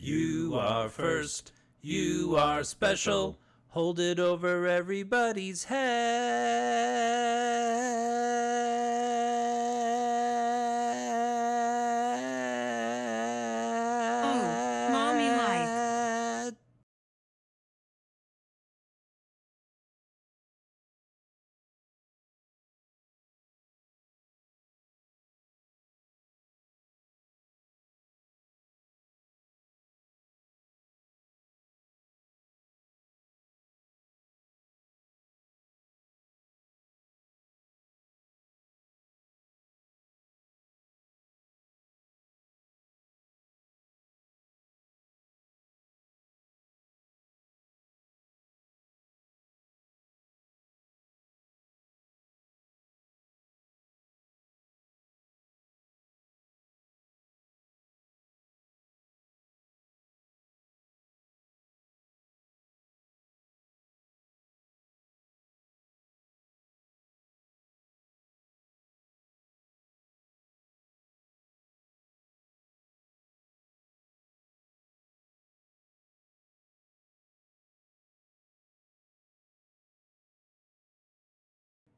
You are first, you are special. Hold it over everybody's head. Oh, mommy life.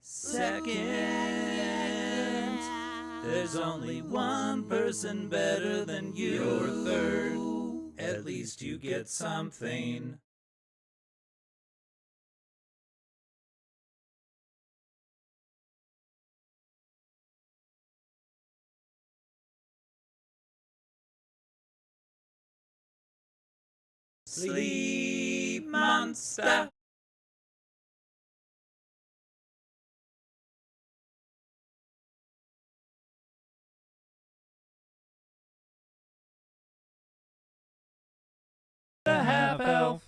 Second, there's only one person better than you. You're third, at least you get something. Sleep monster. The half elf.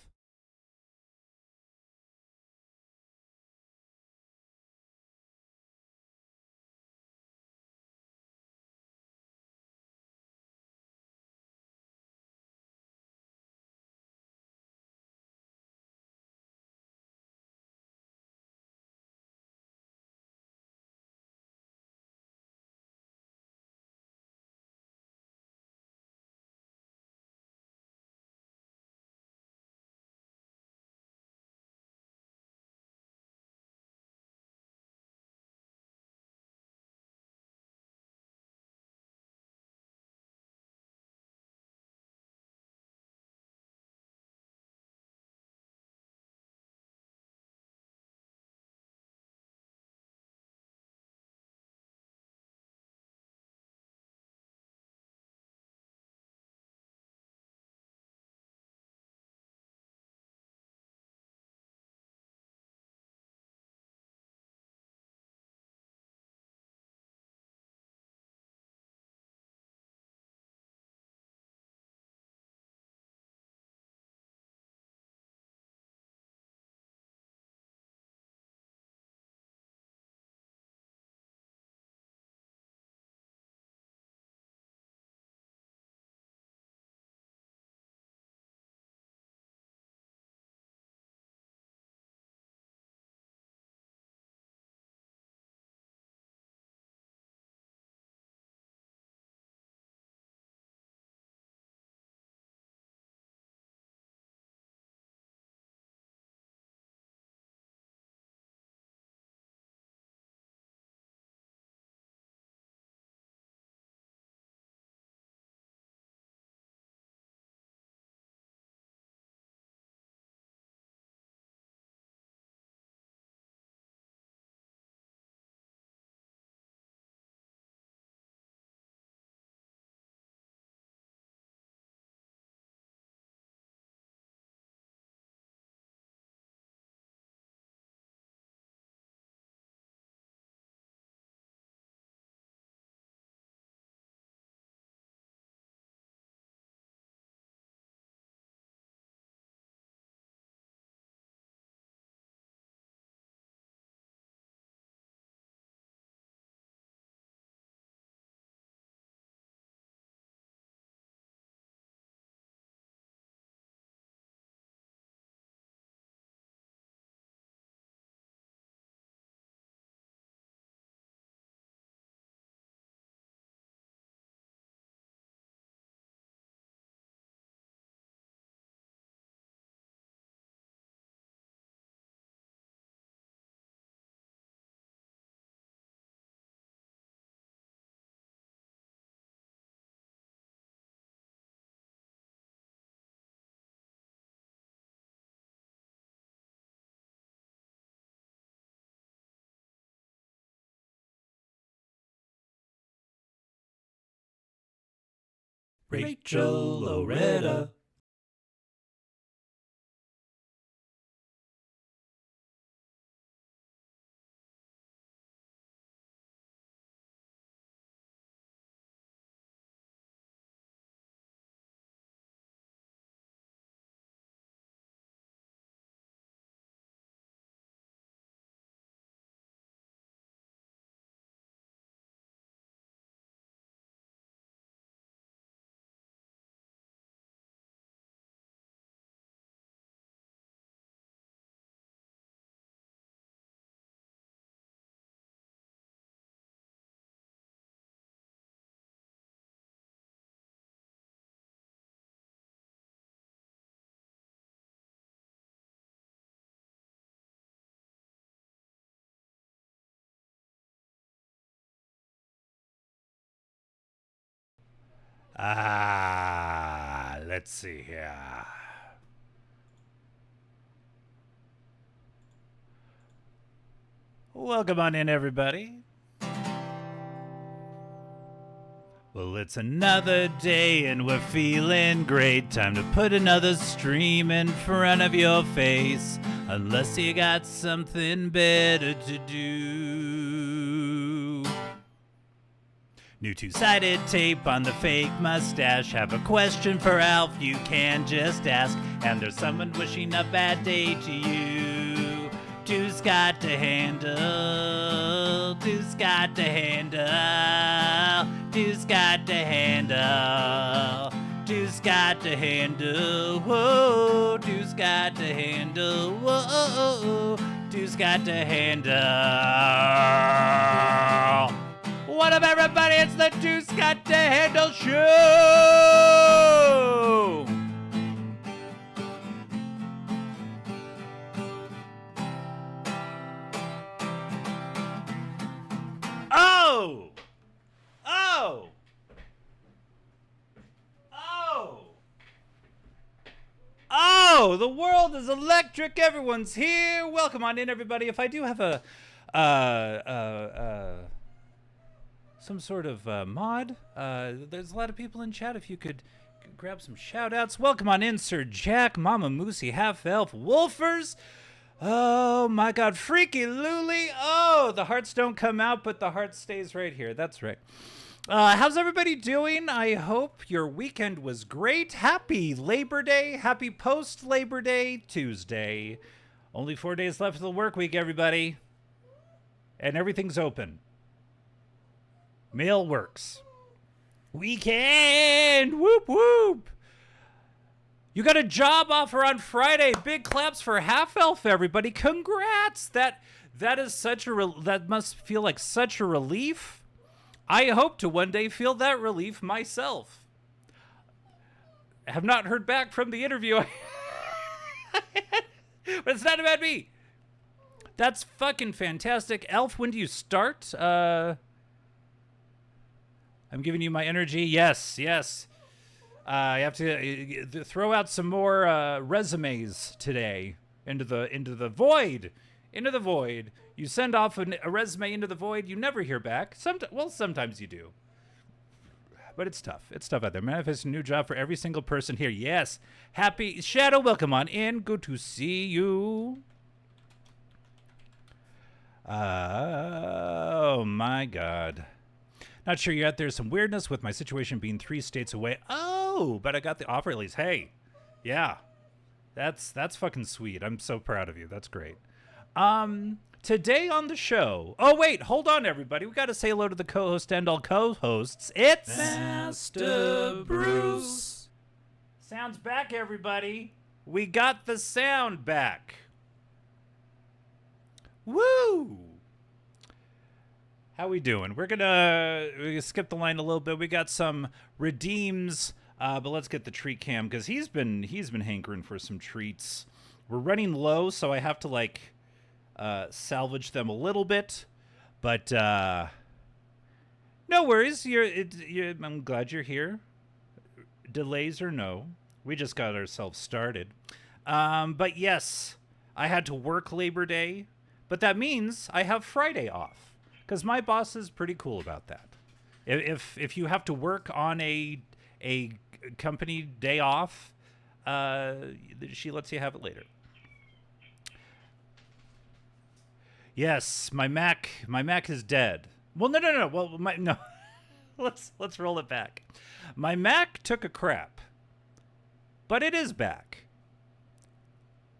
Rachel Loretta. Let's see here. Welcome on in, everybody. Well, it's another day and we're feeling great. Time to put another stream in front of your face. Unless you got something better to do. New two-sided tape on the fake mustache. Have a question for Alf, you can just ask. And there's someone wishing a bad day to you. Two's got to handle. Two's got to handle. Two's got to handle. Two's got to handle. Whoa. Two's got to handle. Whoa. Two's got to handle. What up, everybody? It's the Two's Got to Handle show. Oh! Oh! Oh! Oh! The world is electric. Everyone's here. Welcome on in, everybody. If I do have a some sort of mod, there's a lot of people in chat. If you could grab some shout outs. Welcome on in, Sir Jack, Mama Moosey, Half Elf, Wolfers. Oh my god, Freaky Luli. Oh, the hearts don't come out, but the heart stays right here. That's right. How's everybody doing? I hope your weekend was great. Happy Labor Day. Happy post-Labor Day Tuesday. Only 4 days left of the work week, everybody. And everything's open. Mail works. Weekend! Whoop, whoop! You got a job offer on Friday. Big claps for Half Elf, everybody. Congrats! That is such a that must feel like such a relief. I hope to one day feel that relief myself. I have not heard back from the interview. But it's not about me. That's fucking fantastic. Elf, when do you start? I'm giving you my energy. Yes, yes. I have to throw out some more resumes today into the void. Into the void. You send off a resume into the void. You never hear back. Sometimes you do. But it's tough. It's tough out there. Manifest a new job for every single person here. Yes. Happy Shadow, welcome on in. Good to see you. Oh my God. Not sure yet. There's some weirdness with my situation being 3 states away. Oh, but I got the offer at least. Hey, yeah, that's fucking sweet. I'm so proud of you. That's great. Today on the show. Oh wait, hold on, everybody. We got to say hello to the co-host and all co-hosts. It's Master Bruce. Sound's back, everybody. We got the sound back. Woo! How we doing? We're gonna skip the line a little bit. We got some redeems, but let's get the treat cam because he's been hankering for some treats. We're running low, so I have to salvage them a little bit, but no worries. I'm glad you're here. Delays or no, we just got ourselves started. But yes, I had to work Labor Day, but that means I have Friday off. Because my boss is pretty cool about that. If you have to work on a company day off, she lets you have it later. Yes, my Mac is dead. Well, no. Well, no. Let's roll it back. My Mac took a crap, but it is back.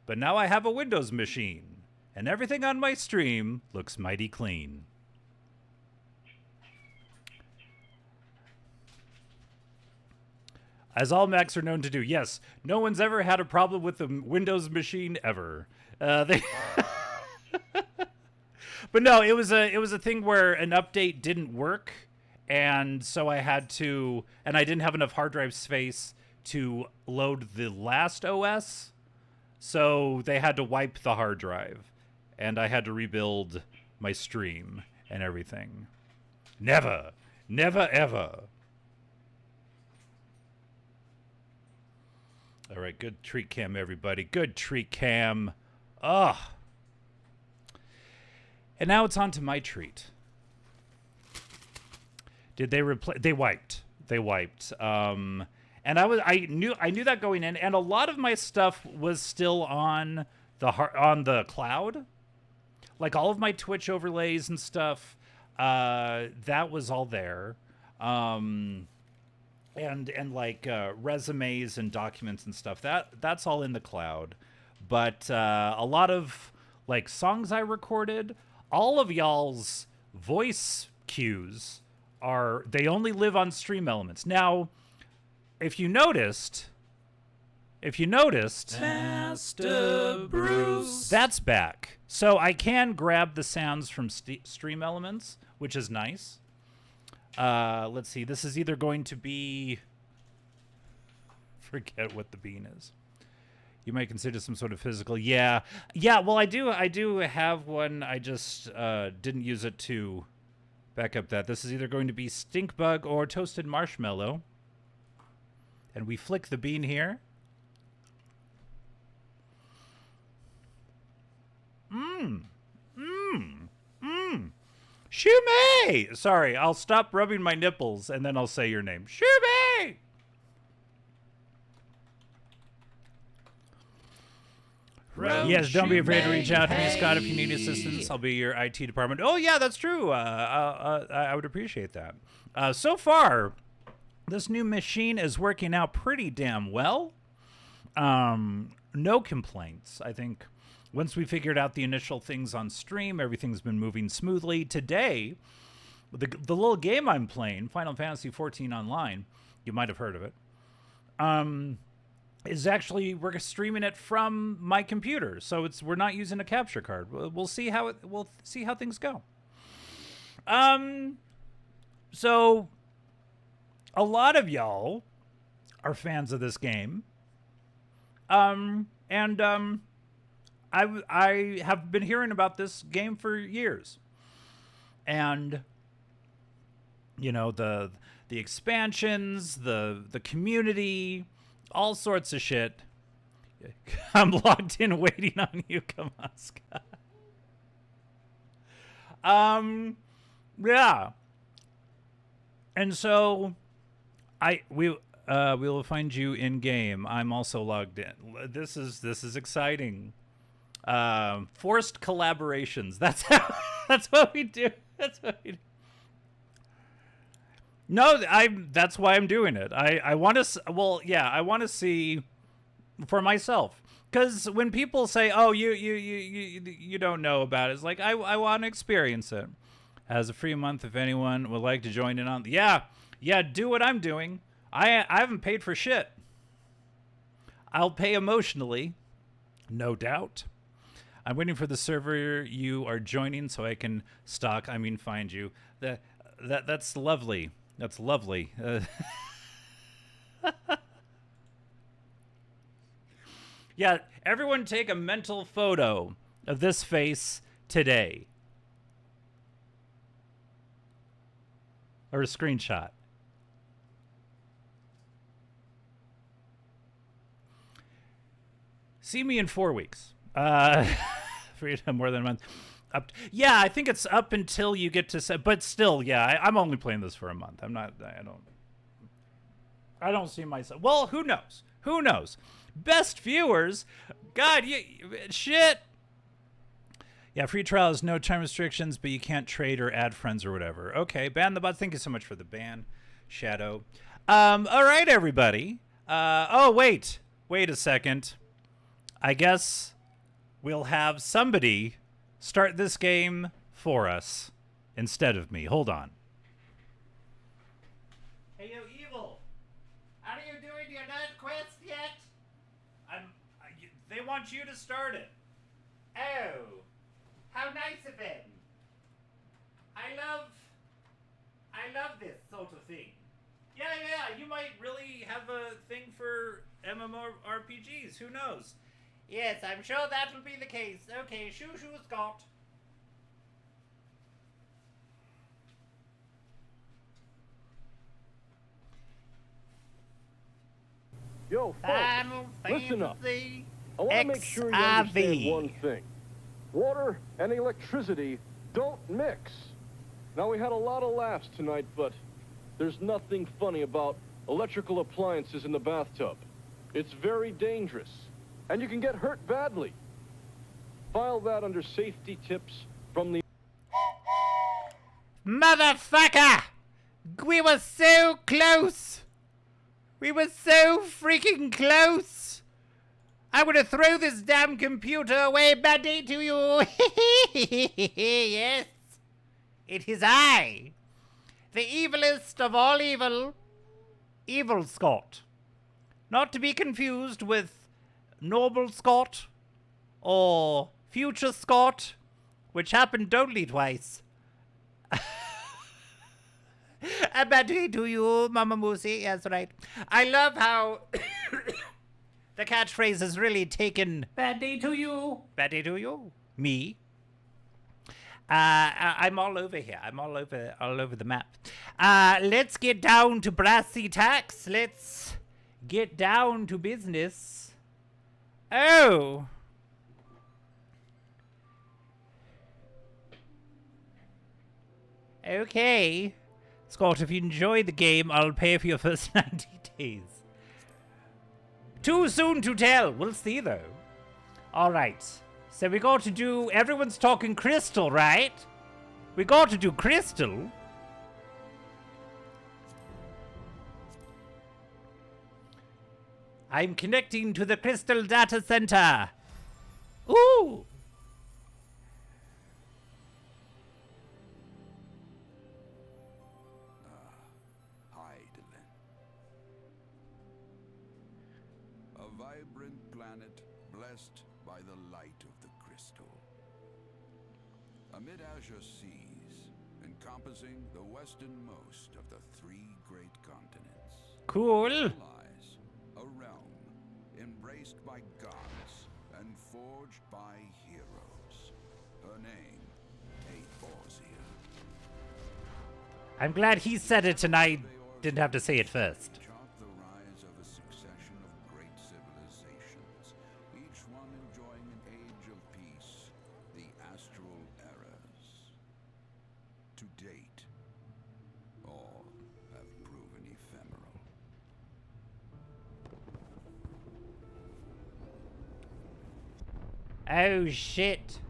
But now I have a Windows machine, and everything on my stream looks mighty clean. As all Macs are known to do. Yes, no one's ever had a problem with the Windows machine ever. But no, it was a thing where an update didn't work, and so I had to, and I didn't have enough hard drive space to load the last OS, so they had to wipe the hard drive, and I had to rebuild my stream and everything. Never ever. All right, good treat cam, everybody. Good treat cam. Ugh. And now it's on to my treat. Did they replace? They wiped. And I knew that going in, and a lot of my stuff was still on the cloud, like all of my Twitch overlays and stuff. That was all there. And like resumes and documents and stuff, that's all in the cloud. But a lot of like songs I recorded, all of y'all's voice cues they only live on Stream Elements. Now, if you noticed, Master Bruce, that's back. So I can grab the sounds from Stream Elements, which is nice. Let's see. This is either going to be... Forget what the bean is. You might consider some sort of physical... Yeah, well, I do have one. I just didn't use it to back up that. This is either going to be stink bug or toasted marshmallow. And we flick the bean here. Shume! Sorry, I'll stop rubbing my nipples and then I'll say your name. Shume! Yes, don't be afraid to reach out to me, Scott, if you need assistance. I'll be your IT department. Oh, yeah, that's true. I would appreciate that. So far, this new machine is working out pretty damn well. No complaints. I think once we figured out the initial things on stream, everything's been moving smoothly. Today, the little game I'm playing, Final Fantasy XIV Online, you might have heard of it, is actually, we're streaming it from my computer, so we're not using a capture card. We'll see how things go. So a lot of y'all are fans of this game, I have been hearing about this game for years, and you know, the expansions, the community, all sorts of shit. I'm logged in waiting on you. Come on, Scott. Yeah. And so we will find you in game. I'm also logged in. This is exciting. Forced collaborations. That's what we do. That's what we do. No, that's why I'm doing it. I want to, well, yeah, I want to see for myself. Because when people say, "Oh, you don't know about it," it's like I want to experience it. As a free month, if anyone would like to join in on, yeah, do what I'm doing. I haven't paid for shit. I'll pay emotionally, no doubt. I'm waiting for the server you are joining so I can find you. That's lovely. That's lovely. Yeah, everyone take a mental photo of this face today. Or a screenshot. See me in 4 weeks. For more than a month. Yeah, I think it's up until you get to... But still, yeah, I'm only playing this for a month. I don't see myself. Well, who knows? Who knows? Best viewers? God, shit. Yeah, free trial has no time restrictions, but you can't trade or add friends or whatever. Okay, ban the bots. Thank you so much for the ban, Shadow. All right, everybody. Oh, wait a second. I guess we'll have somebody start this game for us instead of me. Hold on. Hey, you evil. How are you doing your night quest yet? They want you to start it. Oh. How nice of him. I love this sort of thing. Yeah, you might really have a thing for MMORPGs. Who knows? Yes, I'm sure that will be the case. Okay, shoo, Scott. Yo, folks, listen up. I want to make sure you XIV. understand one thing. Water and electricity don't mix. Now, we had a lot of laughs tonight, but there's nothing funny about electrical appliances in the bathtub. It's very dangerous, and you can get hurt badly. File that under safety tips from the... Motherfucker! We were so close! We were so freaking close! I'm gonna throw this damn computer away. Bad day to you. Yes. It is I. The evilest of all evil. Evil Scott. Not to be confused with Noble Scott or Future Scott, which happened only twice. A bad day to you, Mama Moosey. Yes, right. I love how... The catchphrase has really taken bad day to you. Bad day to you. Me. I'm all over here. I'm all over the map. Let's get down to brassy tacks. Let's get down to business. Oh. Okay. Scott, if you enjoy the game, I'll pay for your first 90 days. Too soon to tell. We'll see, though. All right. So we got to do... Everyone's talking crystal, right? We got to do crystal. I'm connecting to the crystal data center. Ooh. A vibrant planet blessed by the light of the crystal. Amid azure seas, encompassing the westernmost of the three great continents. Cool. Lies a realm embraced by gods and forged by heroes. Her name, Eorzea. I'm glad he said it and I didn't have to say it first. Chart the rise of a succession of great civilizations, each one enjoying an age of peace, the astral eras. To date, all have proven ephemeral. Oh, shit.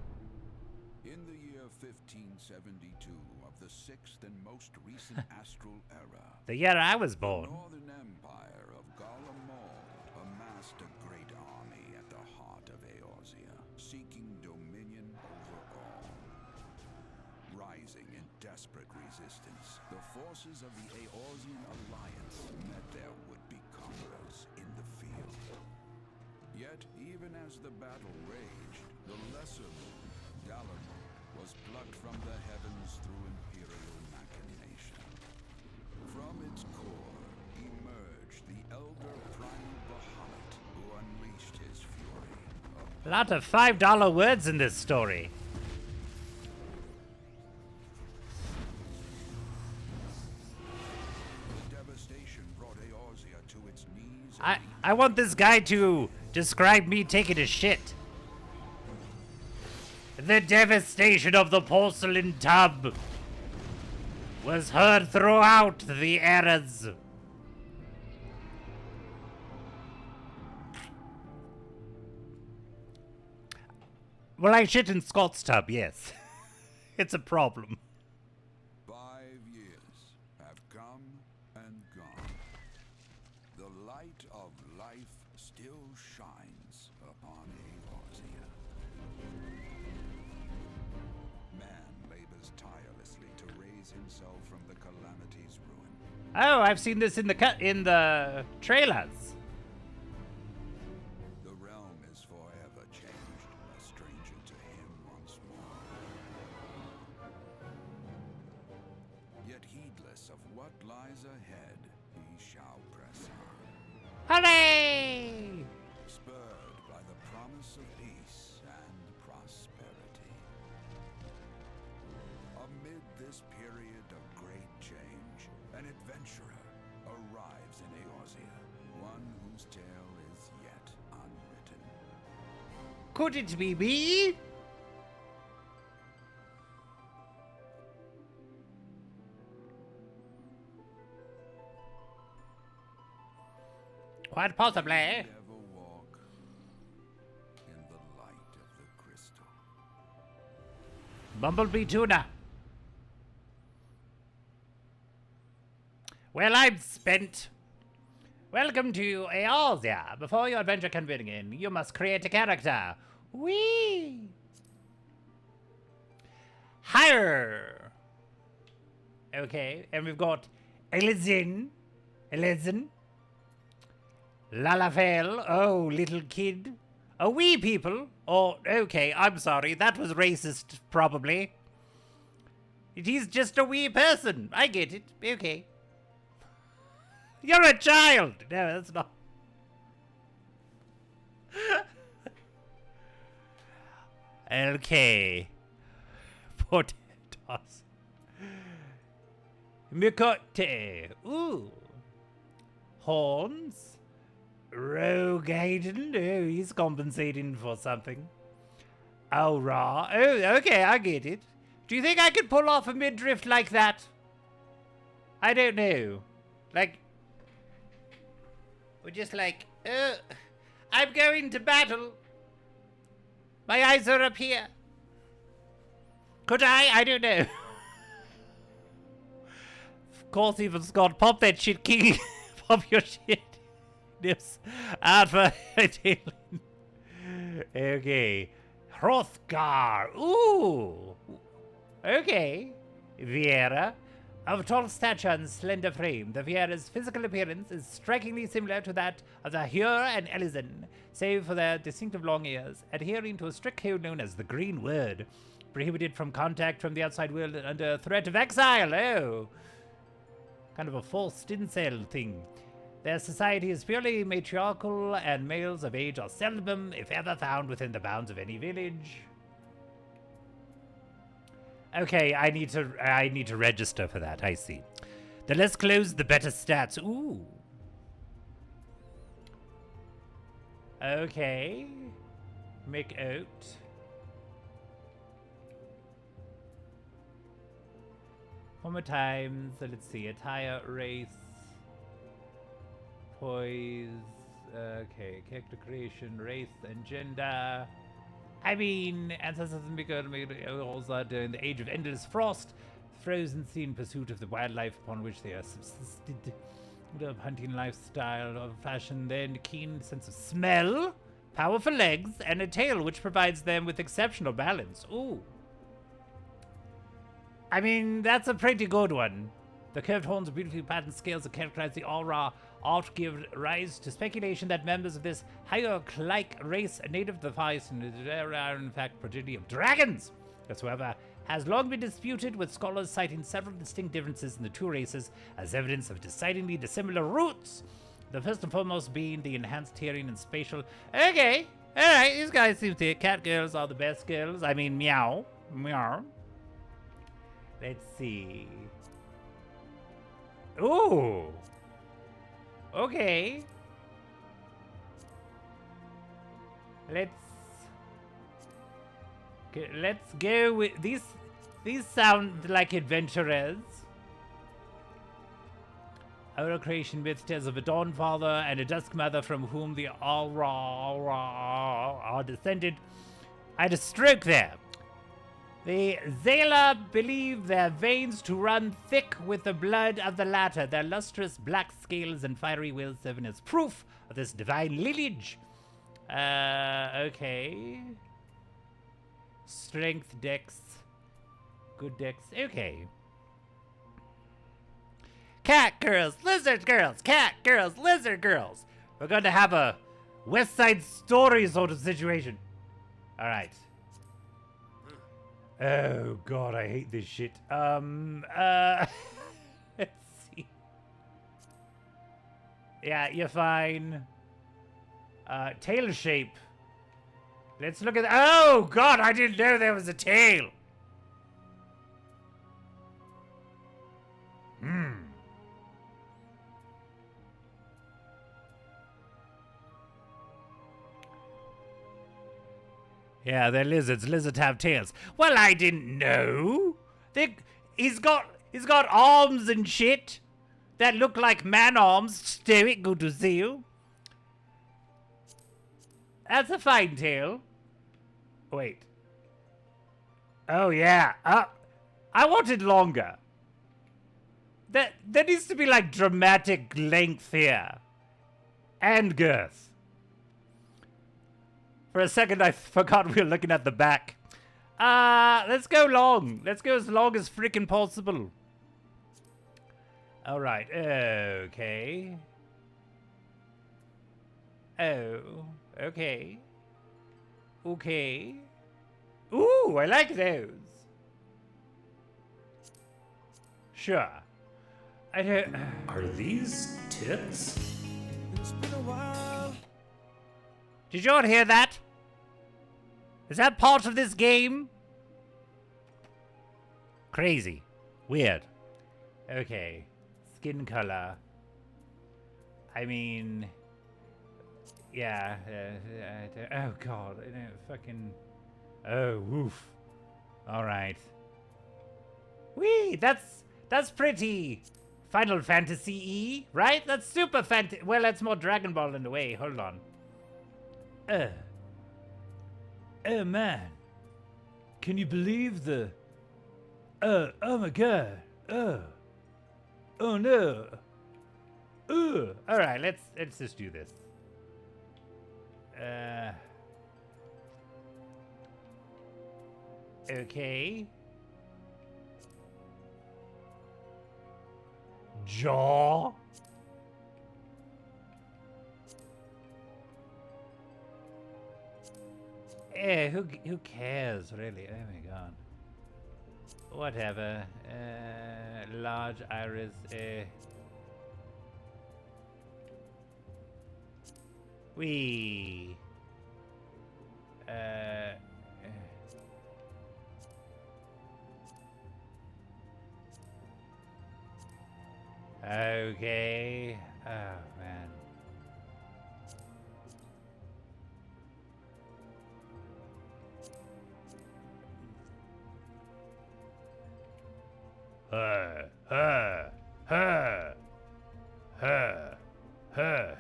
In the year 1572 of the sixth and most recent astral era, The year I was the born. Northern Empire of Garlemald amassed a great army at the heart of Eorzea, seeking dominion over all. Rising in desperate resistance, the forces of the Eorzean Alliance met their would-be conquerors in the field. Yet, even as the battle raged, the lesser moon, Dalamud, was plucked from the heavens through imperial machination. From its core emerged the elder primal Bahamut, who unleashed his fury. A lot of $5 words in this story. The devastation brought Eorzea to its knees. I want this guy to describe me taking a shit. The devastation of the porcelain tub was heard throughout the eras. Well, I shit in Scott's tub, yes. It's a problem. 5 years have come and gone. The light of life still shines upon Eorzea. Man labors tirelessly to raise himself from the calamity's ruin. Oh, I've seen this in the trailers. The realm is forever changed, a stranger to him once more. Yet heedless of what lies ahead, he shall press on. Hooray! Spurred by the promise of peace and prosperity. Amid this period of great change, an adventurer arrives in Eorzea, one whose tale is yet unwritten. Could it be me? Quite possibly. Never walk in the light of the crystal. Bumblebee tuna. Well, I'm spent. Welcome to Eorzea. Before your adventure can begin, you must create a character. Whee! Hire. Okay, and we've got Elizin. Lalafell. Oh, little kid. A wee people. Oh, okay, I'm sorry. That was racist, probably. He's just a wee person. I get it. Okay. You're a child. No, that's not. Okay. Potatoes. Mikote. Ooh. Horns. Rogue Hayden. Oh, he's compensating for something. Aura. Oh, okay, I get it. Do you think I could pull off a midriff like that? I don't know. Like, we're just like, I'm going to battle. My eyes are up here. Could I? I don't know. Of course, even Scott, pop that shit, King. Pop your shit. Nips out for Okay. Hrothgar. Ooh. Okay. Viera. Of tall stature and slender frame, the Viera's physical appearance is strikingly similar to that of the Hyur and Elizin, save for their distinctive long ears, adhering to a strict code known as the Green Word, prohibited from contact from the outside world and under threat of exile. Oh. Kind of a forced incel thing. Their society is purely matriarchal, and males of age are seldom, if ever, found within the bounds of any village. Okay, I need to register for that. I see. The less clothes, the better stats. Ooh. Okay. Make out. One more time. So let's see. Attire, race, poise. Okay, character creation, race, and gender. I mean, ancestors also during the age of endless frost, frozen sea in pursuit of the wildlife upon which they are subsisted, of hunting lifestyle, of fashion, then keen sense of smell, powerful legs, and a tail which provides them with exceptional balance. Ooh. I mean, that's a pretty good one. The curved horns and beautifully patterned scales that characterize the aura ought give rise to speculation that members of this hierarch-like race native to the Far East are in fact progeny of dragons. Whatsoever has long been disputed, with scholars citing several distinct differences in the two races as evidence of decidedly dissimilar roots. The first and foremost being the enhanced hearing and spatial. Okay, alright, these guys seem to. Cat girls are the best girls. I mean, meow. Meow. Let's see. Ooh. Okay. Let's go with these. These sound like adventurers. Our creation myth tells of a dawn father and a dusk mother from whom the Aura are descended. I had a stroke there. The Zala believe their veins to run thick with the blood of the latter, their lustrous black scales and fiery wheels serving as proof of this divine lineage. Okay. Strength, dex. Good dex. Okay. Cat girls, lizard girls, cat girls, lizard girls. We're going to have a West Side Story sort of situation. All right. Oh God, I hate this shit. Let's see. Yeah, you're fine. Tail shape. Let's look at. Oh God, I didn't know there was a tail. Yeah, they're lizards. Lizards have tails. Well, I didn't know. He's got arms and shit that look like man arms. Stoic, good to see you. That's a fine tail. Wait. Oh yeah. I wanted longer. There needs to be like dramatic length here. And girth. For a second, I forgot we were looking at the back. Let's go long. Let's go as long as freaking possible. All right. Okay. Oh. Okay. Okay. Ooh, I like those. Sure. I don't... Are these tits? It's been a while. Did you all hear that? Is that part of this game? Crazy. Weird. Okay. Skin color. I mean... Yeah. Oh, God. Fucking... Oh, woof. Alright. Whee! That's pretty... Final Fantasy-y, right? That's super fantasy... Well, that's more Dragon Ball in a way. Hold on. Oh man. Can you believe the... Oh my God. Oh no. Alright, let's just do this. Okay. Jaw. Who cares, really? Oh my God. Whatever. Large iris. Wee. Okay. Oh man.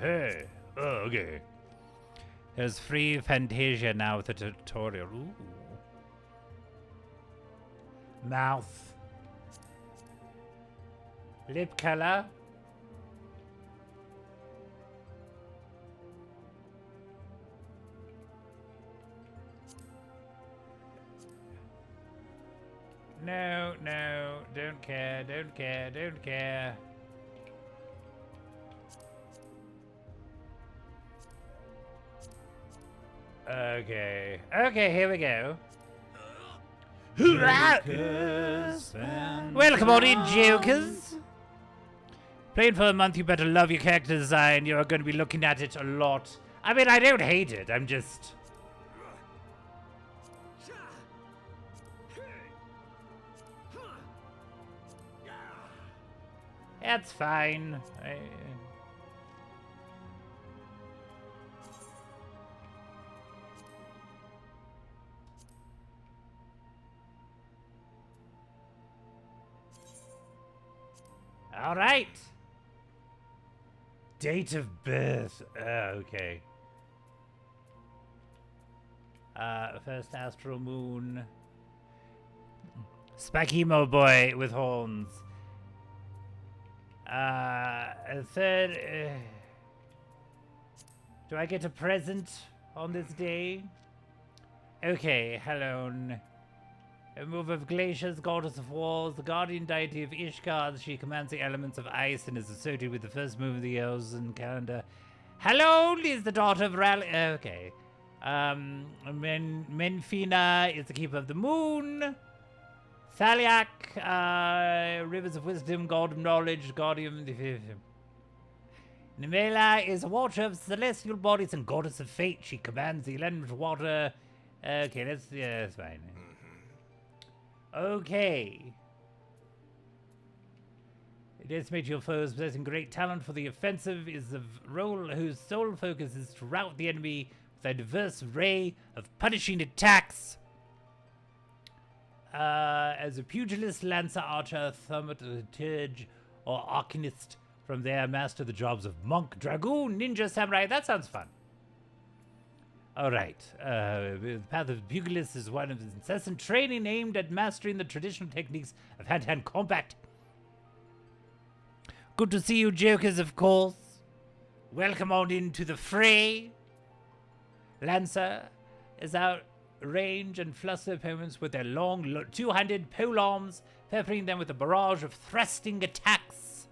Hey. Oh, okay. There's free Fantasia now with the tutorial. Ooh. Mouth. Lip color. No, don't care. Okay, here we go. Welcome on in, Jokers. Playing for a month, you better love your character design. You're going to be looking at it a lot. I mean, I don't hate it. I'm just... That's fine. All right. Date of birth. Okay. First astral moon. Spakimo boy with horns. Third. Do I get a present on this day? Okay, Helon. A move of glaciers, goddess of wars, the guardian deity of Ishkar. She commands the elements of ice and is associated with the first moon of the Eosin calendar. Helon is the daughter of okay. Menfina is the keeper of the moon. Thaliak, rivers of wisdom, god of knowledge, guardian. Nemela is a watcher of celestial bodies and goddess of fate. She commands the element of water. Okay, that's fine. Okay. Decimate your foes, possessing great talent for the offensive, is a role whose sole focus is to rout the enemy with a diverse array of punishing attacks. As a pugilist, lancer, archer, thaumaturge, or arcanist, from there master the jobs of monk, dragoon, ninja, samurai. That sounds fun. Alright, the path of the pugilist is one of incessant training aimed at mastering the traditional techniques of hand-to-hand combat. Good to see you jokers, of course. Welcome on into the fray. Lancer is out range and fluster opponents with their long, two-handed polearms, peppering them with a barrage of thrusting attacks.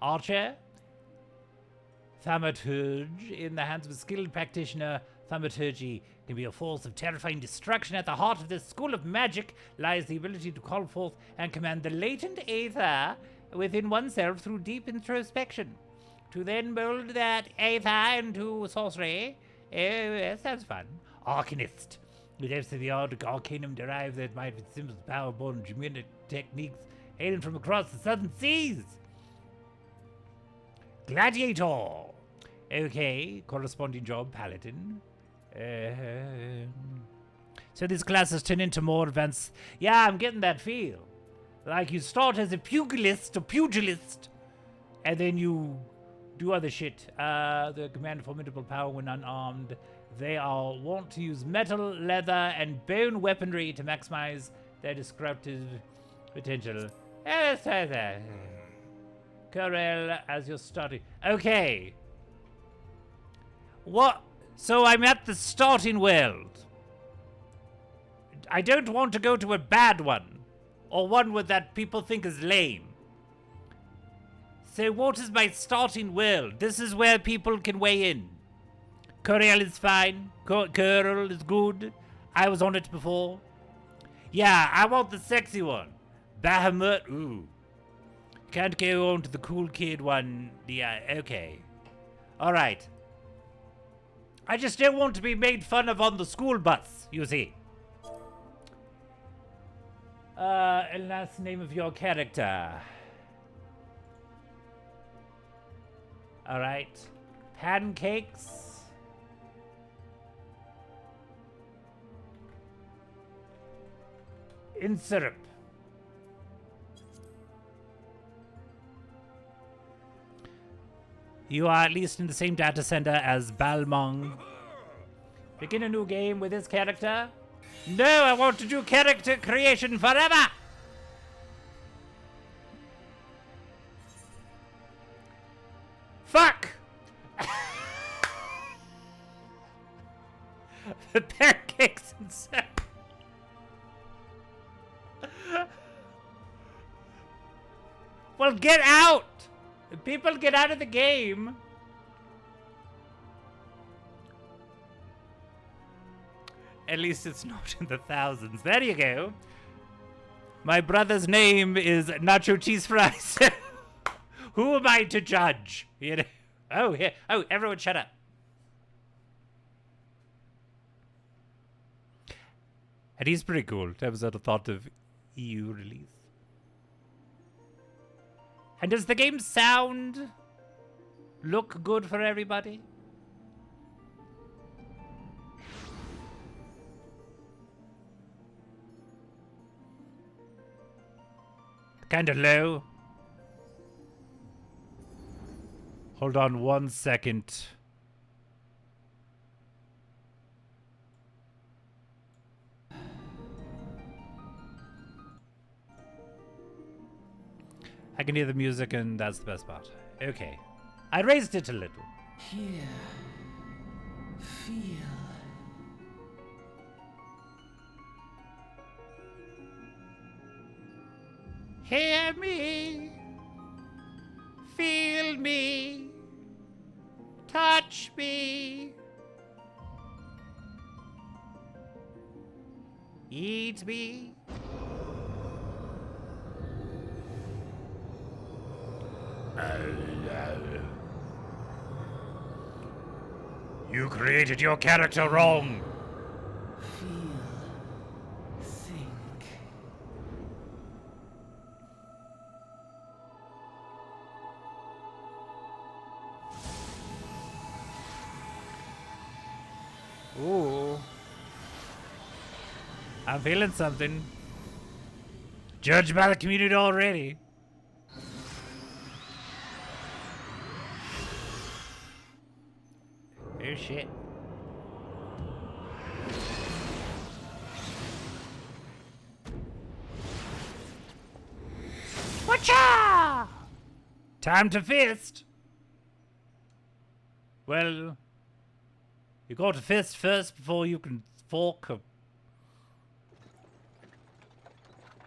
Archer, thaumaturge, in the hands of a skilled practitioner, thaumaturgy can be a force of terrifying destruction. At the heart of this school of magic lies the ability to call forth and command the latent aether within oneself through deep introspection, to then mold that aether into sorcery. Yes, that's fun. Arcanist. With helps of the arcanum derived that might be simple power-born geometric techniques hailing from across the southern seas. Gladiator. Okay, corresponding job, paladin. So these classes turn into more advanced. Yeah, I'm getting that feel. Like you start as a pugilist, and then you do other shit. The command formidable power when unarmed. They are wont to use metal, leather, and bone weaponry to maximize their destructive potential. Corel, as you're starting. Okay. What? So I'm at the starting world. I don't want to go to a bad one, or one with that people think is lame. So what is my starting world? This is where people can weigh in. Corel is fine. Corel is good. I was on it before. Yeah, I want the sexy one. Bahamut, ooh. Can't go on to the cool kid one. Yeah, okay. Alright. I just don't want to be made fun of on the school bus, you see. And last name of your character. Alright. Pancakes. In syrup. You are at least in the same data center as Balmong. Begin a new game with this character? No, I want to do character creation forever! Fuck! The pancakes and syrup. Well, get out! People get out of the game. At least it's not in the thousands. There you go. My brother's name is Nacho Cheese Fries. Who am I to judge? You know? Oh, yeah. Oh, everyone shut up. And he's pretty cool. That was at the thought of EU release. And does the game sound look good for everybody? Kind of low. Hold on 1 second. I can hear the music, and that's the best part. Okay. I raised it a little. Here. Feel. Hear me. Feel me. Touch me. Eat me. You created your character wrong. Feel. Think. Ooh. I'm feeling something. Judged by the community already. Oh shit. Watcha! Time to fist. Well, you got to fist first before you can fork a...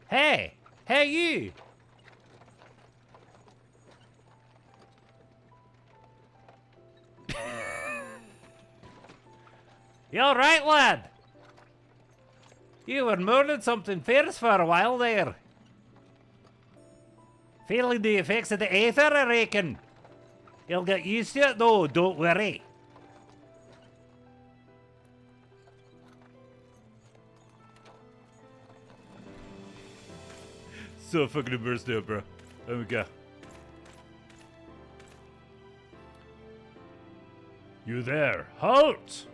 Hey! Hey you! You alright, lad? You were mourning something fierce for a while there. Feeling the effects of the aether, I reckon. You'll get used to it though, don't worry. So fucking immersed now, bro. There we go. You there? Halt!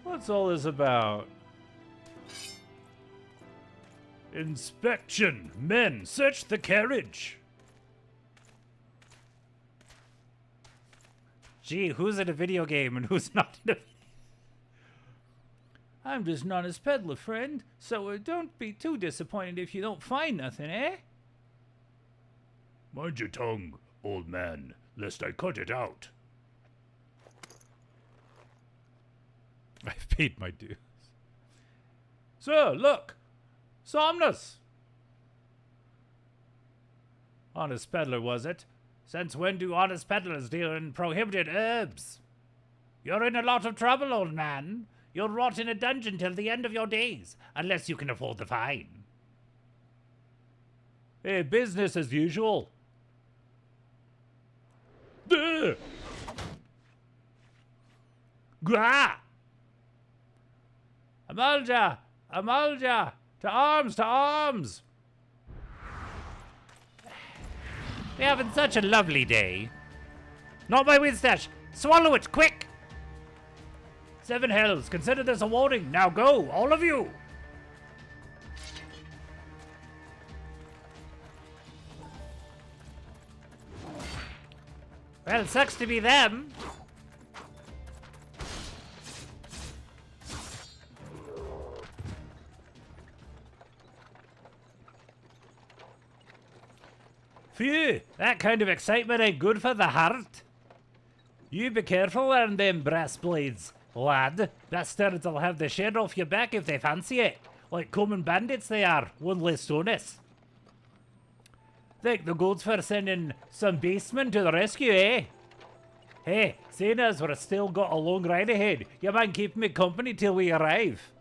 What's all this about? Inspection! Men, search the carriage! Gee, who's in a video game and who's not in a... I'm just an honest peddler, friend, so don't be too disappointed if you don't find nothing, eh? Mind your tongue, old man, lest I cut it out. I've paid my dues. Sir, look! Somnus! Honest peddler, was it? Since when do honest peddlers deal in prohibited herbs? You're in a lot of trouble, old man. You'll rot in a dungeon till the end of your days, unless you can afford the fine. Hey, business as usual. Duh! Gah! Amalja! Amalja! To arms! To arms! We're having such a lovely day. Not my Winstash! Swallow it, quick! 7 hells, consider this a warning. Now go, all of you! Well, sucks to be them. Phew, that kind of excitement ain't good for the heart. You be careful around them brass blades, lad. Bastards will have the shed off your back if they fancy it. Like common bandits they are, one less onus. Thank the gods for sending some basemen to the rescue, eh? Hey, seeing as we're still got a long ride ahead, you mind keeping me company till we arrive.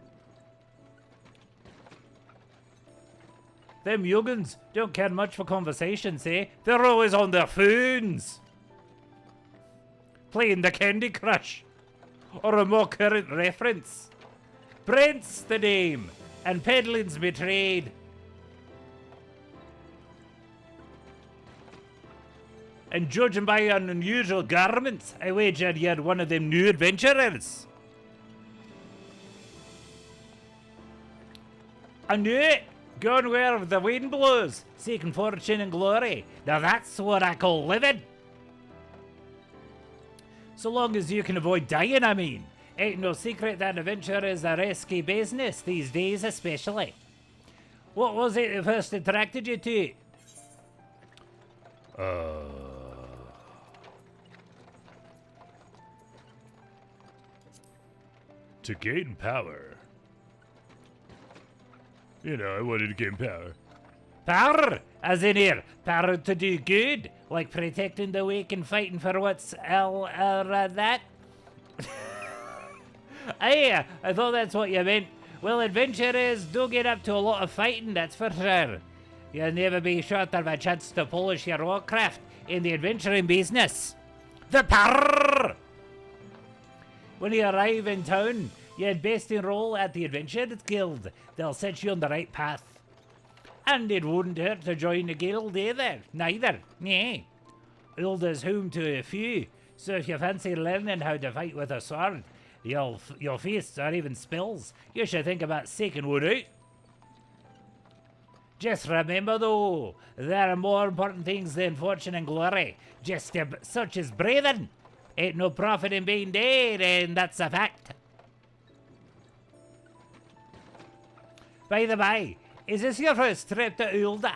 Them young'uns don't care much for conversations, eh? They're always on their phones. Playing the Candy Crush. Or a more current reference. Brent's the name, and peddling's my trade. And judging by your unusual garments, I wager you're one of them new adventurers. I knew it! Going where the wind blows, seeking fortune and glory. Now that's what I call living. So long as you can avoid dying, I mean. Ain't no secret that adventure is a risky business these days, especially. What was it that first attracted you to it? To gain power. You know, I wanted to gain power. Power, as in here, power to do good, like protecting the weak and fighting for what's that. Aye, I thought that's what you meant. Well, adventurers do get up to a lot of fighting, that's for sure. You'll never be short of a chance to polish your warcraft in the adventuring business. The power! When you arrive in town, you'd best enroll at the Adventurers Guild. They'll set you on the right path. And it wouldn't hurt to join the guild either. Neither. Nah. Ulda's home to a few, so if you fancy learning how to fight with a sword, your fists or even spells, you should think about seeking one out. Just remember though, there are more important things than fortune and glory, just such as breathing. Ain't no profit in being dead, and that's a fact. By the by, is this your first trip to Ulda?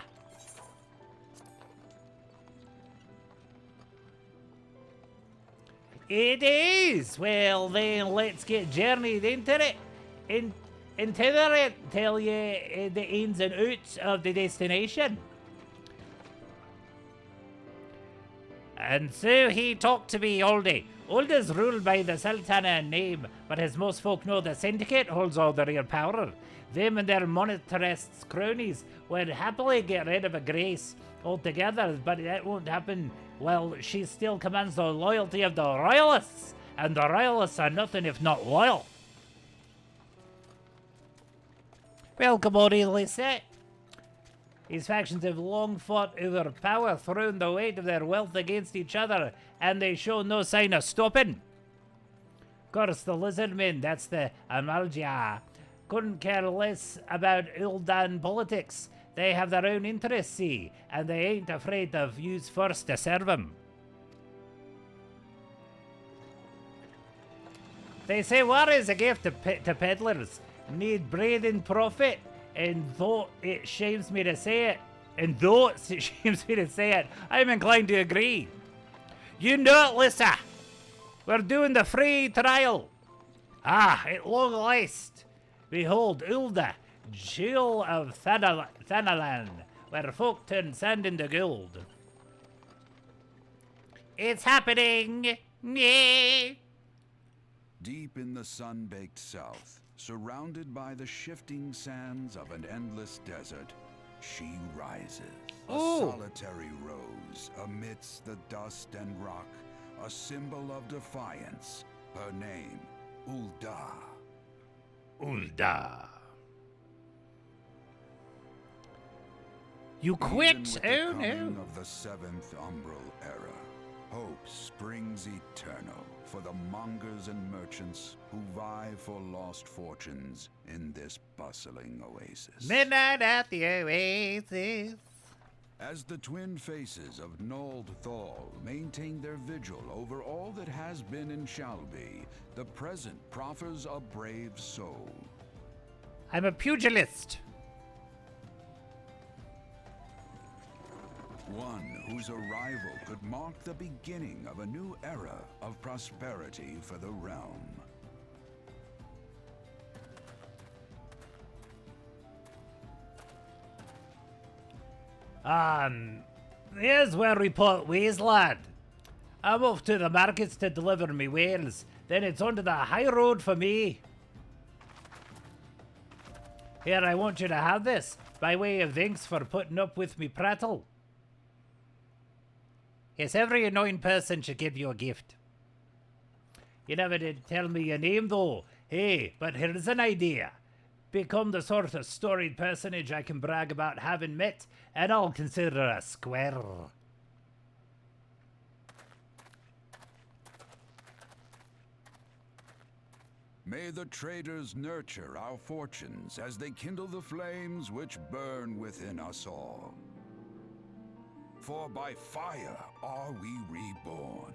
It is! Well then, let's get journeyed into it. Tell you the ins and outs of the destination. And so he talked to me all day. Ulda's ruled by the Sultana in name, but as most folk know, the Syndicate holds all the real power. Them and their monetarist cronies would happily get rid of a Grace altogether, but that won't happen while she still commands the loyalty of the Royalists, and the Royalists are nothing if not loyal. Welcome, Lisa. These factions have long fought over power, thrown the weight of their wealth against each other, and they show no sign of stopping. Of course, the Lizardmen, that's the Amalja, couldn't care less about Uldan politics. They have their own interests, see, and they ain't afraid to use force to serve them. They say war is a gift to peddlers. Need bread and profit. And though it shames me to say it, I'm inclined to agree. You know it, Lisa. We're doing the free trial. At long last. Behold, Ulda, jewel of Thanalan, where folk turn sand into gold. It's happening! Yeah. Deep in the sun-baked south, surrounded by the shifting sands of an endless desert, she rises. A solitary rose amidst the dust and rock, a symbol of defiance. Her name, Ulda. Ulda. You quit? Oh no. Of the seventh umbral era, hope springs eternal for the mongers and merchants who vie for lost fortunes in this bustling oasis. Midnight at the oasis. As the twin faces of Nold Thal maintain their vigil over all that has been and shall be, the present proffers a brave soul. I'm a pugilist. One whose arrival could mark the beginning of a new era of prosperity for the realm. Here's where we part ways, lad. I'm off to the markets to deliver me wares. Then it's onto the high road for me. Here, I want you to have this, by way of thanks for putting up with me prattle. Yes, every annoying person should give you a gift. You never did tell me your name, though. Hey, but here's an idea. Become the sort of storied personage I can brag about having met, and I'll consider a square. May the traders nurture our fortunes as they kindle the flames which burn within us all. For by fire are we reborn.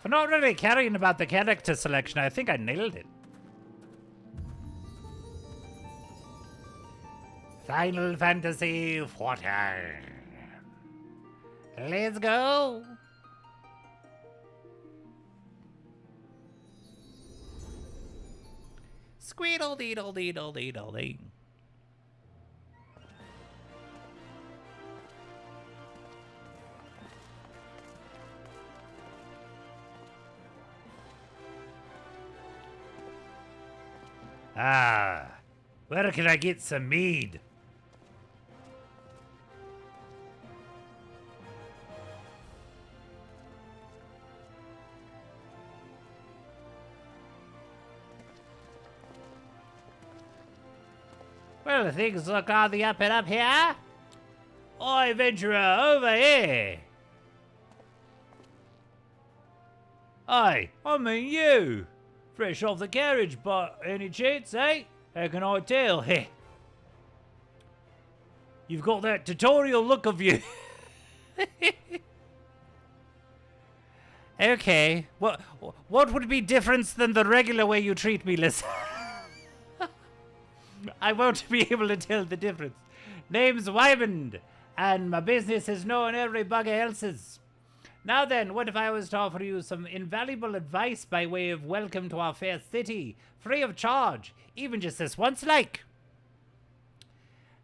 For not really caring about the character selection, I think I nailed it. Final Fantasy 14. Let's go. Squeedle deedle deedle deedle dee. Ah, where can I get some mead? Well, things look on the up and up here. Oi, adventurer, over here. Oi, I mean you. Fresh off the carriage, but any chance, eh? How can I tell? Heh. You've got that tutorial look of you. Okay, what would be different than the regular way you treat me, Liz? I won't be able to tell the difference. Name's Wymond, and my business is knowing every bugger else's. Now then, what if I was to offer you some invaluable advice by way of welcome to our fair city, free of charge, even just this once, like?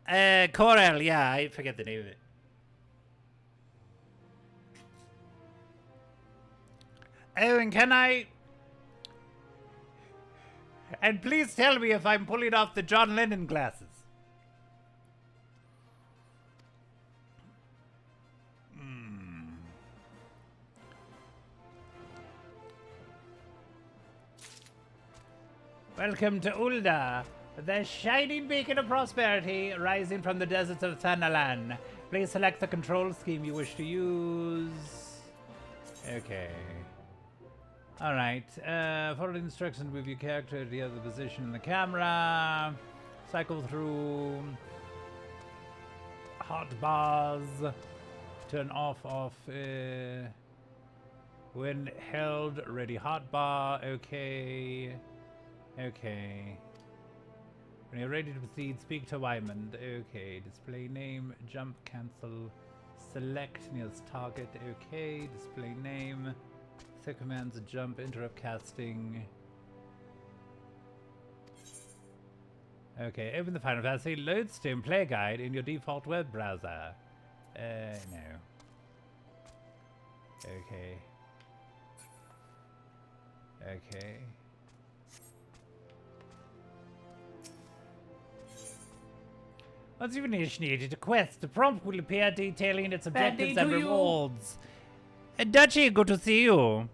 Corel, yeah, I forget the name of it. Oh, and can I... And please tell me if I'm pulling off the John Lennon glasses. Welcome to Ulda, the shining beacon of prosperity rising from the deserts of Thanalan. Please select the control scheme you wish to use. Okay. Alright, follow the instructions to move your character to the other position in the camera. Cycle through hot bars. Turn off when held, ready hot bar. Okay. Okay. When you're ready to proceed, speak to Wymond. Okay. Display name, jump, cancel, select nearest target. Okay. Display name. Set commands, jump, interrupt casting. Okay. Open the Final Fantasy Lodestone Play Guide in your default web browser. No. Okay. Okay. Once you've initiated a quest, a prompt will appear detailing its objectives and rewards. Dutchie, good to see you.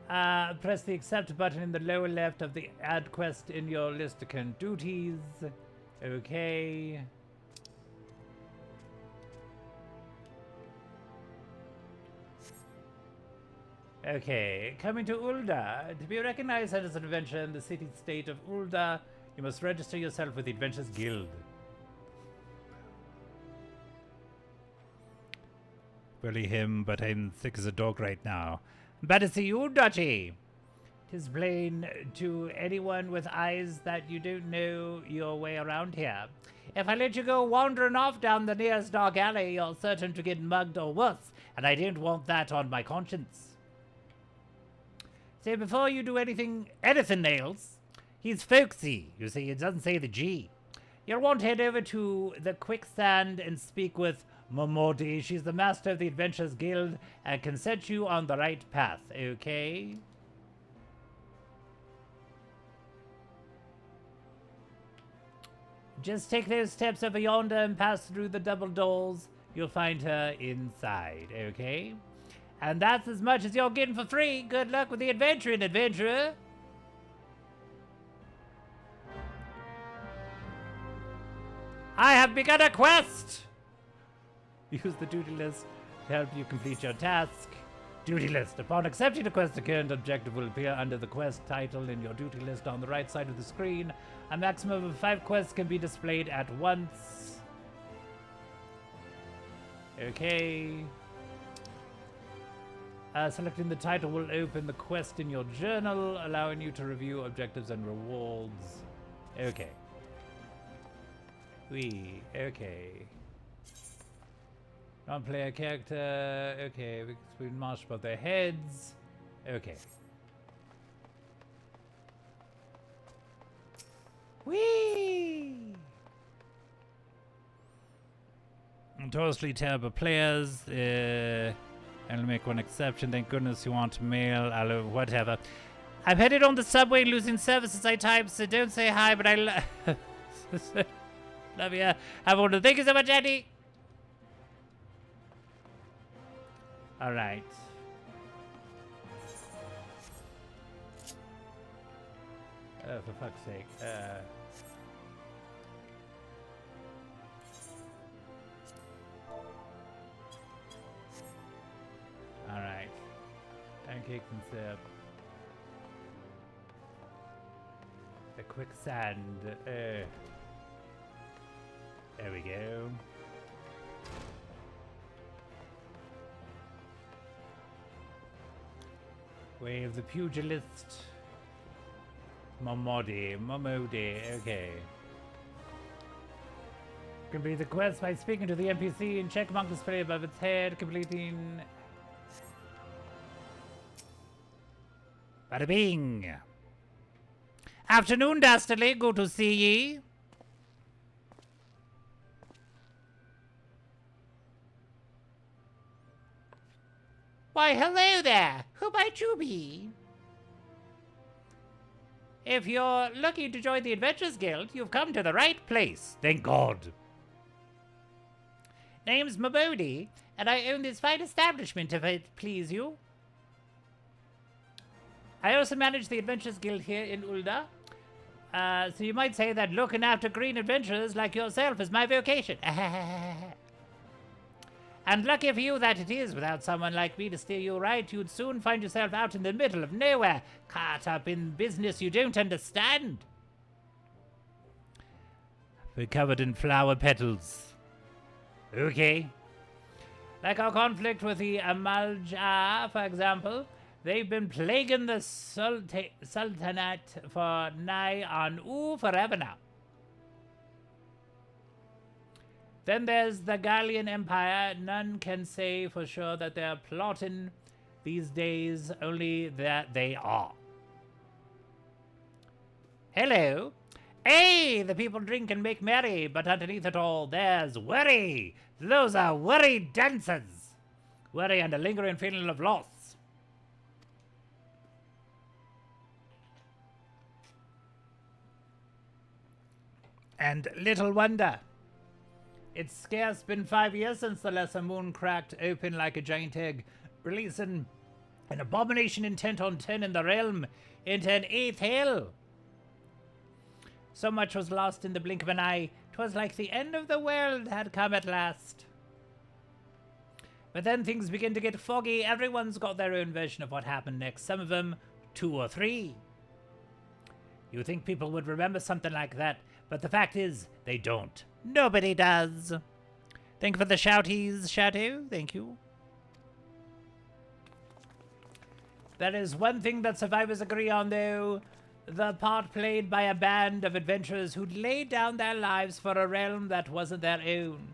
Press the accept button in the lower left of the add quest in your list of current duties. Okay. Okay, coming to Ulda. To be recognized as an adventurer in the city-state of Ulda, you must register yourself with the Adventurers Guild. Bully him, but I'm thick as a dog right now. Bad to see you, Dutchie. 'Tis plain to anyone with eyes that you don't know your way around here. If I let you go wandering off down the nearest dark alley, you're certain to get mugged or worse, and I don't want that on my conscience. So before you do anything else, he's folksy. You see, it doesn't say the G. You'll want to head over to the Quicksand and speak with Momodi. She's the master of the Adventurers Guild and can set you on the right path, okay? Just take those steps over yonder and pass through the double doors. You'll find her inside, okay? And that's as much as you're getting for free. Good luck with the adventuring, adventurer. I have begun a quest! Use the duty list to help you complete your task. Duty list. Upon accepting the quest, the current objective will appear under the quest title in your duty list on the right side of the screen. A maximum of 5 quests can be displayed at once. Okay. Selecting the title will open the quest in your journal, allowing you to review objectives and rewards. Okay. Okay. Non-player character. Okay, we marched above their heads. Okay. Whee! Notoriously terrible players. I'll make one exception. Thank goodness you want mail. I'll whatever. I'm headed on the subway, losing service as I type, so don't say hi, but I love you. Have a wonderful. Thank you so much, Andy. All right. Oh, for fuck's sake. All right. Pancakes and syrup. The quicksand. There we go. Way of the Pugilist. Momodi. Okay. Complete the quest by speaking to the NPC and check mark display above its head, completing. Bada bing. Afternoon, Dastardly. Good to see ye. Why, hello there. Who might you be? If you're looking to join the Adventurers Guild, you've come to the right place. Thank God. Name's Mabodi, and I own this fine establishment, if it please you. I also manage the Adventurers Guild here in Ulda. So you might say that looking after green adventurers like yourself is my vocation. And lucky for you that it is. Without someone like me to steer you right, you'd soon find yourself out in the middle of nowhere, caught up in business you don't understand. We're covered in flower petals. Okay. Like our conflict with the Amalja, for example. They've been plaguing the Sultanate for nigh on forever now. Then there's the Gallian Empire. None can say for sure that they're plotting these days, only that they are. Hello. Hey, the people drink and make merry, but underneath it all, there's worry. Those are worry dancers. Worry and a lingering feeling of loss. And little wonder. It's scarce been 5 years since the lesser moon cracked open like a giant egg, releasing an abomination intent on turning the realm into an eighth hell. So much was lost in the blink of an eye. 'Twas like the end of the world had come at last. But then things begin to get foggy. Everyone's got their own version of what happened next. Some of them 2 or 3. You think people would remember something like that, but the fact is, they don't. Nobody does. Thank you for the shouties, Shadow. Thank you. There is one thing that survivors agree on, though. The part played by a band of adventurers who'd laid down their lives for a realm that wasn't their own.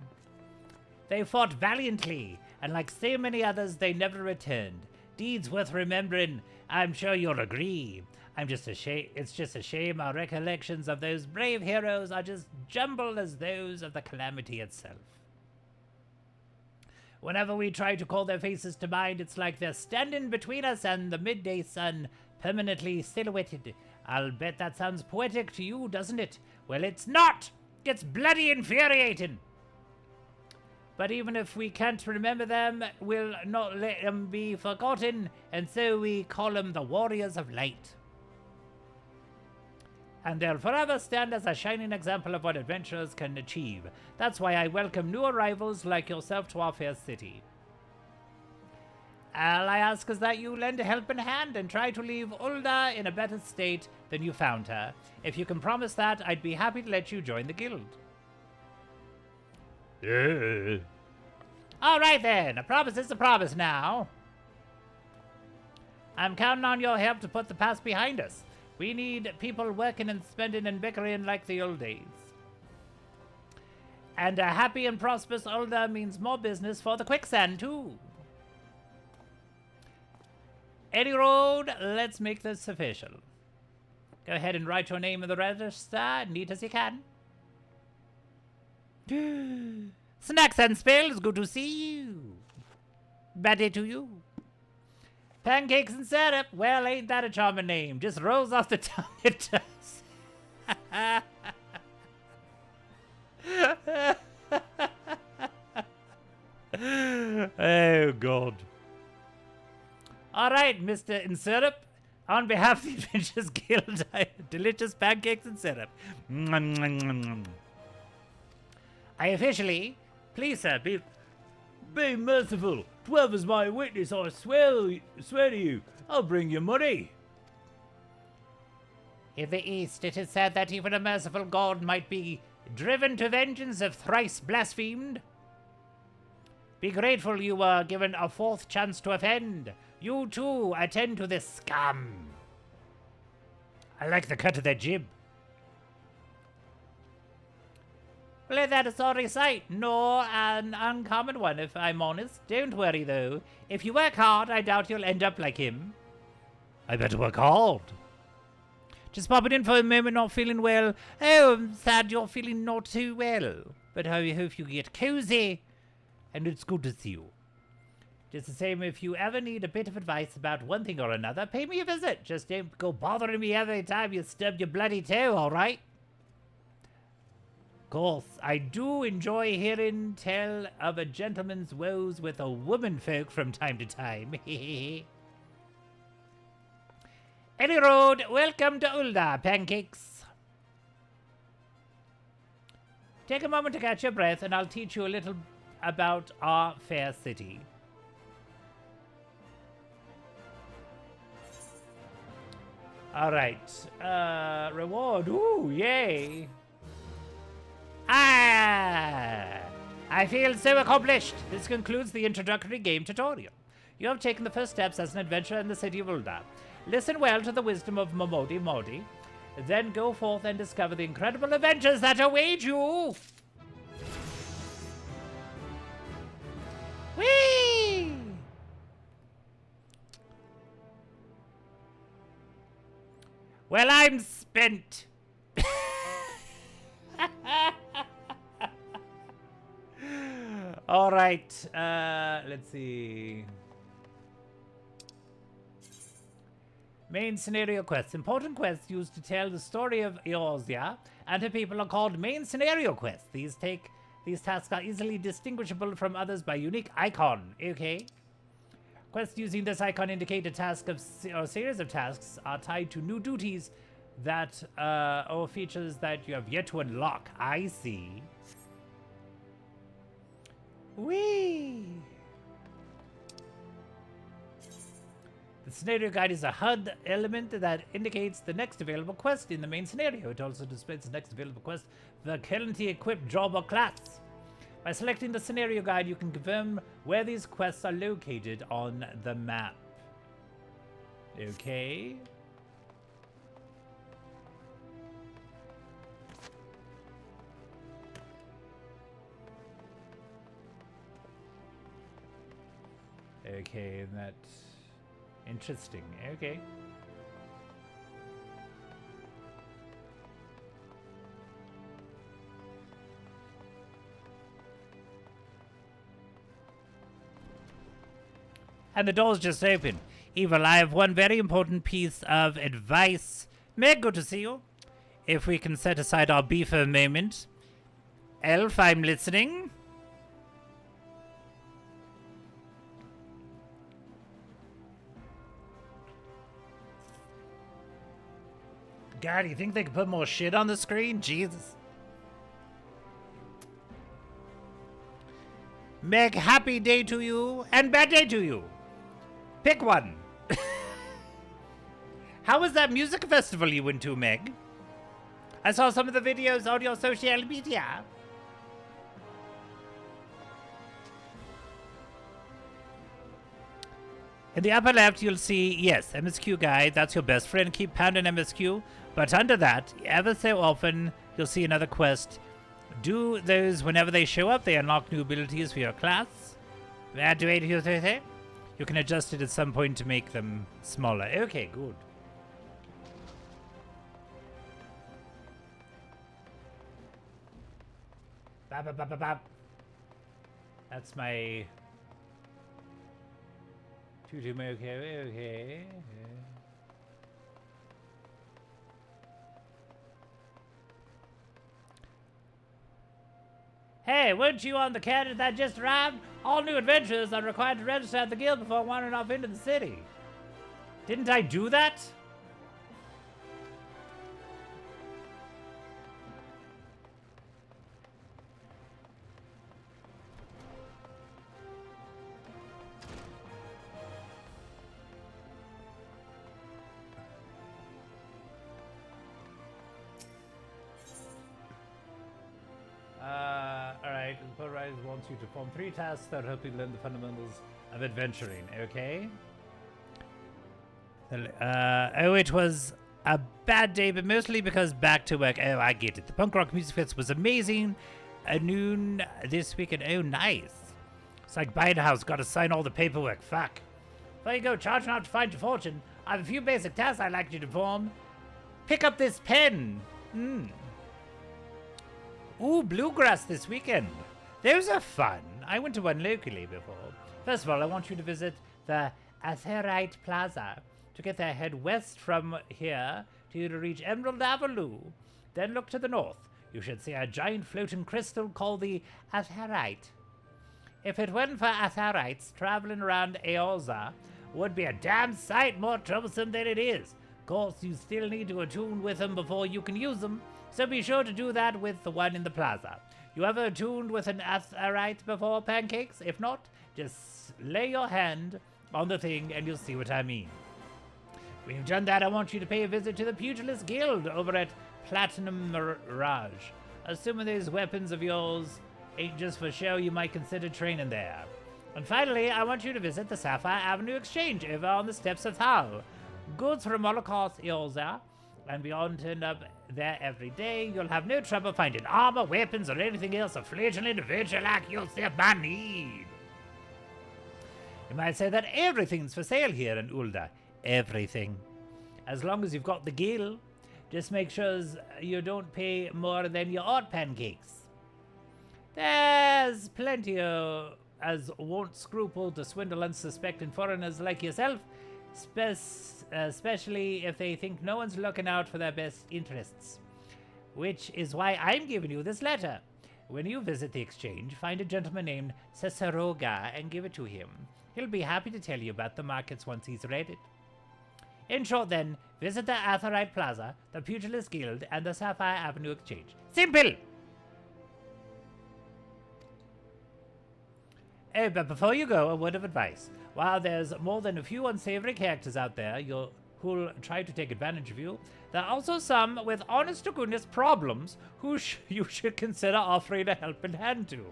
They fought valiantly, and like so many others, they never returned. Deeds worth remembering. I'm sure you'll agree. It's just a shame our recollections of those brave heroes are just jumbled as those of the calamity itself. Whenever we try to call their faces to mind, it's like they're standing between us and the midday sun, permanently silhouetted. I'll bet that sounds poetic to you, doesn't it? Well, it's not! It's bloody infuriating! But even if we can't remember them, we'll not let them be forgotten, and so we call them the Warriors of Light. And they'll forever stand as a shining example of what adventurers can achieve. That's why I welcome new arrivals like yourself to our fair city. All I ask is that you lend a helping hand and try to leave Ulda in a better state than you found her. If you can promise that, I'd be happy to let you join the guild. All right then, a promise is a promise now. I'm counting on your help to put the past behind us. We need people working and spending and bickering like the old days. And a happy and prosperous Ulda means more business for the quicksand, too. Any road, let's make this official. Go ahead and write your name in the register, neat as you can. Snacks and spills, good to see you. Bad day to you. Pancakes and syrup, well, ain't that a charming name? Just rolls off the tongue, it does. Oh, God. All right, Mr. In Syrup. On behalf of the Adventures Guild, delicious pancakes and syrup. I officially, please, sir, be merciful. 12 is my witness, I swear to you. I'll bring you money. In the East, it is said that even a merciful god might be driven to vengeance if thrice blasphemed. Be grateful you were given a fourth chance to offend. You too attend to this scum. I like the cut of their jib. Well, ain't that a sorry sight? Nor an uncommon one, if I'm honest. Don't worry, though. If you work hard, I doubt you'll end up like him. I better work hard. Just popping in for a moment, not feeling well. Oh, I'm sad you're feeling not too well. But I hope you get cozy. And it's good to see you. Just the same, if you ever need a bit of advice about one thing or another, pay me a visit. Just don't go bothering me every time you stub your bloody toe, alright? Of course, I do enjoy hearing tell of a gentleman's woes with a womanfolk from time to time. Any road, welcome to Ulda, pancakes. Take a moment to catch your breath, and I'll teach you a little about our fair city. All right. Reward. Ooh, yay. I feel so accomplished. This concludes the introductory game tutorial. You have taken the first steps as an adventurer in the city of Ulda. Listen well to the wisdom of Momodi Modi. Then go forth and discover the incredible adventures that await you. Whee! Well, I'm spent. All right. Let's see. Main scenario quests. Important quests used to tell the story of Eorzea and her people are called main scenario quests. These tasks are easily distinguishable from others by unique icon. Okay. Quests using this icon indicate a task or series of tasks are tied to new duties that or features that you have yet to unlock. I see. Whee! The scenario guide is a HUD element that indicates the next available quest in the main scenario. It also displays the next available quest for the currently equipped job or class. By selecting the scenario guide, you can confirm where these quests are located on the map. Okay. Okay, that's interesting. Okay. And the door's just open. Evil, I have one very important piece of advice. Meg, good to see you. If we can set aside our beef for a moment. Elf, I'm listening. God, you think they could put more shit on the screen? Jesus. Meg, happy day to you and bad day to you. Pick one. How was that music festival you went to, Meg? I saw some of the videos on your social media. In the upper left, you'll see, yes, MSQ guide. That's your best friend. Keep pounding MSQ. But under that, ever so often, you'll see another quest. Do those whenever they show up. They unlock new abilities for your class. You can adjust it at some point to make them smaller. Okay, good. That's my... Okay. Hey, weren't you on the candidate that just arrived? All new adventurers are required to register at the guild before wandering off into the city. Didn't I do that? Alright, Rise wants you to perform 3 tasks that help you learn the fundamentals of adventuring, okay? It was a bad day, but mostly because back to work. Oh, I get it. The punk rock music fest was amazing. At noon this weekend. Oh, nice. It's like buying a house, gotta sign all the paperwork. Fuck. Before you go charging out to find your fortune, I have a few basic tasks I'd like you to perform. Pick up this pen. Ooh, bluegrass this weekend. Those are fun. I went to one locally before. First of all, I want you to visit the Atherite Plaza. To get there, head west from here to reach Emerald Avenue. Then look to the north. You should see a giant floating crystal called the Atherite. If it weren't for Atherites, traveling around Eorzea would be a damn sight more troublesome than it is. Of course, you still need to attune with them before you can use them. So be sure to do that with the one in the plaza. You ever tuned with an Atherite before, Pancakes? If not, just lay your hand on the thing and you'll see what I mean. When you've done that, I want you to pay a visit to the Pugilist Guild over at Platinum Mirage. Assuming those weapons of yours ain't just for show, you might consider training there. And finally, I want you to visit the Sapphire Avenue Exchange over on the steps of Thal. Goods from all across Eorzea and beyond turn up there every day. You'll have no trouble finding armor, weapons, or anything else a fledgling adventure like yourself might need. You might say that everything's for sale here in Ulda. Everything. As long as you've got the gil, just make sure you don't pay more than you ought, Pancakes. There's plenty as won't scruple to swindle unsuspecting foreigners like yourself, especially if they think no one's looking out for their best interests. Which is why I'm giving you this letter. When you visit the exchange, find a gentleman named Cesaroga and give it to him. He'll be happy to tell you about the markets once he's read it. In short then, visit the Atherite Plaza, the Pugilist Guild, and the Sapphire Avenue Exchange. Simple! Oh, but before you go, a word of advice. While there's more than a few unsavory characters out there who'll try to take advantage of you, there are also some with honest-to-goodness problems who you should consider offering a helping hand to.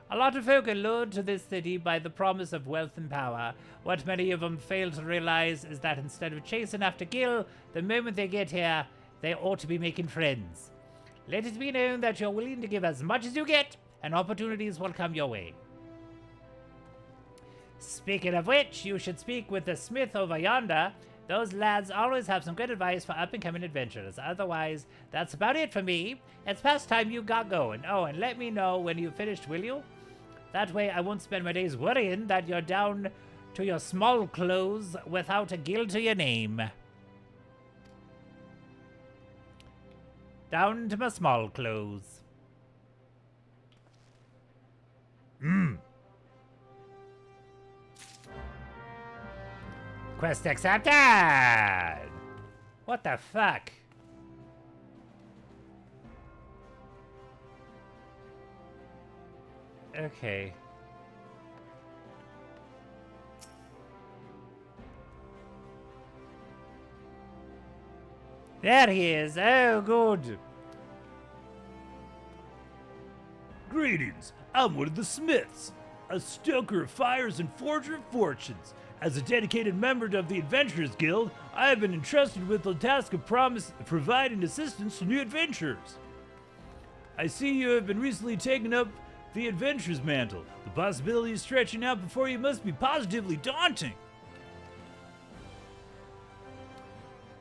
A lot of folk are lured to this city by the promise of wealth and power. What many of them fail to realize is that instead of chasing after Gil, the moment they get here, they ought to be making friends. Let it be known that you're willing to give as much as you get, and opportunities will come your way. Speaking of which, you should speak with the smith over yonder. Those lads always have some good advice for up-and-coming adventurers. Otherwise, that's about it for me. It's past time you got going. Oh, and let me know when you've finished, will you? That way I won't spend my days worrying that you're down to your small clothes without a guild to your name. Down to my small clothes. Quest accepted! What the fuck? Okay. There he is. Oh, good. Greetings. I'm one of the smiths, a stoker of fires and forger of fortunes. As a dedicated member of the Adventurers Guild, I have been entrusted with the task of providing assistance to new adventurers. I see you have been recently taken up the adventurer's mantle. The possibilities stretching out before you must be positively daunting.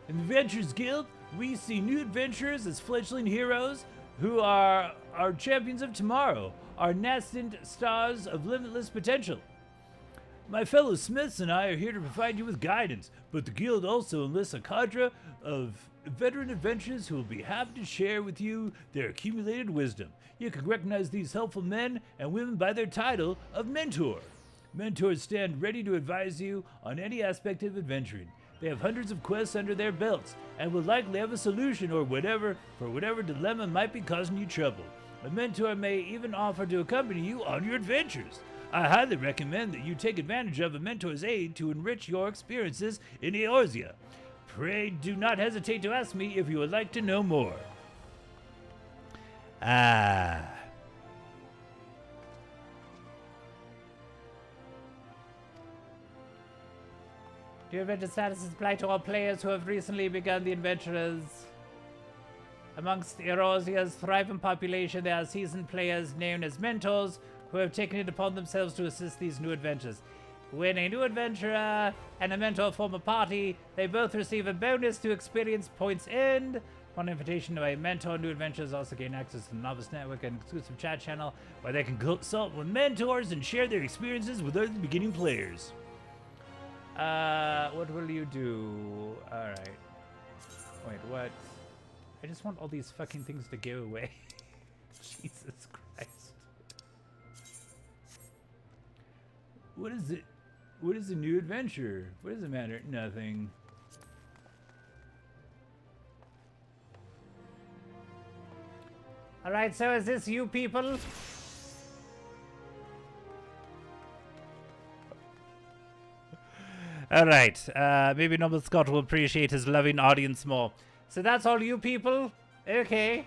In the Adventurers Guild, we see new adventurers as fledgling heroes who are our champions of tomorrow, our nascent stars of limitless potential. My fellow smiths and I are here to provide you with guidance, but the guild also enlists a cadre of veteran adventurers who will be happy to share with you their accumulated wisdom. You can recognize these helpful men and women by their title of mentor. Mentors stand ready to advise you on any aspect of adventuring. They have hundreds of quests under their belts and will likely have a solution for whatever dilemma might be causing you trouble. A mentor may even offer to accompany you on your adventures. I highly recommend that you take advantage of a mentor's aid to enrich your experiences in Eorzea. Pray do not hesitate to ask me if you would like to know more. Your adventure status apply to all players who have recently begun the adventures. Amongst Eorzea's thriving population, there are seasoned players known as mentors who have taken it upon themselves to assist these new adventures. When a new adventurer and a mentor form a party, they both receive a bonus to experience points earned. On invitation to a mentor, new adventurers also gain access to the Novice Network and exclusive chat channel where they can consult with mentors and share their experiences with other beginning players. What will you do? Alright. Wait, what? I just want all these fucking things to go away. Jesus Christ. What is it? What is a new adventure? What does it matter? Nothing. Alright, so is this you people? Alright, maybe Noble Scott will appreciate his loving audience more. So that's all you people? Okay.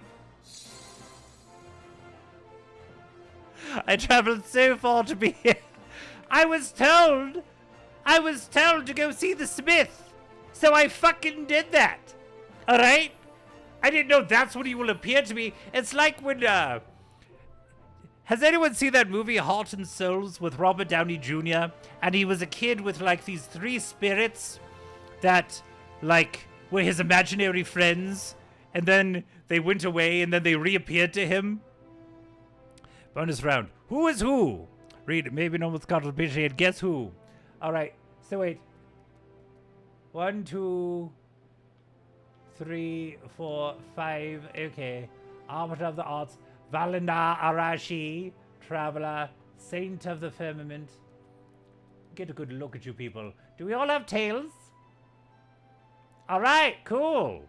I traveled so far to be here. I was told to go see the Smith. So I fucking did that. Alright? I didn't know that's what he will appear to me. It's like when, has anyone seen that movie Heart and Souls with Robert Downey Jr.? And he was a kid with like these three spirits that like were his imaginary friends. And then they went away and then they reappeared to him. Bonus round. Who is who? Read. Maybe no one's got to appreciate. Guess who? All right. So wait. 1, 2, 3, 4, 5. Okay. Arbiter of the Arts. Valindar Arashi. Traveler. Saint of the Firmament. Get a good look at you people. Do we all have tails? All right. Cool.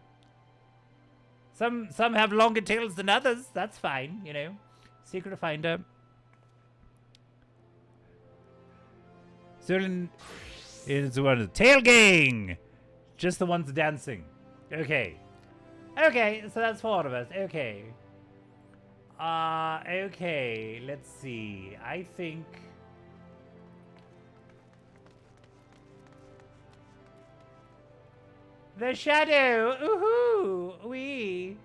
Some have longer tails than others. That's fine, you know. Secret Finder. Certain is one of the Tail Gang. Just the ones dancing. Okay. Okay, so that's 4 of us. Okay. Okay. Let's see. I think the shadow. Ooh-hoo. Wee.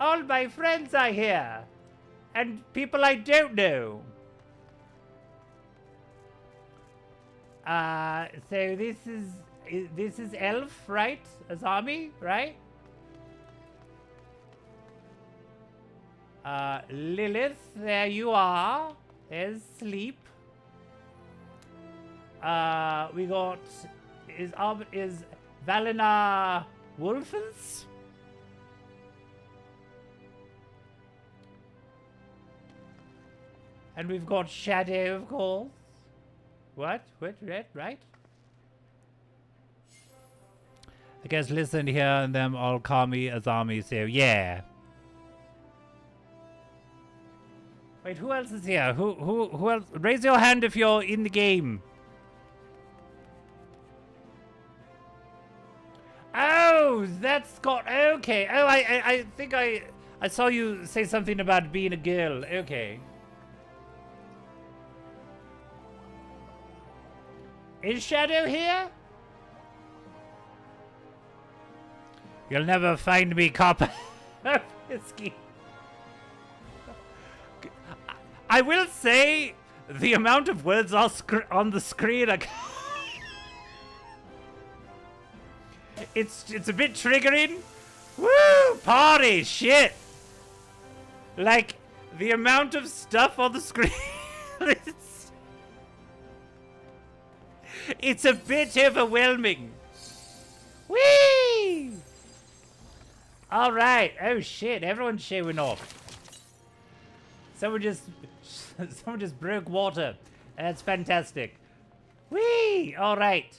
All my friends are here. And people I don't know. So this is Elf, right? Azami, right? Lilith, there you are. There's Sleep. We got is Valina Wolfens? And we've got Shadow, of course. What? Right? I guess listen here and them all call me Azami, so yeah. Wait, who else is here? Who else? Raise your hand if you're in the game. Oh, that's Scott. Okay. Oh, I think I saw you say something about being a girl. Okay. Is Shadow here? You'll never find me, copper. Whiskey. I will say the amount of words on the screen. It's a bit triggering. Woo! Party shit. Like the amount of stuff on the screen. It's a bit overwhelming. Whee! All right. Oh shit! Everyone's showing off. Someone just broke water. That's fantastic. Whee! All right.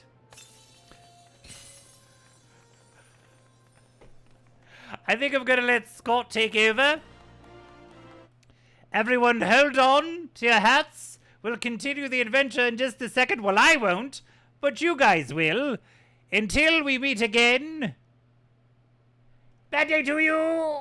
I think I'm gonna let Scott take over. Everyone hold on to your hats. We'll continue the adventure in just a second. Well, I won't, but you guys will. Until we meet again. Bad day to you!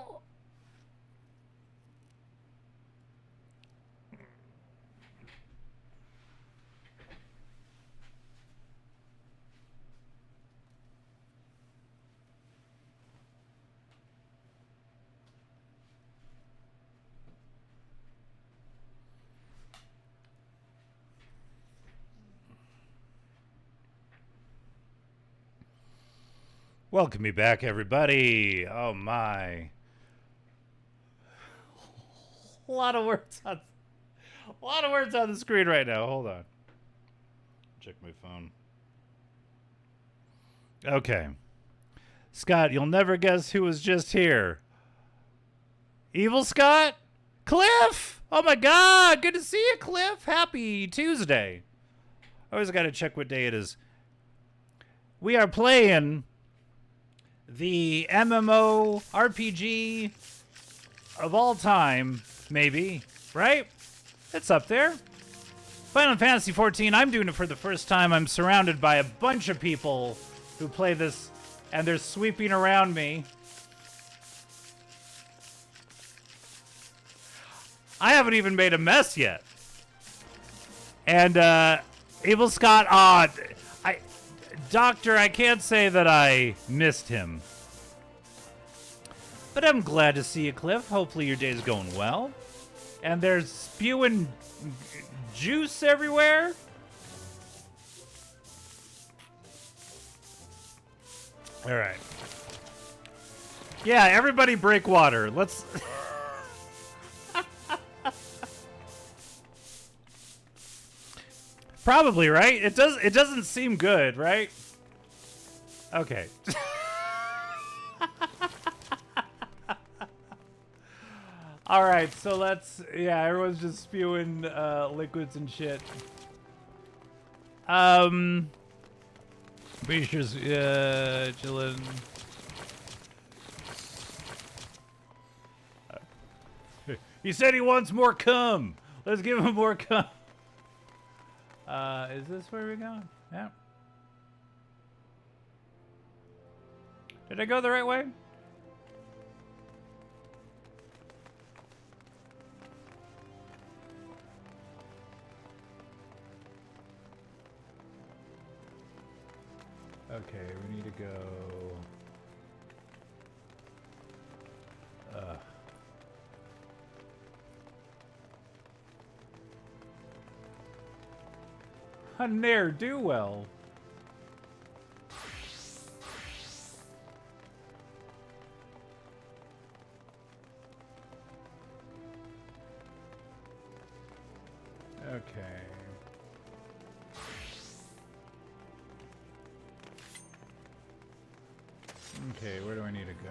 Welcome me back, everybody. Oh my. A lot of words on the screen right now. Hold on. Check my phone. Okay. Scott, you'll never guess who was just here. Evil Scott? Cliff! Oh my god! Good to see you, Cliff! Happy Tuesday. Always gotta check what day it is. We are playing the MMO RPG of all time, maybe, right? It's up there. Final Fantasy XIV, I'm doing it for the first time. I'm surrounded by a bunch of people who play this, and they're sweeping around me. I haven't even made a mess yet. And, Evil Scott, Doctor, I can't say that I missed him. But I'm glad to see you, Cliff. Hopefully your day's going well. And there's spewing juice everywhere. All right. Yeah, everybody break water. Let's... Probably, right? It doesn't seem good, right? Okay. All right, so let's everyone's just spewing liquids and shit. Pretty sure chillin'. He said he wants more cum. Let's give him more cum. Is this where we go? Yeah. Did I go the right way? Okay, we need to go... A ne'er-do-well. Okay. Okay, where do I need to go?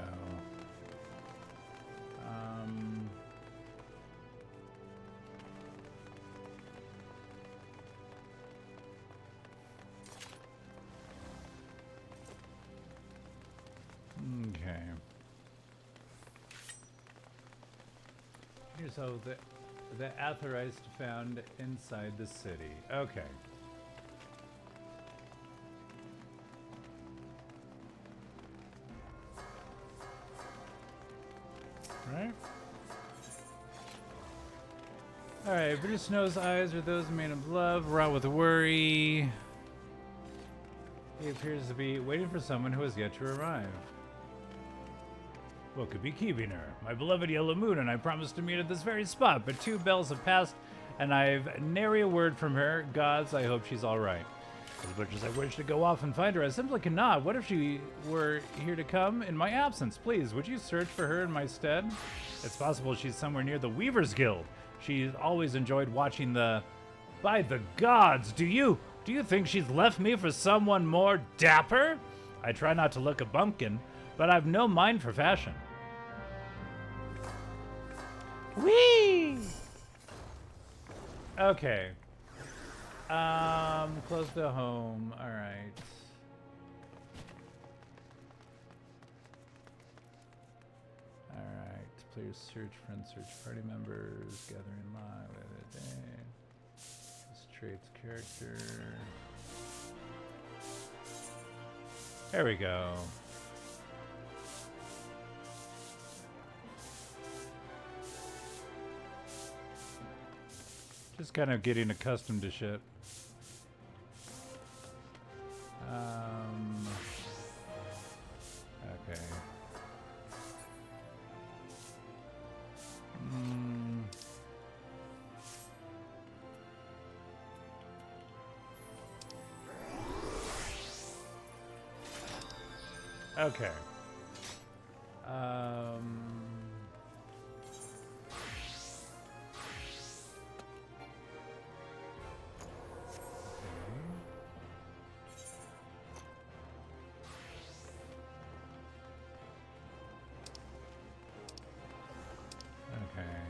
Okay. Here's how the authorized found inside the city. Okay. Right? Alright, Bruce Snow's eyes are those made of love, wrought with worry. He appears to be waiting for someone who has yet to arrive. What could be keeping her? My beloved Yellow Moon and I promised to meet at this very spot, but 2 bells have passed and I've nary a word from her. Gods, I hope she's all right. As much as I wish to go off and find her, I simply cannot. What if she were here to come in my absence? Please, would you search for her in my stead? It's possible she's somewhere near the Weavers Guild. She's always enjoyed watching the... By the gods, do you think she's left me for someone more dapper? I try not to look a bumpkin, but I've no mind for fashion. Whee! Okay. Close to home. All right. All right. Players search friends, search party members, gathering live every day. This traits character. There we go. Just kind of getting accustomed to shit. Okay. Okay.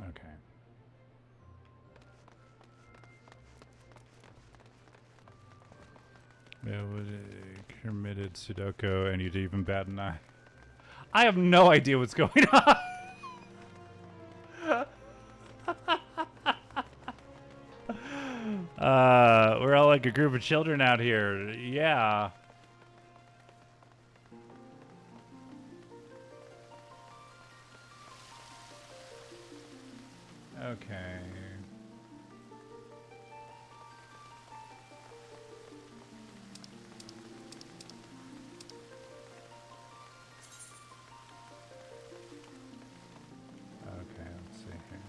Okay. It was committed Sudoku and you'd even bat an eye. I have no idea what's going on. We're all like a group of children out here. Yeah. Okay. Okay, let's see here.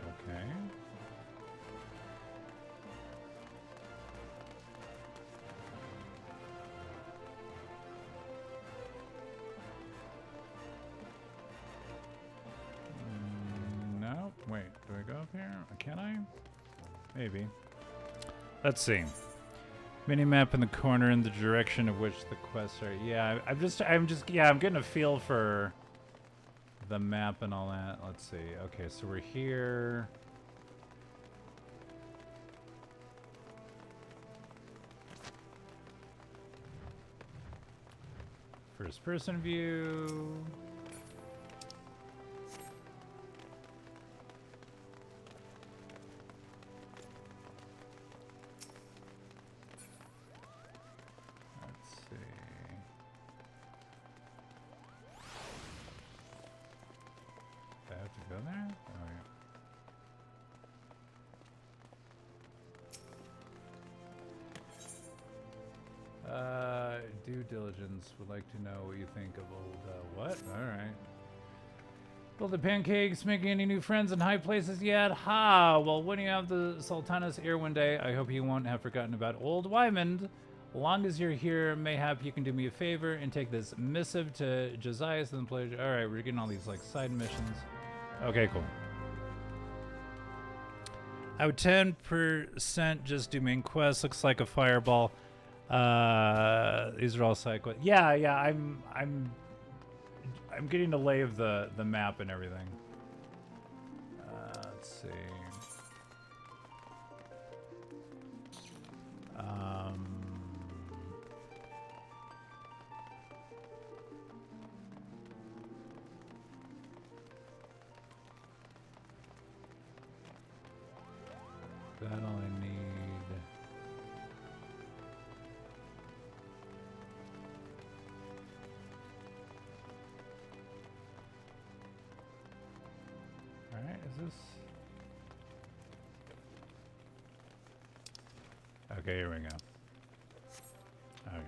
Okay. No, wait, do I go up here? Can I? Maybe. Let's see. Minimap in the corner in the direction of which the quests are. Yeah, I'm getting a feel for the map and all that. Let's see. Okay, so we're here. First person view. Let's see. Do I have to go there? Oh, yeah. Due diligence. Would like to know what you think of old, what? Alright. Well, the pancakes making any new friends in high places yet? Ha! Well, when you have the Sultana's ear one day, I hope you won't have forgotten about old Wymond. Long as you're here, mayhap you can do me a favor and take this missive to Josias and the pledge. Alright, we're getting all these, like, side missions. Okay, cool. I would 10% just do main quests. Looks like a fireball. These are all side quests. Yeah, I'm getting the lay of the map and everything. Let's see. that all I need? Alright, is this... Okay, here we go. Okay.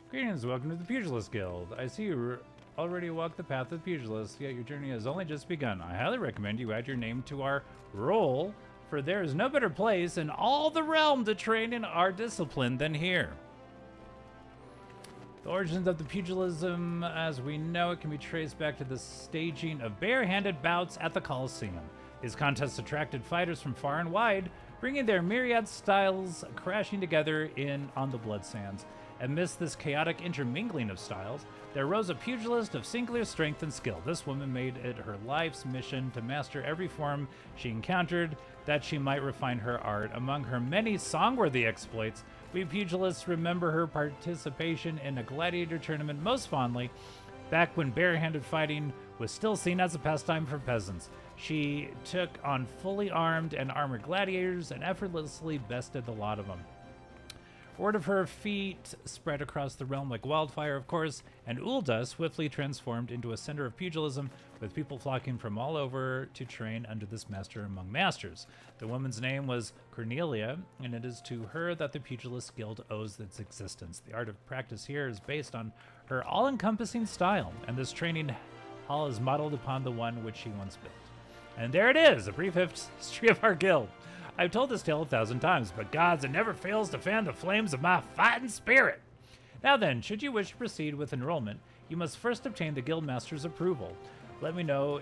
Greetings, welcome to the Pugilist Guild. I see you already walked the path of pugilists, yet your journey has only just begun. I highly recommend you add your name to our roll, for there is no better place in all the realm to train in our discipline than here. The origins of the pugilism as we know it can be traced back to the staging of bare-handed bouts at the Colosseum. These contests attracted fighters from far and wide, bringing their myriad styles crashing together on the blood sands. Amidst this chaotic intermingling of styles, there rose a pugilist of singular strength and skill. This woman made it her life's mission to master every form she encountered, that she might refine her art. Among her many song-worthy exploits, we pugilists remember her participation in a gladiator tournament most fondly, back when bare-handed fighting was still seen as a pastime for peasants. She took on fully armed and armored gladiators and effortlessly bested the lot of them. Word of her feat spread across the realm like wildfire, of course, and Ulda swiftly transformed into a center of pugilism, with people flocking from all over to train under this master among masters. The woman's name was Cornelia, and it is to her that the Pugilist Guild owes its existence. The art of practice here is based on her all-encompassing style, and this training hall is modeled upon the one which she once built. And there it is, a brief history of our guild. I've told this tale 1,000 times, but gods, it never fails to fan the flames of my fighting spirit. Now then, should you wish to proceed with enrollment, you must first obtain the guildmaster's approval. Let me know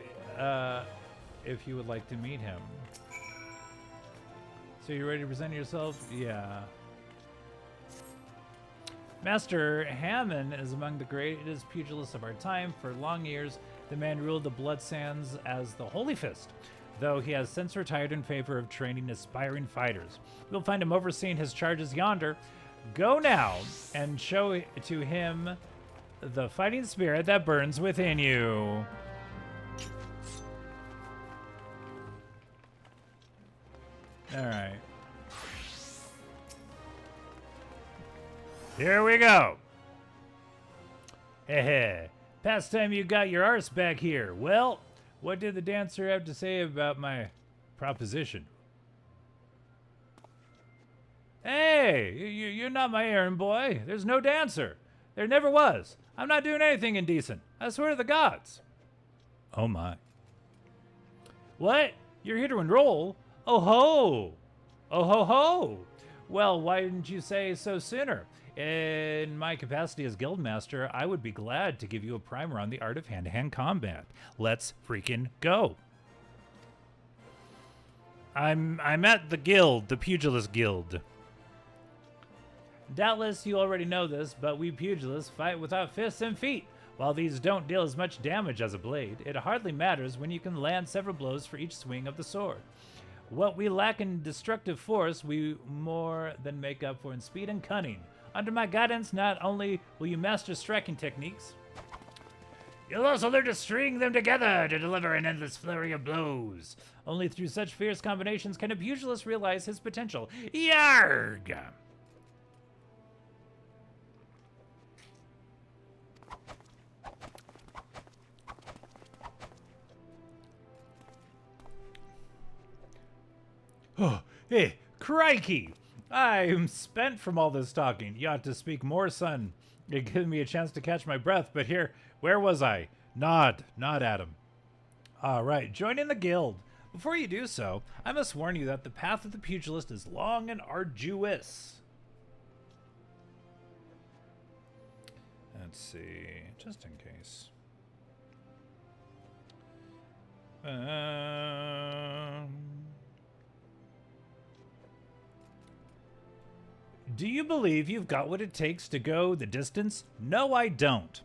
if you would like to meet him. So you ready to present yourself? Yeah. Master Hammond is among the greatest pugilists of our time. For long years, the man ruled the blood sands as the Holy Fist, though he has since retired in favor of training aspiring fighters. You'll find him overseeing his charges yonder. Go now and show to him the fighting spirit that burns within you. All right. Here we go. Heh. Past time you got your arse back here. Well, what did the dancer have to say about my proposition? Hey, you're not my errand boy. There's no dancer. There never was. I'm not doing anything indecent. I swear to the gods. Oh my. What? You're here to enroll? Oh ho! Oh ho ho! Well, why didn't you say so sooner? In my capacity as guildmaster, I would be glad to give you a primer on the art of hand-to-hand combat. Let's freaking go. I'm at the guild, the Pugilist Guild. Doubtless you already know this, but we pugilists fight without fists and feet. While these don't deal as much damage as a blade, it hardly matters when you can land several blows for each swing of the sword. What we lack in destructive force, we more than make up for in speed and cunning. Under my guidance, not only will you master striking techniques, you'll also learn to string them together to deliver an endless flurry of blows. Only through such fierce combinations can a pugilist realize his potential. Yarg! Oh, hey, crikey! I'm spent from all this talking. You ought to speak more, son. It gives me a chance to catch my breath, but here, where was I? Nod, Adam. All right, join in the guild. Before you do so, I must warn you that the path of the pugilist is long and arduous. Let's see, just in case. Do you believe you've got what it takes to go the distance? No, I don't.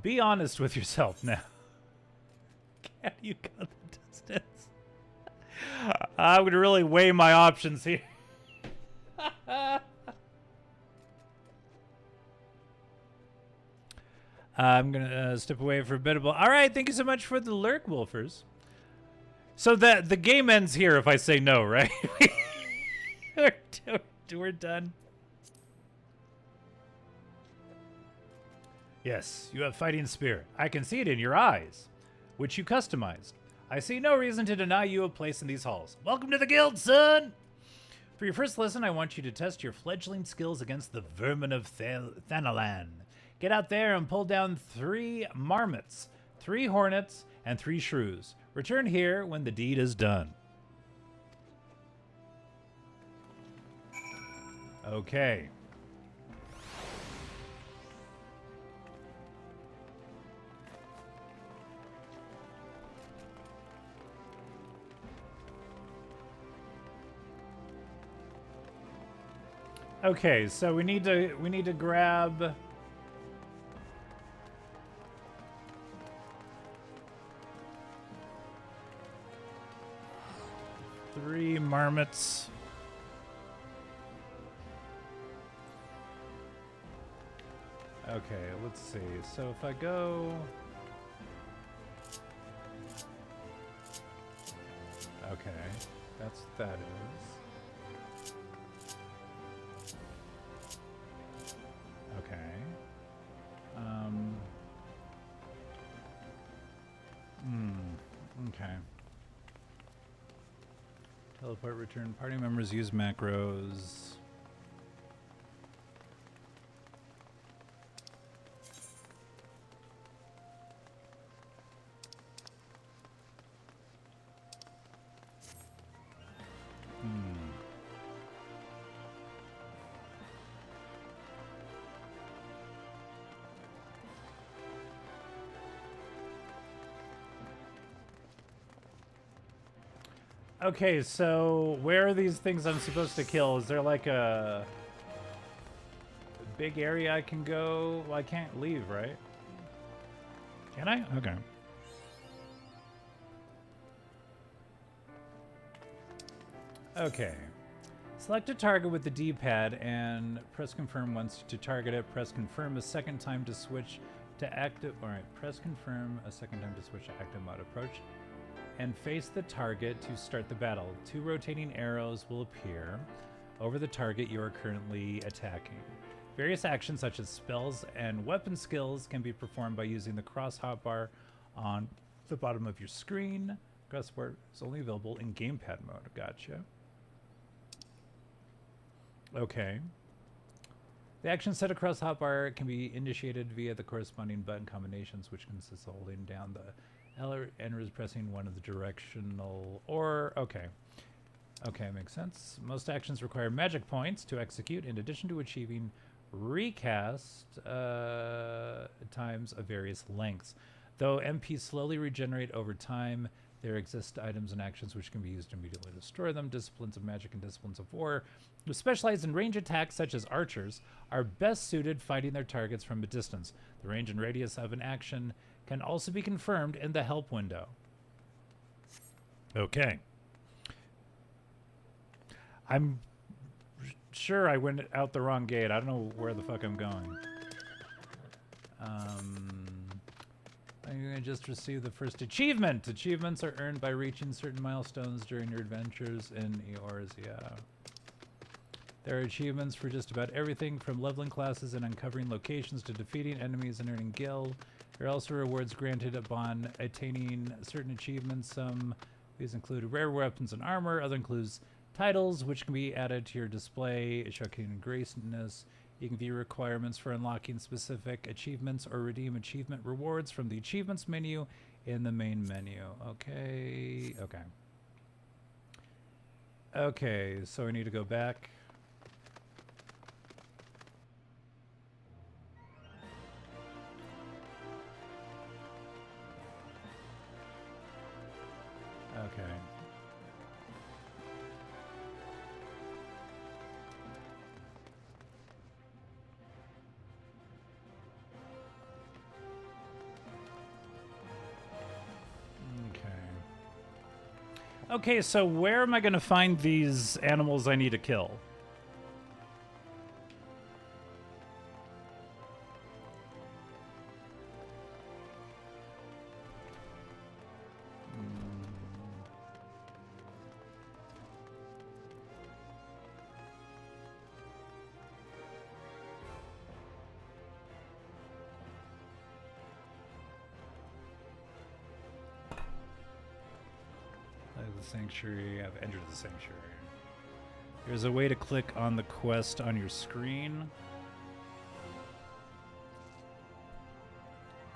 Be honest with yourself now. Can you go the distance? I'm going to really weigh my options here. I'm going to step away for a bit. All right, thank you so much for the lurk, Wolfers. So the game ends here if I say no, right? We're done. Yes, you have fighting spirit. I can see it in your eyes, which you customized. I see no reason to deny you a place in these halls. Welcome to the guild, son! For your first lesson, I want you to test your fledgling skills against the vermin of Thanalan. Get out there and pull down 3 marmots, 3 hornets, and 3 shrews. Return here when the deed is done. Okay. Okay, so we need to grab 3 marmots. Okay, let's see. So if I go... Okay, that is. Okay. Okay. Teleport return. Party members use macros. Okay, so where are these things I'm supposed to kill? Is there like a big area I can go? Well, I can't leave, right? Can I? Okay. Okay. Select a target with the D-pad and press confirm once to target it. Press confirm a second time to switch to active. All right, press confirm a second time to switch to active mode. Approach and face the target to start the battle. 2 rotating arrows will appear over the target you are currently attacking. Various actions such as spells and weapon skills can be performed by using the cross hotbar on the bottom of your screen. Cross hotbar is only available in gamepad mode. Gotcha. Okay. The action set across hotbar can be initiated via the corresponding button combinations, which consists of holding down the L and is pressing one of the directional or okay. Okay, makes sense. Most actions require magic points to execute in addition to achieving recast times of various lengths. Though MPs slowly regenerate over time, there exist items and actions which can be used to immediately destroy them. Disciplines of magic and disciplines of war, who specialize in range attacks such as archers, are best suited fighting their targets from a distance. The range and radius of an action can also be confirmed in the help window. Okay. I'm sure I went out the wrong gate. I don't know where the fuck I'm going. I'm going to just receive the first achievement. Achievements are earned by reaching certain milestones during your adventures in Eorzea. There are achievements for just about everything from leveling classes and uncovering locations to defeating enemies and earning gil. There are also rewards granted upon attaining certain achievements. Some these include rare weapons and armor. Other includes titles, which can be added to your display, showcasing greatness. You can view requirements for unlocking specific achievements or redeem achievement rewards from the achievements menu in the main menu. Okay, okay. Okay, so I need to go back. Okay. Okay, so where am I going to find these animals I need to kill? sanctuary. I've entered the sanctuary. There's a way to click on the quest on your screen.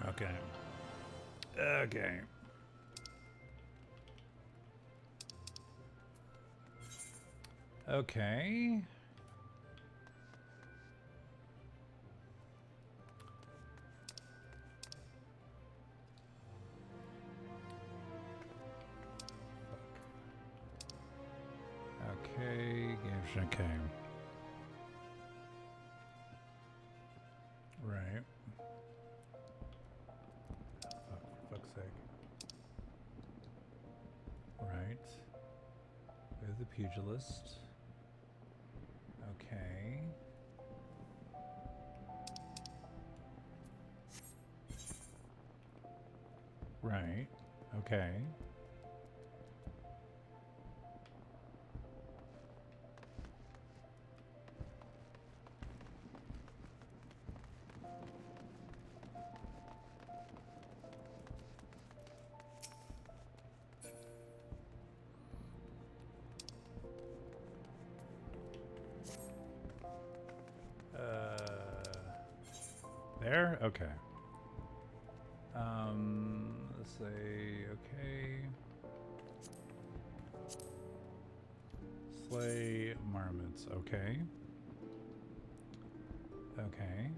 Okay. Okay. Okay. Okay, okay. Right. Fuck, for fuck's sake. Right. There's the pugilist. Okay. Right. Okay. There? Okay. Let's say, okay. Slay marmots, okay. Okay.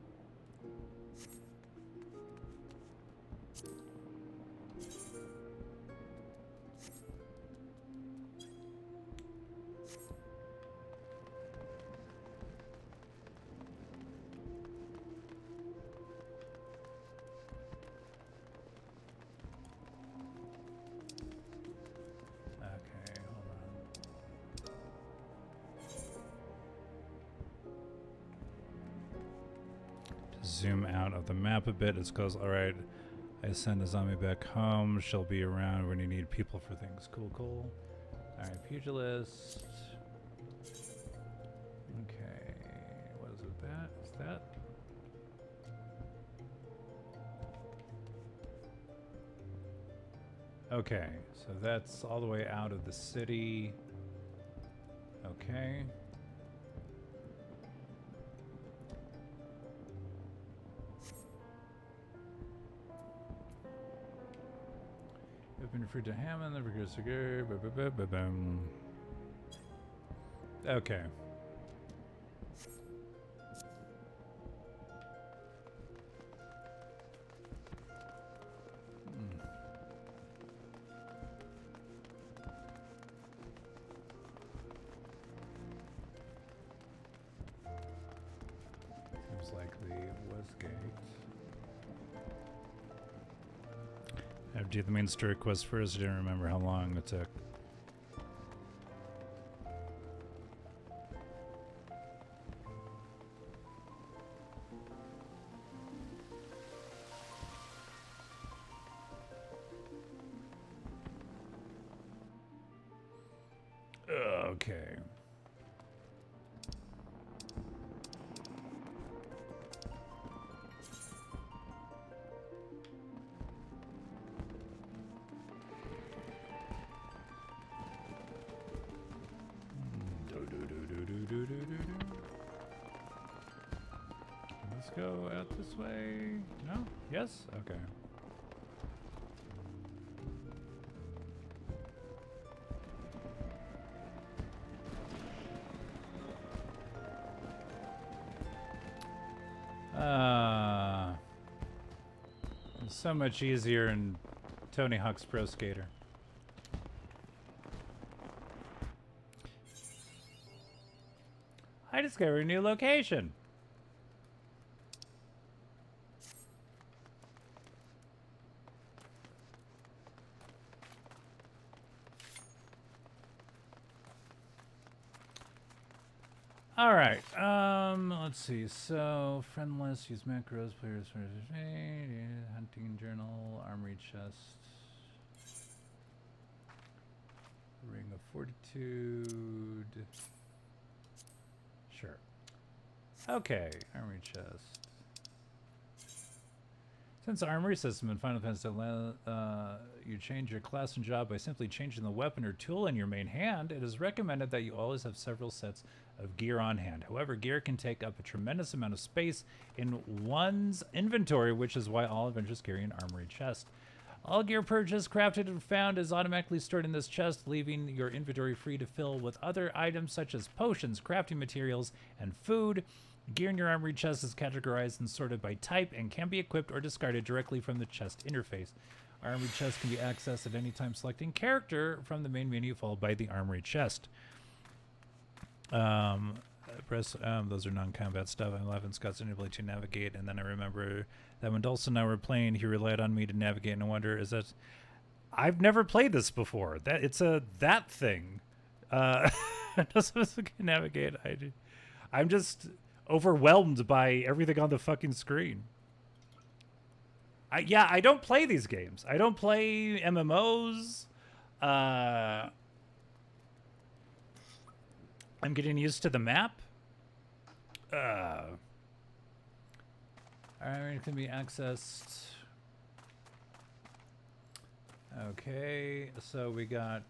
Zoom out of the map a bit. It goes, alright, I send a zombie back home. She'll be around when you need people for things. Cool, cool. Alright, pugilist. Okay, what is it that? Is that? Okay, so that's all the way out of the city. Okay. Been referred to Hammond, the rigorous cigar. Okay. Seems like the Westgate. I have to do the main story quest first. I didn't remember how long it took. Okay. Let's go out this way. No? Yes? Okay. It's so much easier in Tony Hawk's Pro Skater. I discovered a new location. All right. Let's see. So, friendless, use macros, players, hunting journal, armory chest, ring of fortitude. Sure. Okay, armory chest. Since the armory system in Final Fantasy you change your class and job by simply changing the weapon or tool in your main hand, it is recommended that you always have several sets of gear on hand. However, gear can take up a tremendous amount of space in one's inventory, which is why all adventurers carry an armory chest. All gear purchased, crafted, and found is automatically stored in this chest, leaving your inventory free to fill with other items such as potions, crafting materials, and food. Gear in your armory chest is categorized and sorted by type and can be equipped or discarded directly from the chest interface. Armory chest can be accessed at any time selecting character from the main menu followed by the armory chest. Those are non-combat stuff. I'm laughing Scott's inability to navigate, and then I remember that when Dulce and I were playing, he relied on me to navigate, and I wonder, is that... I've never played this before. That thing. Doesn't navigate. I'm just overwhelmed by everything on the fucking screen. I don't play these games. I don't play MMOs. I'm getting used to the map. Alright, it can be accessed. Okay, so we got...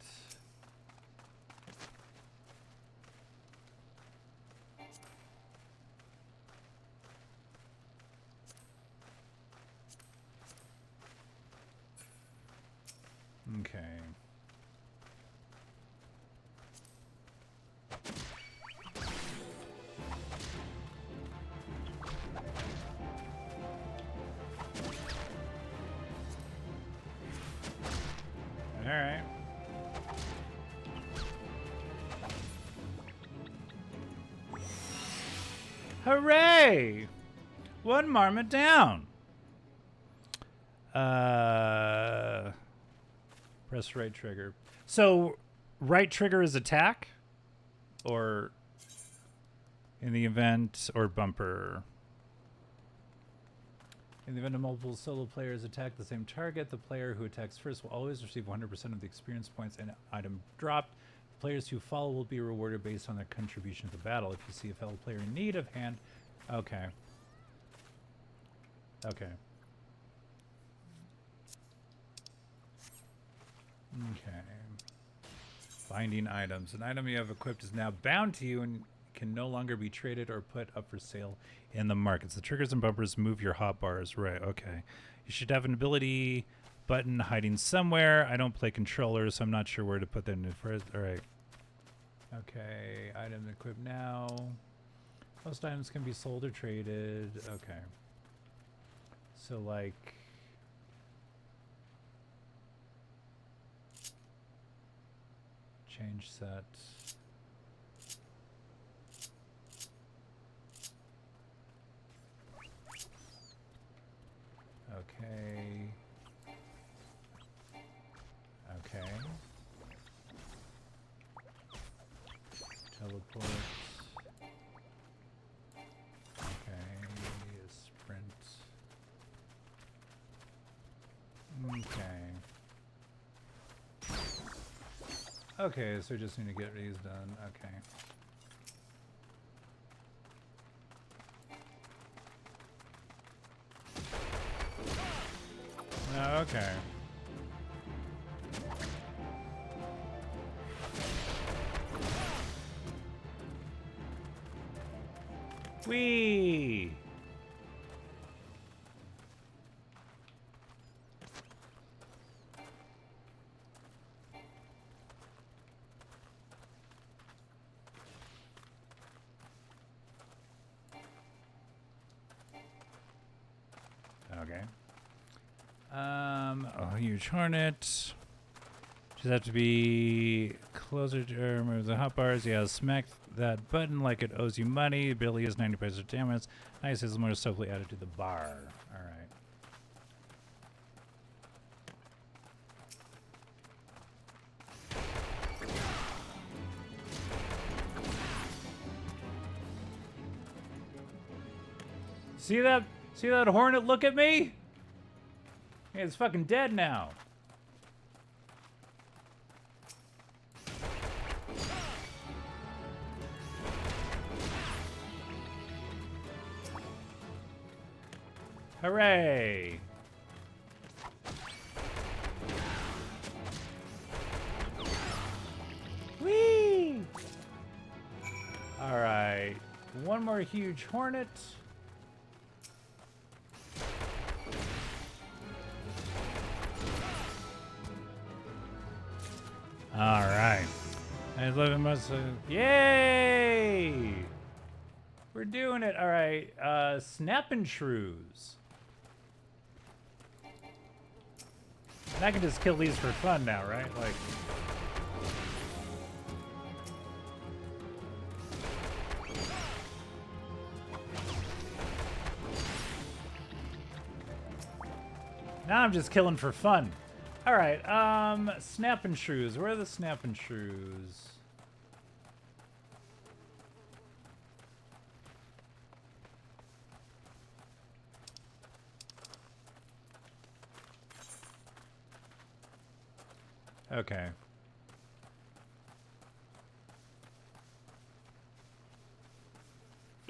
Okay. All right. Hooray! One marmot down. Press right trigger. So, right trigger is attack? Or in the event, or bumper? In the event of multiple solo players attack the same target, the player who attacks first will always receive 100% of the experience points and item dropped. Players who follow will be rewarded based on their contribution to the battle. If you see a fellow player in need of hand... Okay. Okay. Okay. Binding items. An item you have equipped is now bound to you and can no longer be traded or put up for sale in the markets. The triggers and bumpers move your hotbars. Right, okay. You should have an ability button hiding somewhere. I don't play controllers, so I'm not sure where to put that in first. All right. Okay, item equipped now. Most items can be sold or traded. Okay. So, like... change set. Okay. Okay. Teleport. Okay. Sprint. Okay. Okay, so we just need to get these done. Okay. Okay. Whee! Okay. Oh, huge hornet. Just have to be closer to remove the hotbars. Yeah, smack that button like it owes you money. Ability is 90% damage. Nice is more softly added to the bar. All right. See that? See that hornet look at me? Hey, it's fucking dead now. Hooray! one more huge hornet. All right. I love it most. Yay! We're doing it. All right. Snapping shrews. And I can just kill these for fun now, right? Like. Now I'm just killing for fun. All right, snapping shrews. Where are the snapping shrews? Okay.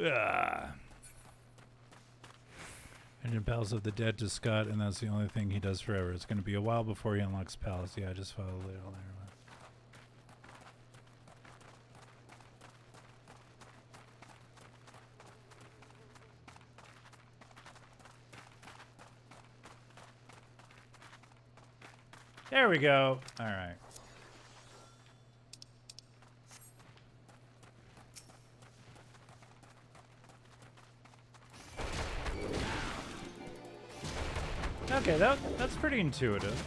Ugh. And Palace of the Dead to Scott, and that's the only thing he does forever. It's going to be a while before he unlocks Palace. Yeah, just follow later. There we go. All right. Okay, that's pretty intuitive.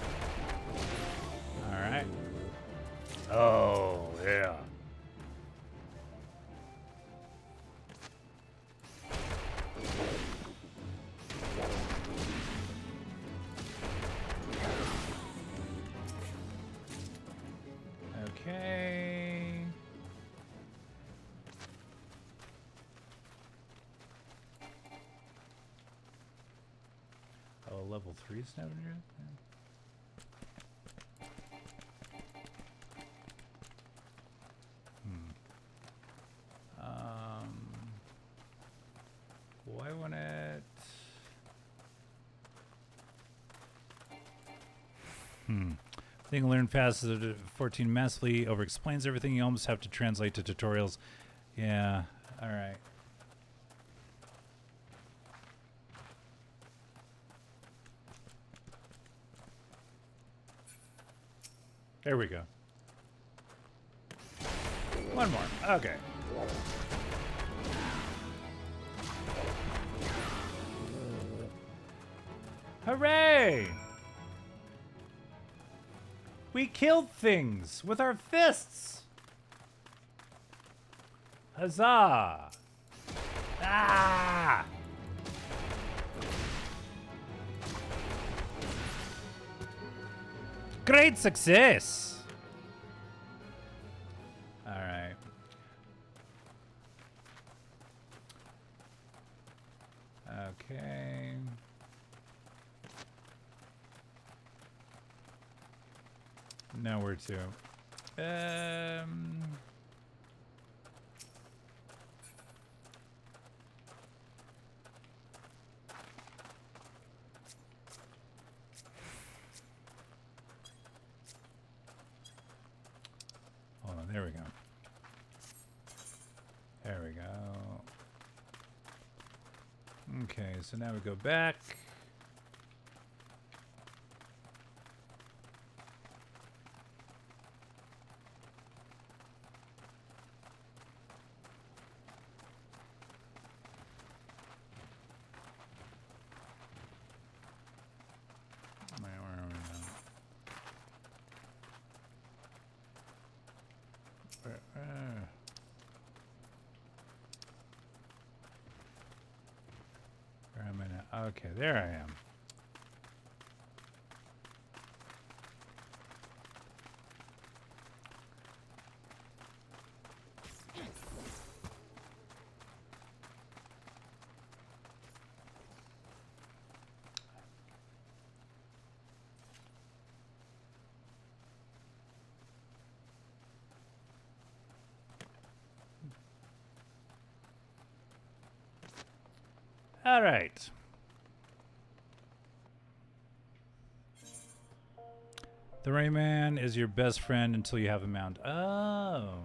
All right. Oh, yeah. Okay. Oh, level 3 scavenger? Yeah. Why won't it? Thing learn fast is 14 massively over explains everything. You almost have to translate to tutorials. Yeah. All right. There we go. One more. Okay. Hooray! We killed things with our fists! Huzzah! Ah! Great success! All right. Okay. Now where to? Hold on, there we go. There we go. Okay, so now we go back. Where are we now? Where am I now? Okay, there I am. All right. The Rayman is your best friend until you have a mount. Oh.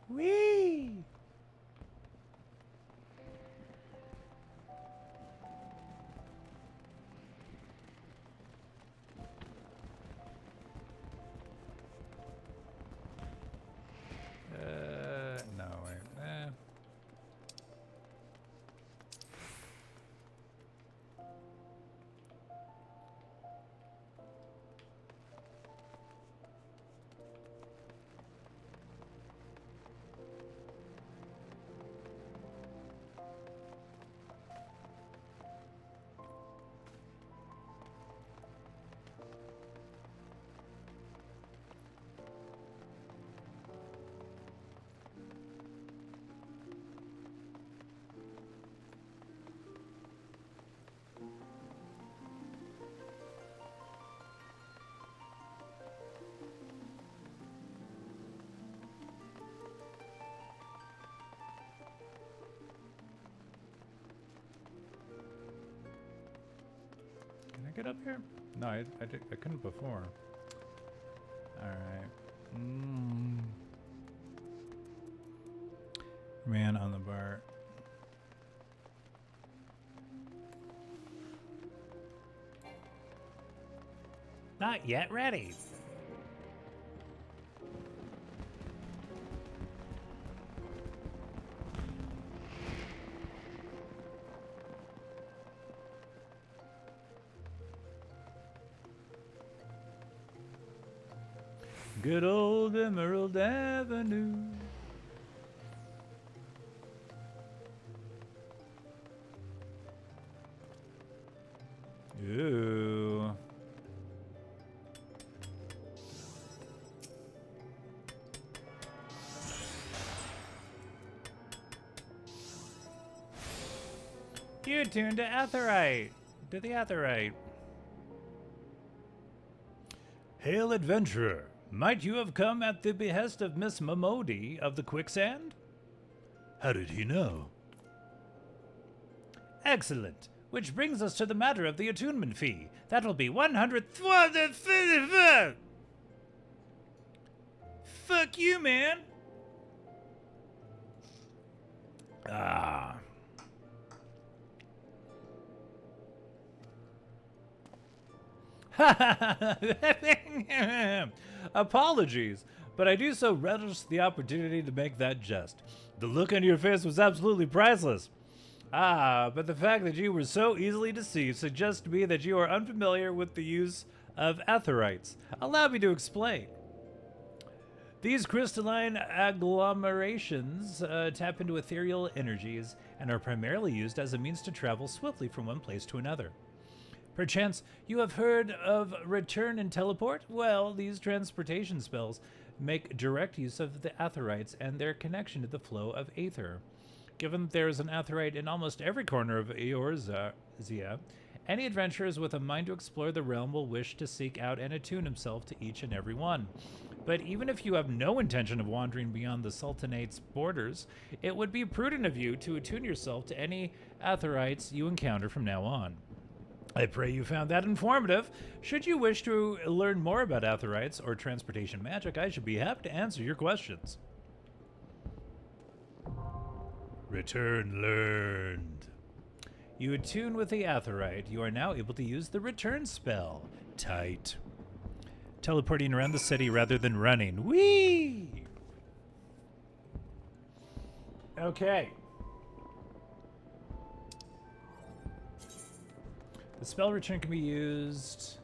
Whee! No, wait. Can I get up here? No, I couldn't before. Alright. Man on the bar. Not yet ready. Good old Emerald Avenue. Ooh. You tuned to Aetheryte. To the Aetheryte. Hail, adventurer. Might you have come at the behest of Miss Momodi of the Quicksand? How did he know? Excellent. Which brings us to the matter of the attunement fee. That'll be 100. Fuck you, man. Ah. Apologies, but I do so relish the opportunity to make that jest. The look on your face was absolutely priceless. Ah, but the fact that you were so easily deceived suggests to me that you are unfamiliar with the use of aetherites. Allow me to explain. These crystalline agglomerations tap into ethereal energies and are primarily used as a means to travel swiftly from one place to another. Perchance you have heard of return and teleport? Well, these transportation spells make direct use of the aetherites and their connection to the flow of aether. Given that there is an aetherite in almost every corner of Eorzea, any adventurers with a mind to explore the realm will wish to seek out and attune himself to each and every one. But even if you have no intention of wandering beyond the Sultanate's borders, it would be prudent of you to attune yourself to any aetherites you encounter from now on. I pray you found that informative. Should you wish to learn more about aetherites or transportation magic, I should be happy to answer your questions. Return learned. You attune with the aetherite. You are now able to use the return spell. Tight. Teleporting around the city rather than running. Whee! Okay. The spell return can be used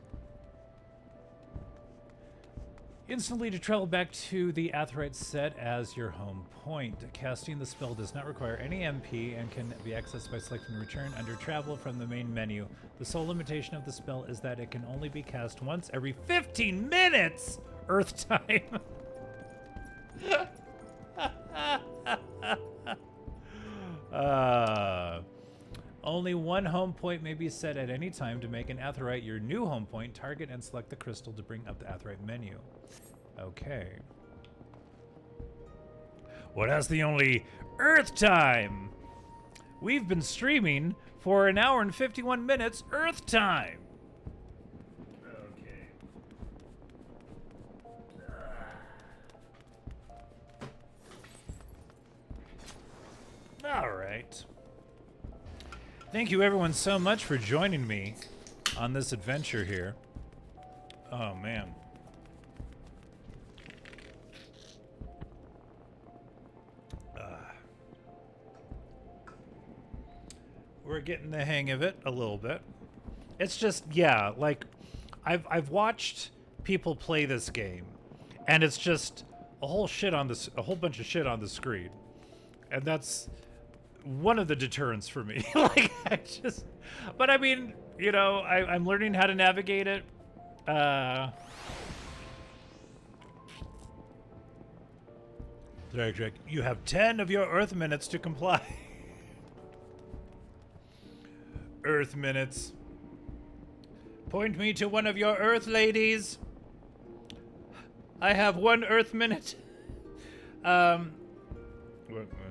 instantly to travel back to the aetherite set as your home point. Casting the spell does not require any MP and can be accessed by selecting return under travel from the main menu. The sole limitation of the spell is that it can only be cast once every 15 minutes! Earth time. Only one home point may be set at any time. To make an aetherite your new home point, target and select the crystal to bring up the aetherite menu. Okay. Well, that's the only Earth time. We've been streaming for 1 hour and 51 minutes Earth time. Okay. All right. Thank you, everyone, so much for joining me on this adventure here. Oh, man. We're getting the hang of it a little bit. It's just, yeah, like, I've watched people play this game, and it's just a whole bunch of shit on the screen, and that's one of the deterrents for me. Like, but I mean, you know, I'm learning how to navigate it. Sorry, you have 10 of your Earth minutes to comply. Earth minutes. Point me to one of your Earth ladies. I have 1 Earth minute. What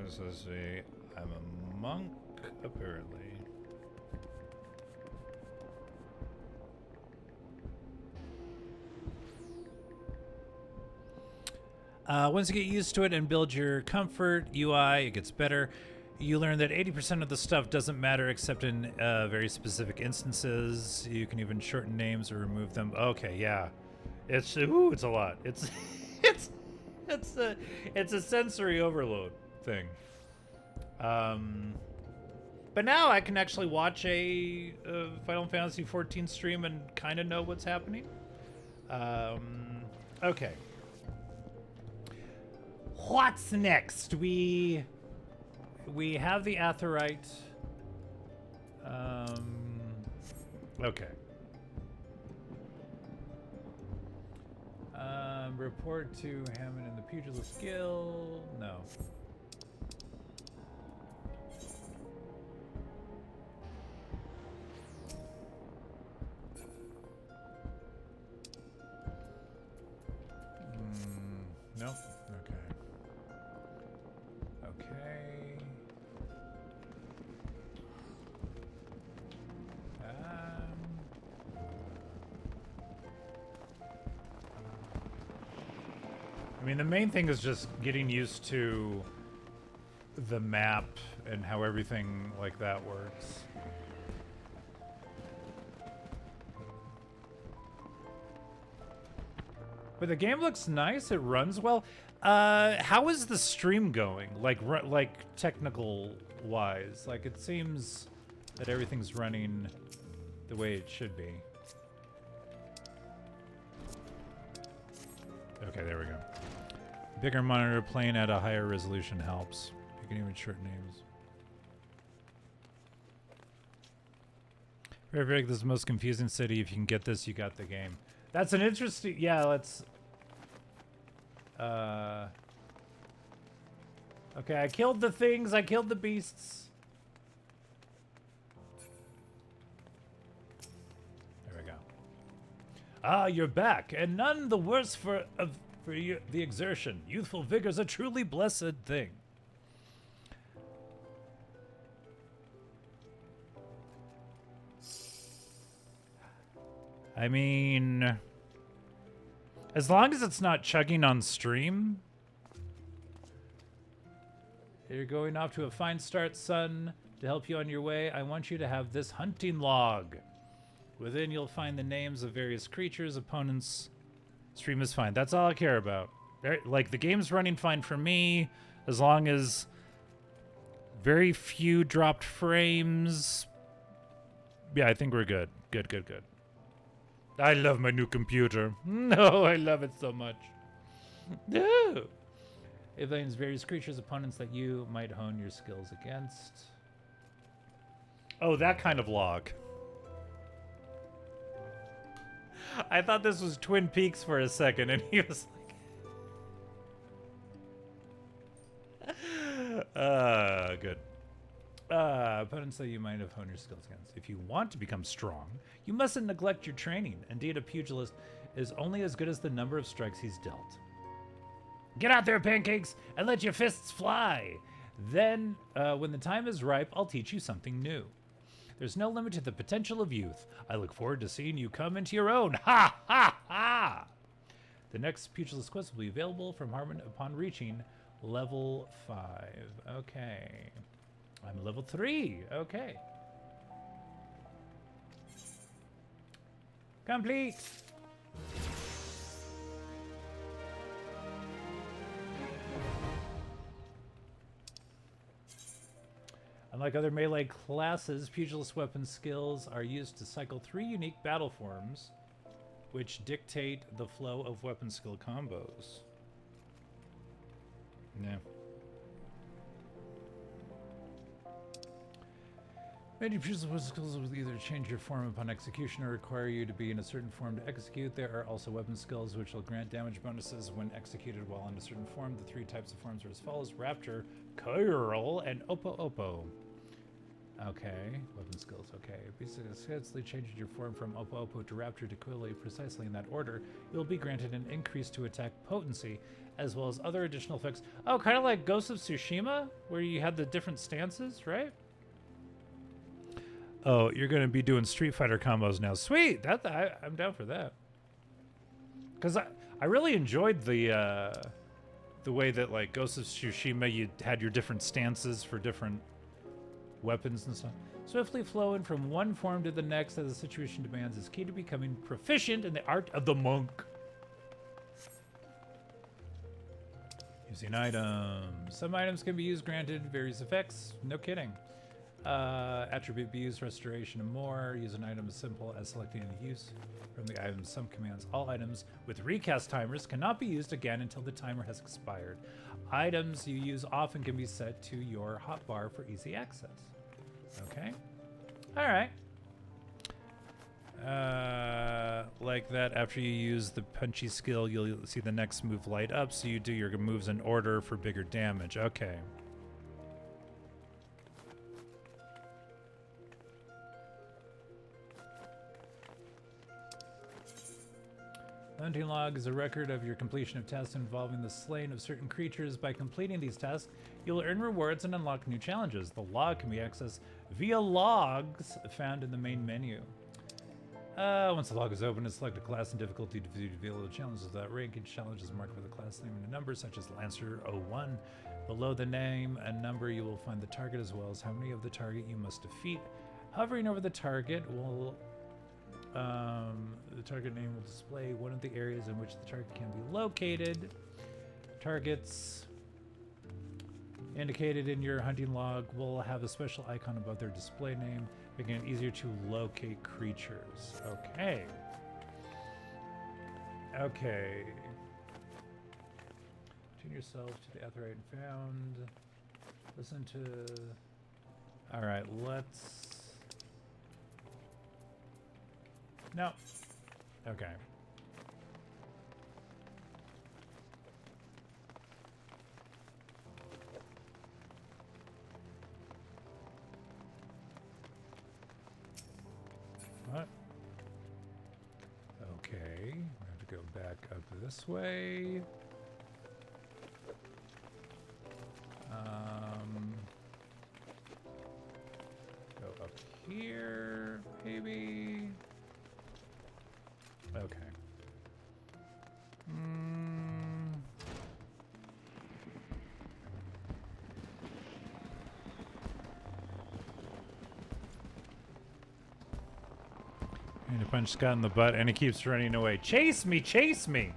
does this say? I'm a monk, apparently. Once you get used to it and build your comfort UI, it gets better. You learn that 80% of the stuff doesn't matter except in very specific instances. You can even shorten names or remove them. Okay, yeah, it's a lot. It's it's a sensory overload thing. But now I can actually watch a Final Fantasy XIV stream and kind of know what's happening. Okay. What's next? We have the Aetheryte. Okay. Report to Hammond and the Pugilist Guild. No. Nope. Okay. I mean, the main thing is just getting used to the map and how everything like that works. But the game looks nice. It runs well. How is the stream going? Like technical wise, like it seems that everything's running the way it should be. Okay, there we go. Bigger monitor playing at a higher resolution helps. You can even short names. Very this is the most confusing city. If you can get this, you got the game. That's an interesting. Yeah, let's. Okay, I killed the things. I killed the beasts. There we go. Ah, you're back, and none the worse for the exertion. Youthful vigor's a truly blessed thing. I mean, as long as it's not chugging on stream. You're going off to a fine start, son. To help you on your way, I want you to have this hunting log. Within, you'll find the names of various creatures, opponents. Stream is fine. That's all I care about. Like, the game's running fine for me, as long as very few dropped frames. Yeah, I think we're good. Good. I love my new computer. No, I love it so much. No. It finds various creatures, opponents that you might hone your skills against. Oh, that kind of log. I thought this was Twin Peaks for a second, and he was like... good. Opponents that you might have honed your skills against. If you want to become strong, you mustn't neglect your training. Indeed, a pugilist is only as good as the number of strikes he's dealt. Get out there, pancakes, and let your fists fly. Then, when the time is ripe, I'll teach you something new. There's no limit to the potential of youth. I look forward to seeing you come into your own. Ha, ha, ha! The next pugilist quest will be available from Harmon upon reaching level 5. Okay. I'm level 3. Okay. Complete. Unlike other melee classes, pugilist weapon skills are used to cycle 3 unique battle forms, which dictate the flow of weapon skill combos. Yeah. Many pugilist weapon skills will either change your form upon execution or require you to be in a certain form to execute. There are also weapon skills which will grant damage bonuses when executed while in a certain form. The 3 types of forms are as follows: Raptor, Coil, and Oppo Oppo. Okay, weapon skills, okay. Basically changing your form from Oppo Oppo to Raptor to Coil precisely in that order. You'll be granted an increase to attack potency, as well as other additional effects. Oh, kind of like Ghost of Tsushima, where you had the different stances, right? Oh, you're going to be doing Street Fighter combos now. Sweet! I'm down for that. Because I really enjoyed the way that, like, Ghost of Tsushima, you had your different stances for different weapons and stuff. Swiftly flowing from one form to the next as the situation demands is key to becoming proficient in the art of the monk. Using items. Some items can be used granted various effects. No kidding. Attribute be used, restoration, and more. Use an item as simple as selecting and use from the item's some commands. All items with recast timers cannot be used again until the timer has expired. Items you use often can be set to your hotbar for easy access. Okay. All right. Like that, after you use the punchy skill, you'll see the next move light up, so you do your moves in order for bigger damage. Okay. Hunting log is a record of your completion of tasks involving the slaying of certain creatures. By completing these tasks, you'll earn rewards and unlock new challenges. The log can be accessed via logs found in the main menu. Once the log is open, select a class and difficulty to reveal the challenges of that rank. Each challenge is marked with a class name and a number, such as Lancer 01. Below the name and number, you will find the target as well as how many of the target you must defeat. Hovering over the target will the target name will display one of the areas in which the target can be located. Targets indicated in your hunting log will have a special icon above their display name, making it easier to locate creatures. Okay. Okay. Tune yourself to the Aetheryte found. Listen to... Alright, let's... No. Okay. What? Okay. We have to go back up this way. Go up here, maybe. Okay. I need to punch Scott in the butt, and he keeps running away. Chase me! Chase me!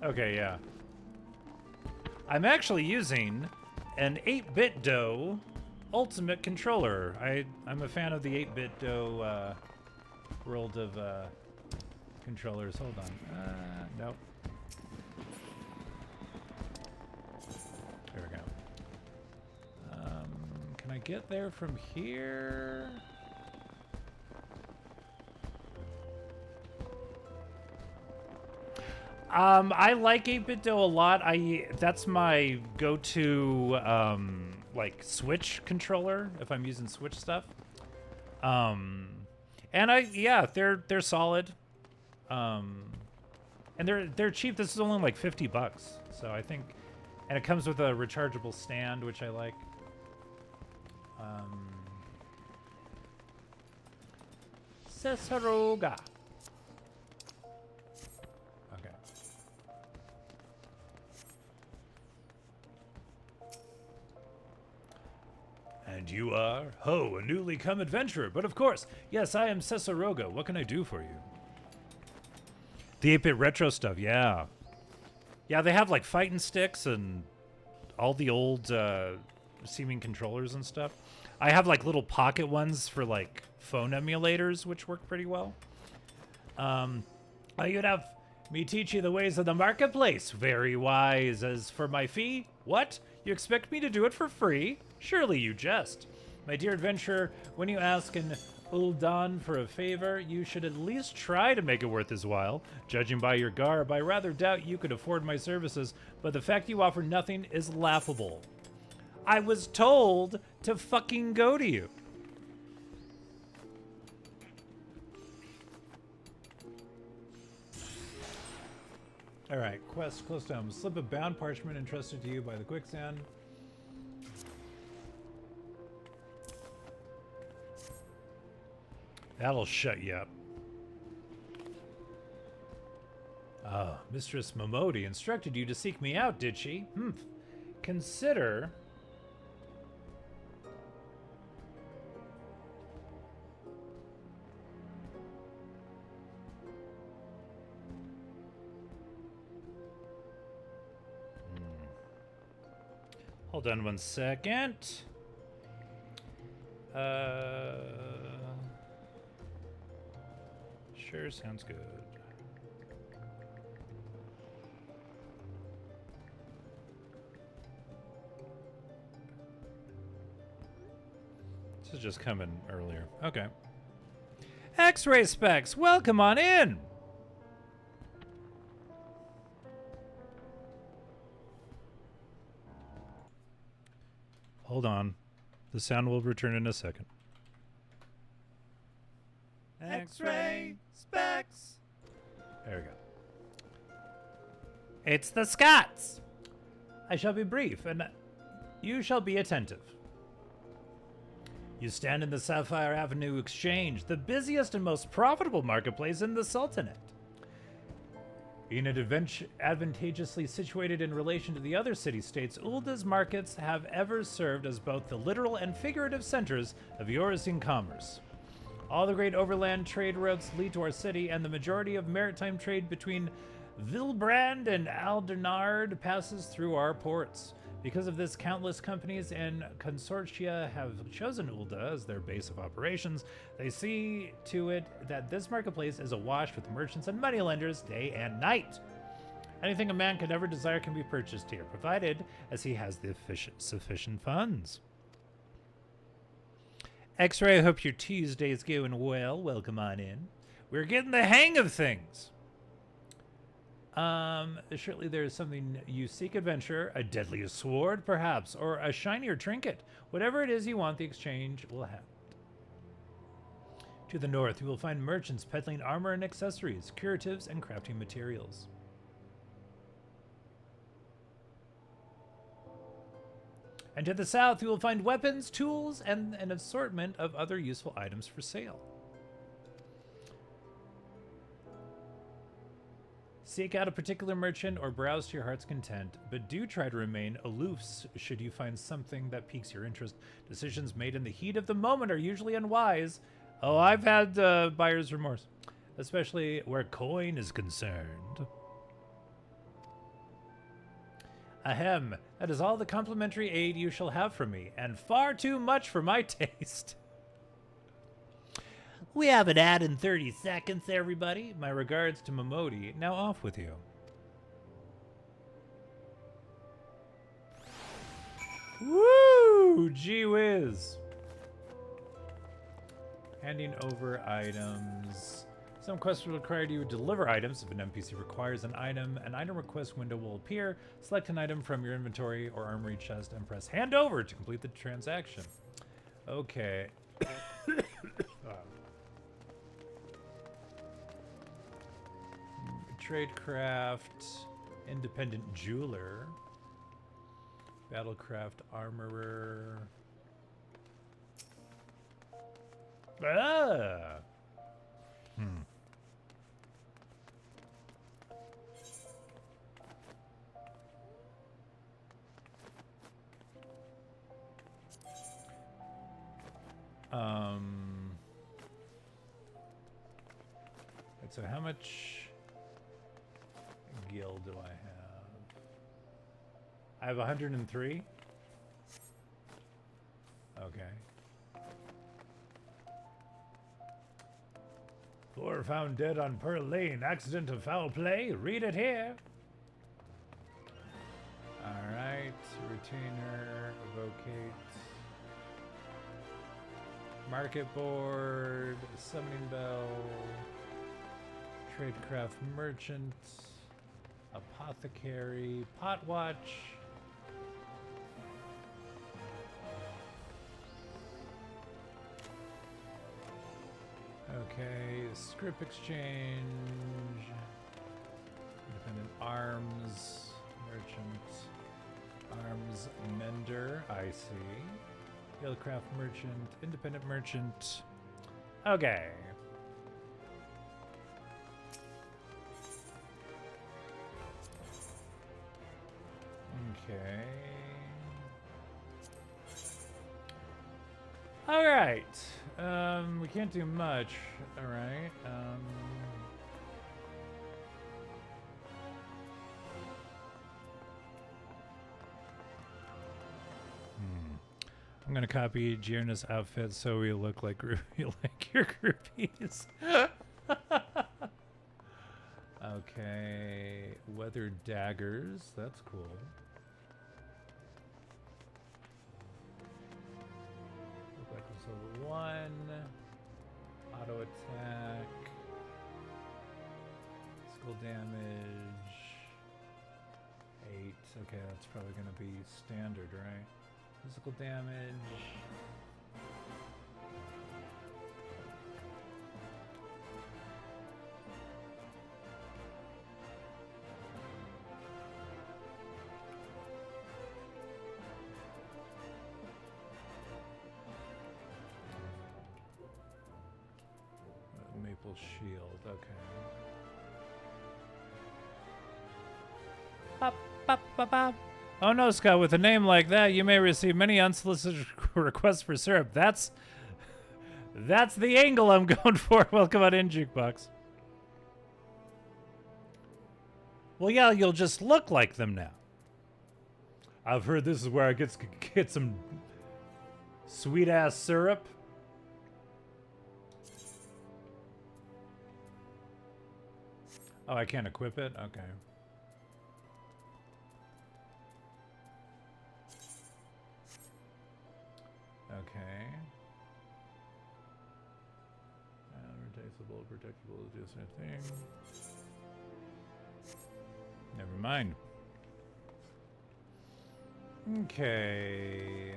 Okay, yeah. I'm actually using an 8-bit DOE Ultimate controller. I'm a fan of the 8-bit DOE world of controllers. Hold on. Nope. There we go. Can I get there from here? I like 8-bit DOE a lot. That's my go-to like Switch controller if I'm using Switch stuff. And they're solid. And they're cheap. This is only like $50, so I think, and it comes with a rechargeable stand, which I like. Cesaroga. And you are? Ho, a newly come adventurer. But of course, yes, I am Cesarroga. What can I do for you? The 8-bit retro stuff, yeah. Yeah, they have like fighting sticks and all the old seeming controllers and stuff. I have like little pocket ones for like phone emulators, which work pretty well. You'd have me teach you the ways of the marketplace. Very wise. As for my fee, what? You expect me to do it for free? Surely you jest. My dear adventurer, when you ask an Ul'dan for a favor, you should at least try to make it worth his while. Judging by your garb, I rather doubt you could afford my services, but the fact you offer nothing is laughable. I was told to fucking go to you. All right, quest close to home. Slip of bound parchment entrusted to you by the quicksand. That'll shut you up. Oh, Mistress Momodi instructed you to seek me out, did she? Consider... Hold on one second. Sure, sounds good. This is just coming earlier. Okay. X-ray specs, welcome on in! Hold on. The sound will return in a second. X-ray specs. There we go. It's the Scots. I shall be brief, and you shall be attentive. You stand in the Sapphire Avenue Exchange, the busiest and most profitable marketplace in the Sultanate. Being advantageously situated in relation to the other city-states, Ul'da's markets have ever served as both the literal and figurative centers of Eorzean commerce. All the great overland trade routes lead to our city, and the majority of maritime trade between Vilbrand and Aldernard passes through our ports. Because of this, countless companies and consortia have chosen Ul'da as their base of operations. They see to it that this marketplace is awash with merchants and moneylenders day and night. Anything a man could ever desire can be purchased here, provided as he has the sufficient funds. X-Ray, I hope your Tuesday's going well. Welcome on in. We're getting the hang of things. Surely there is something you seek, adventure, a deadlier sword, perhaps, or a shinier trinket. Whatever it is you want, the exchange will have. To the north, you will find merchants peddling armor and accessories, curatives, and crafting materials. And to the south, you will find weapons, tools, and an assortment of other useful items for sale. Seek out a particular merchant or browse to your heart's content, but do try to remain aloof should you find something that piques your interest. Decisions made in the heat of the moment are usually unwise. Oh, I've had buyer's remorse, especially where coin is concerned. Ahem, that is all the complimentary aid you shall have from me, and far too much for my taste. We have an ad in 30 seconds, everybody. My regards to Momodi. Now off with you. Woo! Gee whiz. Handing over items. Some quests will require you to deliver items. If an NPC requires an item request window will appear. Select an item from your inventory or armory chest and press hand over to complete the transaction. Okay. Tradecraft, independent jeweler, battlecraft armorer. Ah. Right, so how much gil do I have? I have 103. Okay. 4 found dead on Pearl Lane. Accident of foul play. Read it here. All right. Retainer. Evocate. Market board. Summoning bell. Tradecraft merchant. Apothecary. Potwatch. Okay, script exchange, independent arms, merchant, arms mender, I see. Aircraft merchant, independent merchant. Okay. Okay. All right. We can't do much. All right. I'm gonna copy Giorna's outfit so we look like like your groupies. Okay. Weather daggers. That's cool. Level 1, auto attack, physical damage, 8. Okay, that's probably going to be standard, right? Physical damage. Maple shield, okay. Pop, pop, pop, pop. Oh no, Scott, with a name like that, you may receive many unsolicited requests for syrup. That's the angle I'm going for. Welcome on in, Jukebox. Well, yeah, you'll just look like them now. I've heard this is where I get some sweet-ass syrup. Oh, I can't equip it? Okay. Okay. Replaceable, protectable, do the same thing. Never mind. Okay.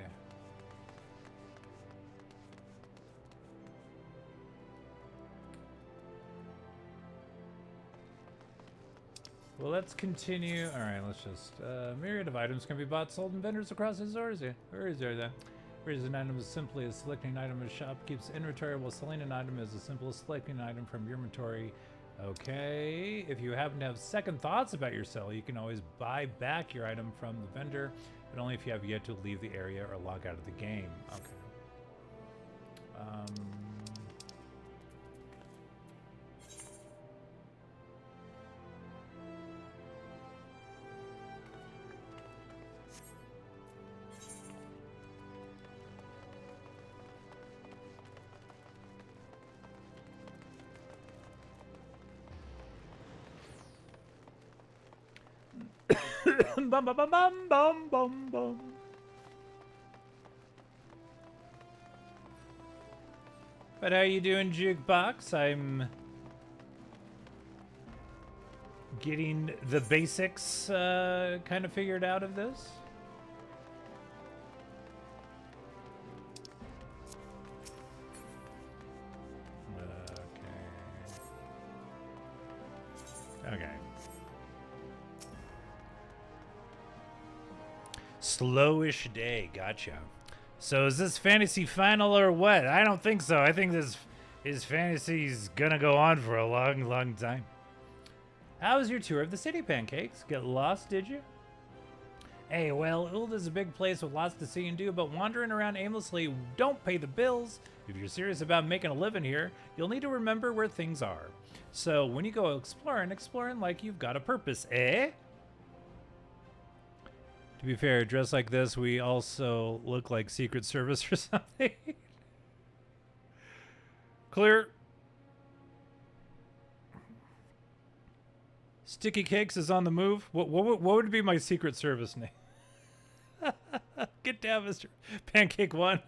Well, let's continue. All right, let's just myriad of items can be bought, sold, and vendors across his stores. Where is there then? Raising an item is simply as selecting an item in a shop keeps inventory, while selling an item is as simple as selecting an item from your inventory. Okay. If you happen to have second thoughts about your sell, you can always buy back your item from the vendor, but only if you have yet to leave the area or log out of the game. Okay. Bum, bum, bum, bum, bum, bum, bum. But how you doing, Jukebox? I'm getting the basics kind of figured out of this. Okay. Okay. Slowish day, gotcha. So is this fantasy final or what? I don't think so. I think this fantasy's gonna go on for a long, long time. How was your tour of the city, Pancakes? Get lost, did you? Hey, well, Ulda's a big place with lots to see and do, but wandering around aimlessly don't pay the bills. If you're serious about making a living here, you'll need to remember where things are. So when you go exploring like you've got a purpose, eh? To be fair, dressed like this, we also look like Secret Service or something. Clear. Sticky Cakes is on the move. What would be my Secret Service name? Get down, Mr. Pancake One.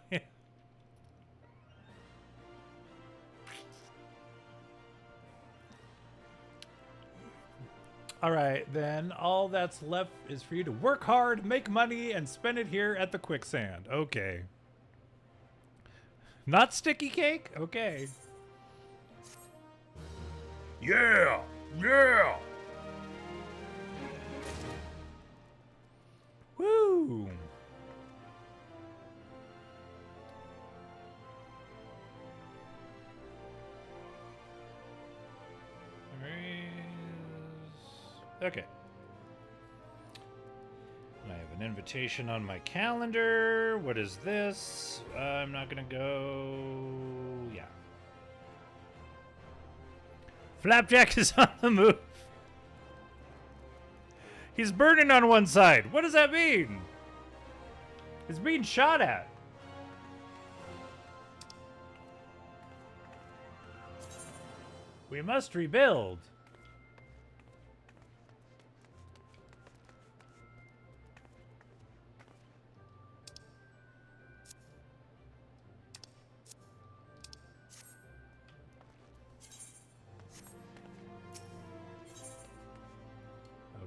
All right, then all that's left is for you to work hard, make money, and spend it here at the quicksand. Okay. Not sticky cake? Okay. Yeah! Yeah! Woo! Okay. I have an invitation on my calendar. What is this? I'm not gonna go. Yeah. Flapjack is on the move. He's burning on one side. What does that mean? He's being shot at. We must rebuild.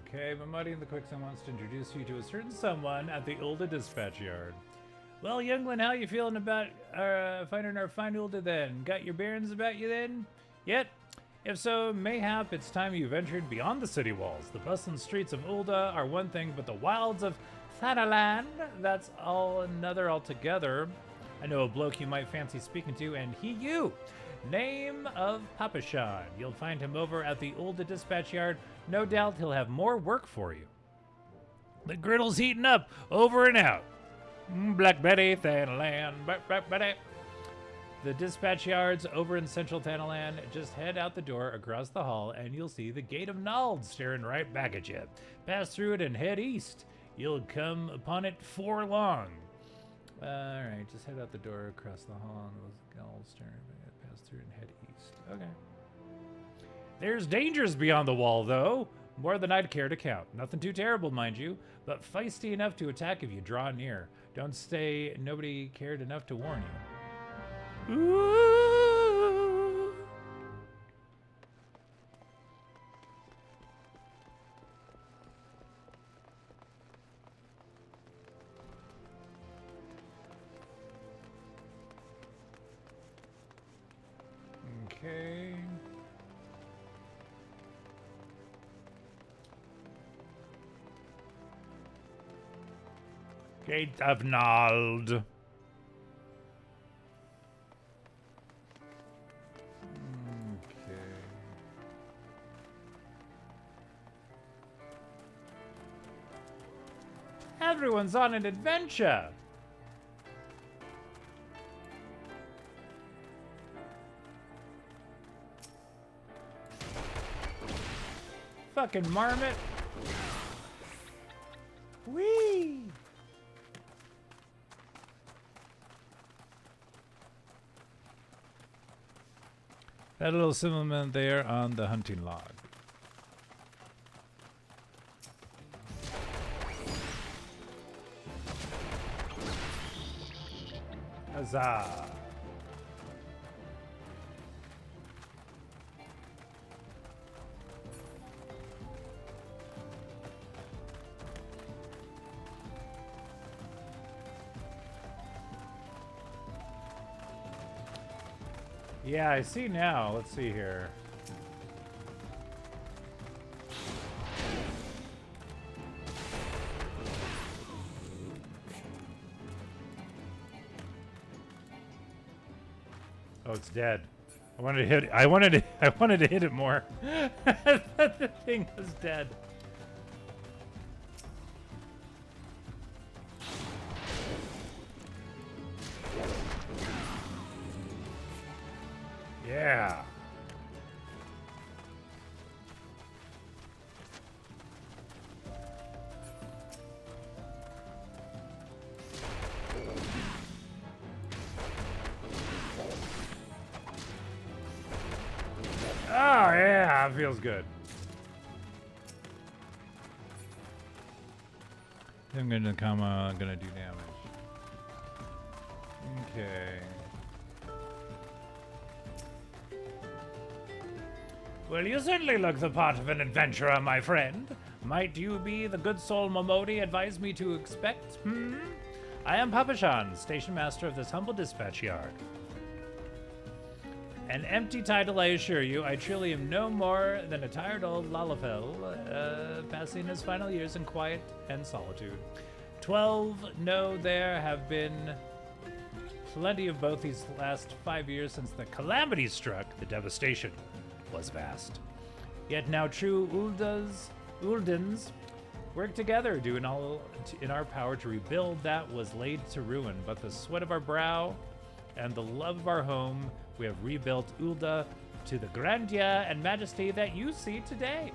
Okay, but Muddy and the Quicksand wants to introduce you to a certain someone at the Ulda Dispatch Yard. Well, youngling, how you feeling about finding our fine Ulda then? Got your bearings about you then? Yet? If so, mayhap it's time you ventured beyond the city walls. The bustling streets of Ulda are one thing, but the wilds of Thanaland, that's another altogether. I know a bloke you might fancy speaking to, and you. Name of Papashan. You'll find him over at the Ulda Dispatch Yard. No doubt he'll have more work for you. The griddle's heating up. Over and out. Black Betty, Thanaland. Black Betty. The dispatch yard's over in central Thanaland. Just head out the door across the hall and you'll see the Gate of Nald staring right back at you. Pass through it and head east. You'll come upon it 'fore long. Alright, just head out the door across the hall and the Nald staring. Pass through and head east. Okay. There's dangers beyond the wall, though. More than I'd care to count. Nothing too terrible, mind you, but feisty enough to attack if you draw near. Don't stay, nobody cared enough to warn you. Ooh. Okay. Gate of Nald. Okay. Everyone's on an adventure. Fucking marmot. Whee! That little cinnamon there on the hunting log. Huzzah! Yeah, I see now. Let's see here. Oh, it's dead. I wanted to hit it. I wanted to hit it more. The thing was dead. Yeah. Oh, yeah, it feels good. I'm gonna come, gonna do damage. Okay. Well, you certainly look the part of an adventurer, my friend. Might you be the good soul Momodi advised me to expect? I am Papashan, station master of this humble dispatch yard. An empty title, I assure you. I truly am no more than a tired old Lalafell, passing his final years in quiet and solitude. 12, no, there have been plenty of both these last 5 years since the calamity struck. The devastation was vast. Yet now true Uldens work together, doing all in our power to rebuild that was laid to ruin. But the sweat of our brow and the love of our home, we have rebuilt Ulda to the grandeur and majesty that you see today.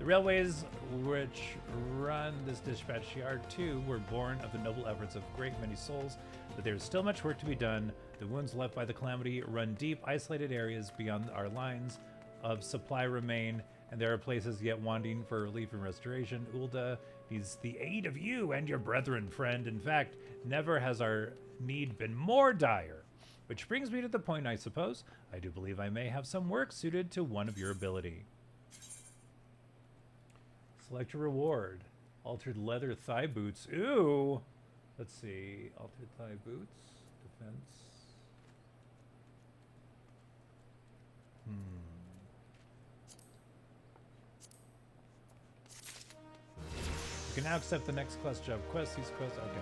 The railways which run this dispatch yard too were born of the noble efforts of a great many souls, but there is still much work to be done. The wounds left by the calamity run deep, isolated areas beyond our lines of supply remain, and there are places yet wanting for relief and restoration. Ulda needs the aid of you and your brethren, friend. In fact, never has our need been more dire. Which brings me to the point, I suppose. I do believe I may have some work suited to one of your ability. Select a reward. Altered leather thigh boots. Ooh! Let's see. Altered thigh boots. Defense. You can now accept the next quest job. Quest, these quests. Okay.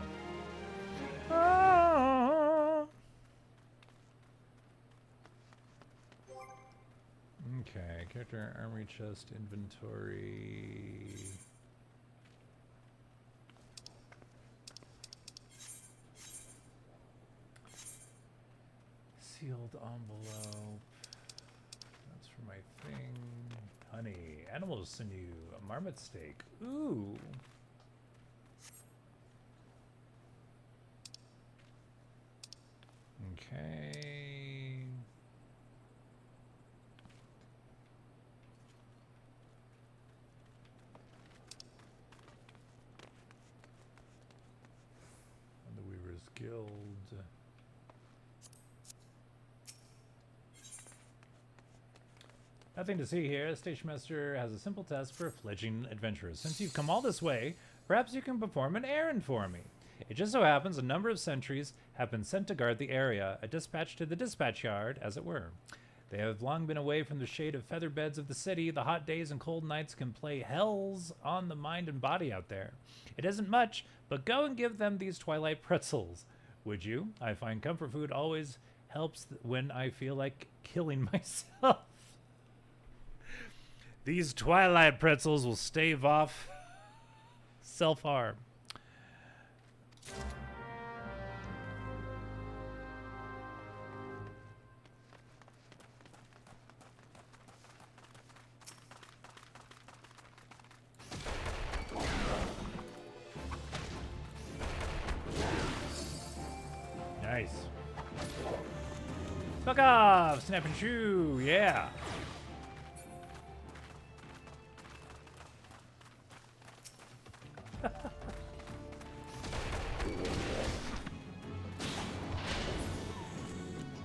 Okay, character, armory chest, inventory. Sealed envelope. That's for my thing. Honey, animal sinew, a marmot steak. Ooh. Okay. And the Weaver's Guild. Nothing to see here. Station Master has a simple task for fledgling adventurers. Since you've come all this way, perhaps you can perform an errand for me. It just so happens a number of sentries have been sent to guard the area, a dispatch to the dispatch yard, as it were. They have long been away from the shade of feather beds of the city. The hot days and cold nights can play hells on the mind and body out there. It isn't much, but go and give them these twilight pretzels, would you? I find comfort food always helps when I feel like killing myself. These twilight pretzels will stave off self-harm. Nice. Fuck off! Snap and chew! Yeah!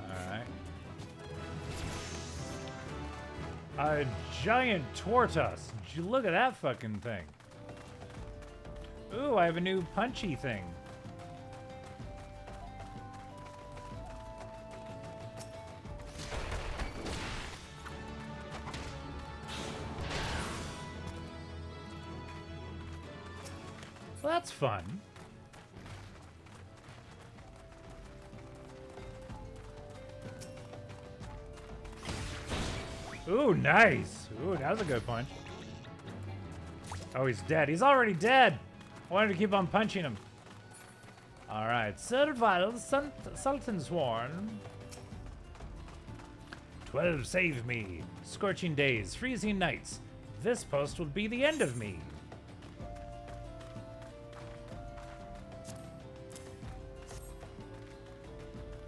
Alright. A giant tortoise. Look at that fucking thing. Ooh, I have a new punchy thing. Well, that's fun. Ooh, nice. Ooh, that was a good punch. Oh, he's dead. He's already dead. I wanted to keep on punching him. All right, Servile, Sultan Sworn. 12 save me. Scorching days, freezing nights. This post will be the end of me.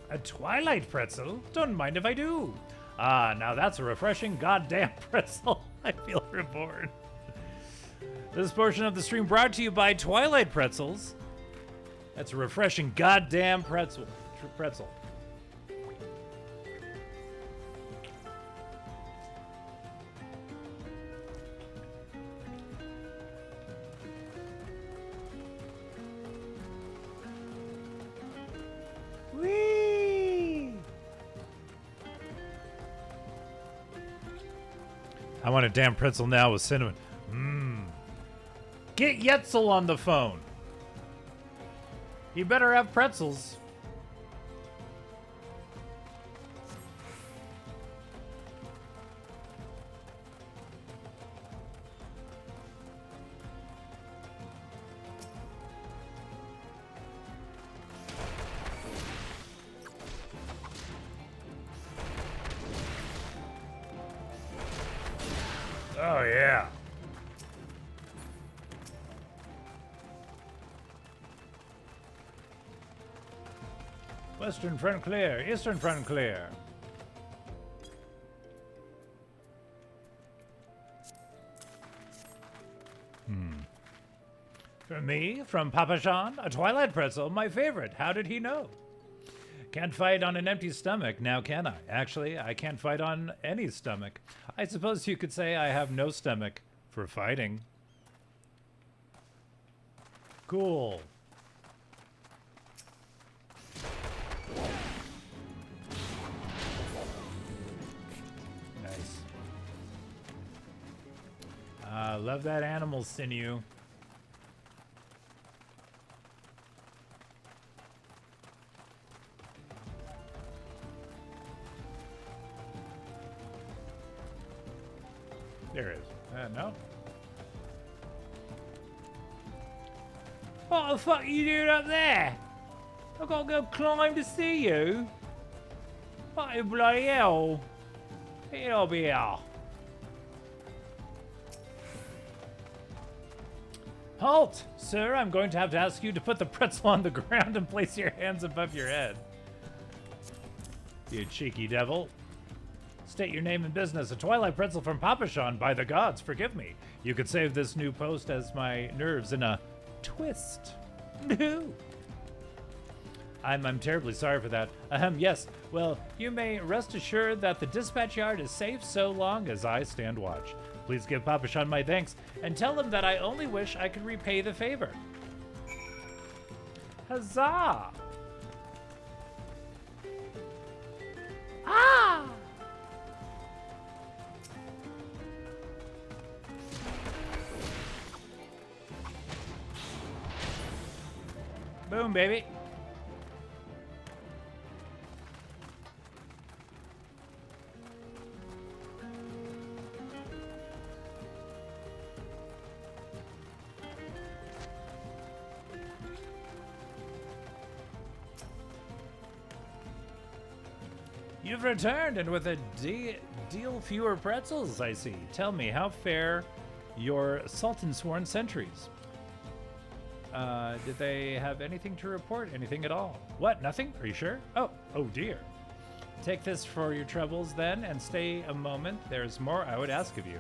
A twilight pretzel? Don't mind if I do. Ah, now that's a refreshing goddamn pretzel. I feel reborn. This portion of the stream brought to you by Twilight Pretzels. That's a refreshing goddamn pretzel. Pretzel. Whee! I want a damn pretzel now with cinnamon. Mmm. Get Yetzel on the phone. You better have pretzels. Oh, yeah. Western front clear. Eastern front clear. From me, from Papa Jean, a Twilight pretzel, my favorite. How did he know? Can't fight on an empty stomach, now can I? Actually, I can't fight on any stomach. I suppose you could say I have no stomach for fighting. Cool. Nice. Love that animal sinew. There it is. No. What the fuck are you doing up there? I've got to go climb to see you. What the bloody hell? Get over here. Halt! Sir, I'm going to have to ask you to put the pretzel on the ground and place your hands above your head. You cheeky devil. State your name and business. A Twilight pretzel from Papa Sean. By the gods, forgive me. You could save this new post as my nerves in a twist. No. I'm terribly sorry for that. Yes. Well, you may rest assured that the dispatch yard is safe so long as I stand watch. Please give Papa Sean my thanks and tell him that I only wish I could repay the favor. Huzzah! Ah! Boom, baby. You've returned, and with a deal fewer pretzels, I see. Tell me, how fare your Sultan Sworn sentries? Did they have anything to report? Anything at all? What? Nothing? Are you sure? Oh dear. Take this for your troubles then, and stay a moment. There's more I would ask of you.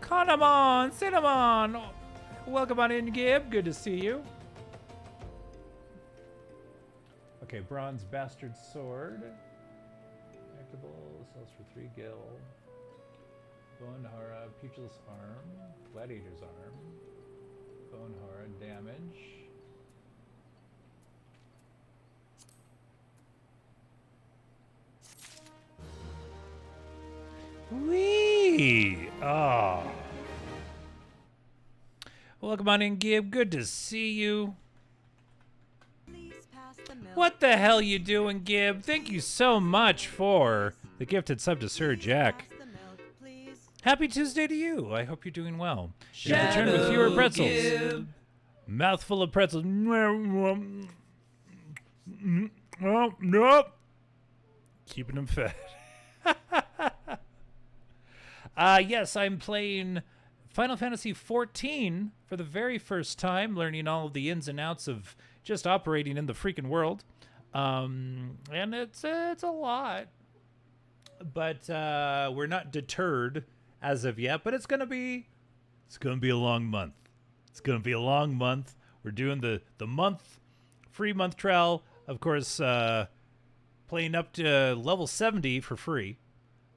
Cinnamon! Cinnamon! Welcome on in, Gib. Good to see you. Okay, bronze bastard sword. Actable, sells for 3 gil. Bonehara, Peachless arm. Gladiator's arm. Bonehara, damage. Whee! Ah. Welcome on in, Gib. Good to see you. What the hell you doing, Gib? Thank you so much for the gifted sub to Sir Jack. Happy Tuesday to you. I hope you're doing well. You've returned with fewer pretzels. Mouthful of pretzels. Oh, nope. Keeping them fed. Yes, I'm playing Final Fantasy XIV for the very first time, learning all of the ins and outs of just operating in the freaking world. And it's a lot. But we're not deterred as of yet, but it's gonna be a long month. It's gonna be a long month. We're doing the free month trial, of course, playing up to level 70 for free.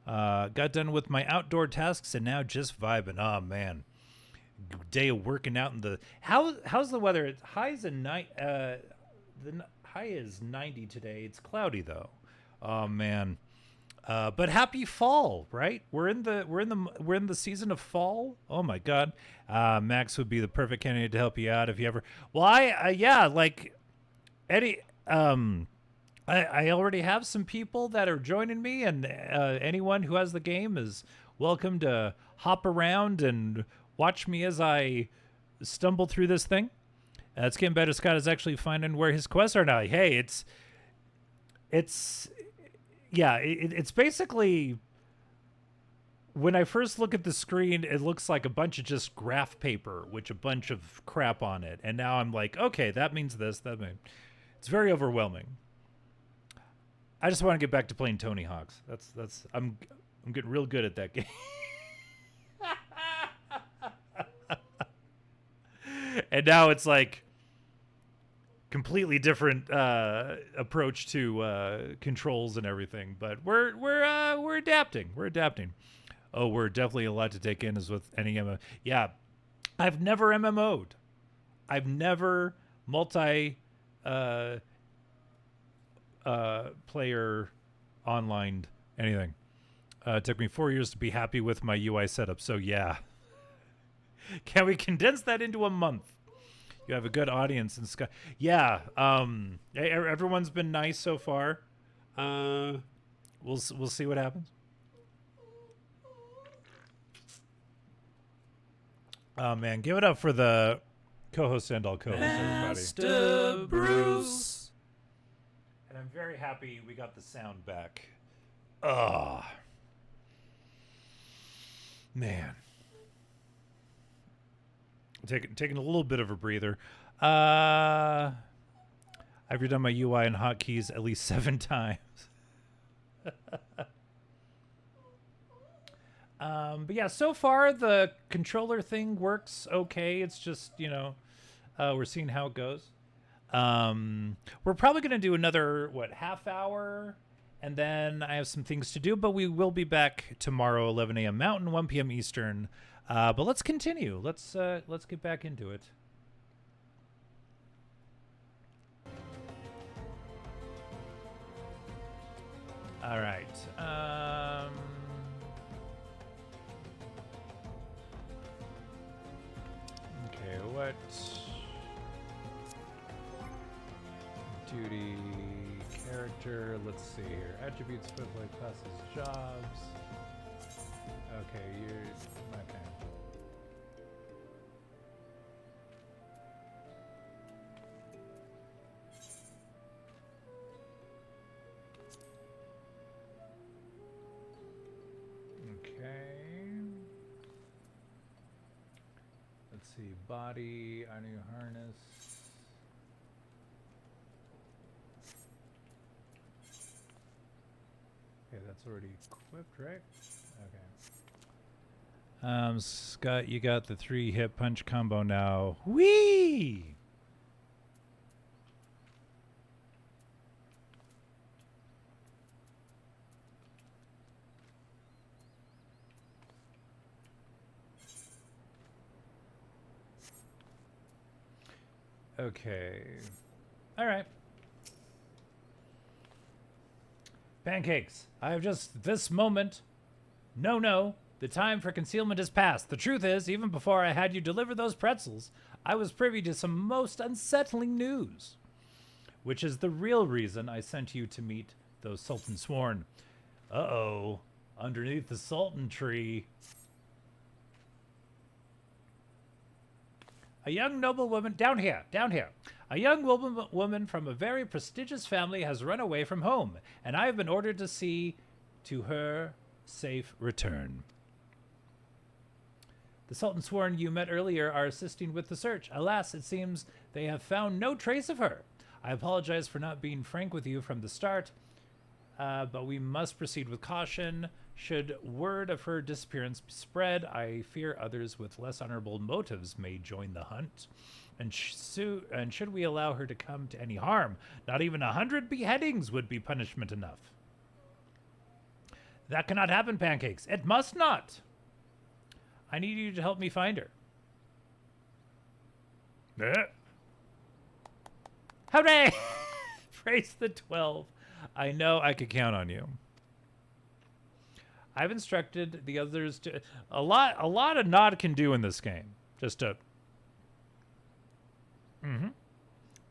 Got done with my outdoor tasks and now just vibing. Oh man, day of working out in the how's the weather? It's highs and night. The high is 90 today. It's cloudy though. Oh man. But happy fall, right? We're in the season of fall. Oh my God, Max would be the perfect candidate to help you out if you ever. Well, like Eddie. I already have some people that are joining me, and anyone who has the game is welcome to hop around and watch me as I stumble through this thing. It's getting better. Scott is actually finding where his quests are now. Hey, it's basically, when I first look at the screen, it looks like a bunch of just graph paper with a bunch of crap on it. And now I'm like, okay, that means this, it's very overwhelming. I just want to get back to playing Tony Hawk's. I'm getting real good at that game. And now it's like completely different approach to controls and everything, but we're adapting. We're adapting. Oh, we're definitely a lot to take in as with any MMO. Yeah, I've never MMO'd. I've never multi player online anything. It took me 4 years to be happy with my UI setup. So yeah, can we condense that into a month? You have a good audience in Sky. Yeah, everyone's been nice so far. We'll see what happens. Oh man, give it up for the co-host and all co-hosts, everybody. Master Bruce. And I'm very happy we got the sound back. Oh man. Taking a little bit of a breather. I've redone my UI and hotkeys at least 7 times. But yeah, so far the controller thing works okay. It's just, we're seeing how it goes. We're probably going to do another, half hour? And then I have some things to do, but we will be back tomorrow, 11 a.m. Mountain, 1 p.m. Eastern. But let's continue. Let's get back into it. All right. Okay, what? Duty, character, let's see here. Attributes, footlight, classes, jobs. Okay, okay. Let's see, body, our new harness. Okay, that's already equipped, right? Okay. Scott, you got the 3-hit punch combo now. Whee! Okay. All right. Pancakes. I have just this moment. No. The time for concealment has passed. The truth is, even before I had you deliver those pretzels, I was privy to some most unsettling news. Which is the real reason I sent you to meet those Sultan Sworn. Uh-oh. Underneath the Sultan tree. A young noblewoman down here. A young woman from a very prestigious family has run away from home, and I have been ordered to see to her safe return. The Sultan sworn you met earlier are assisting with the search. Alas, it seems they have found no trace of her. I apologize for not being frank with you from the start, but we must proceed with caution. Should word of her disappearance spread, I fear others with less honorable motives may join the hunt. And should we allow her to come to any harm, not even 100 beheadings would be punishment enough. That cannot happen, Pancakes. It must not. I need you to help me find her. Hooray! Praise the 12. I know I could count on you. I've instructed the others to a lot of Nod can do in this game. Just to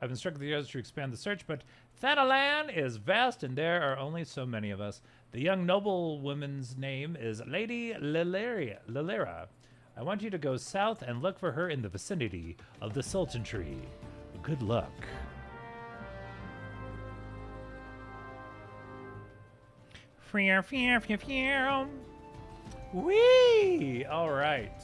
I've instructed the others to expand the search, but Thanalan is vast and there are only so many of us. The young noblewoman's name is Lady Lilera. I want you to go south and look for her in the vicinity of the Sultan Tree. Good luck. Whee! All right.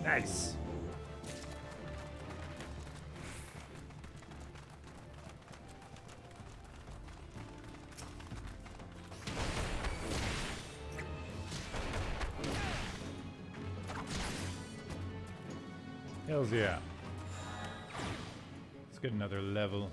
Nice. Hells yeah. Let's get another level.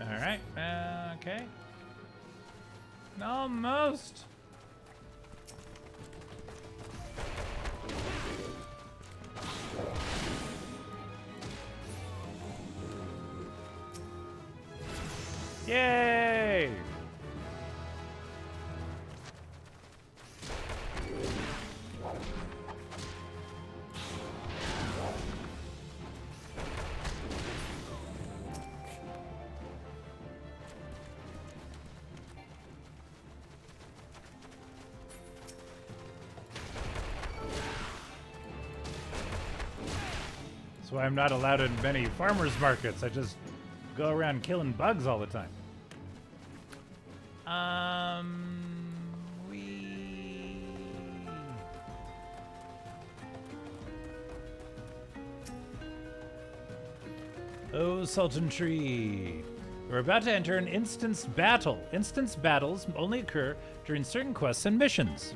Alright, okay. Almost. Yay! That's why I'm not allowed in many farmers markets. I just go around killing bugs all the time. Oh, Sultan Tree. We're about to enter an instance battle. Instance battles only occur during certain quests and missions.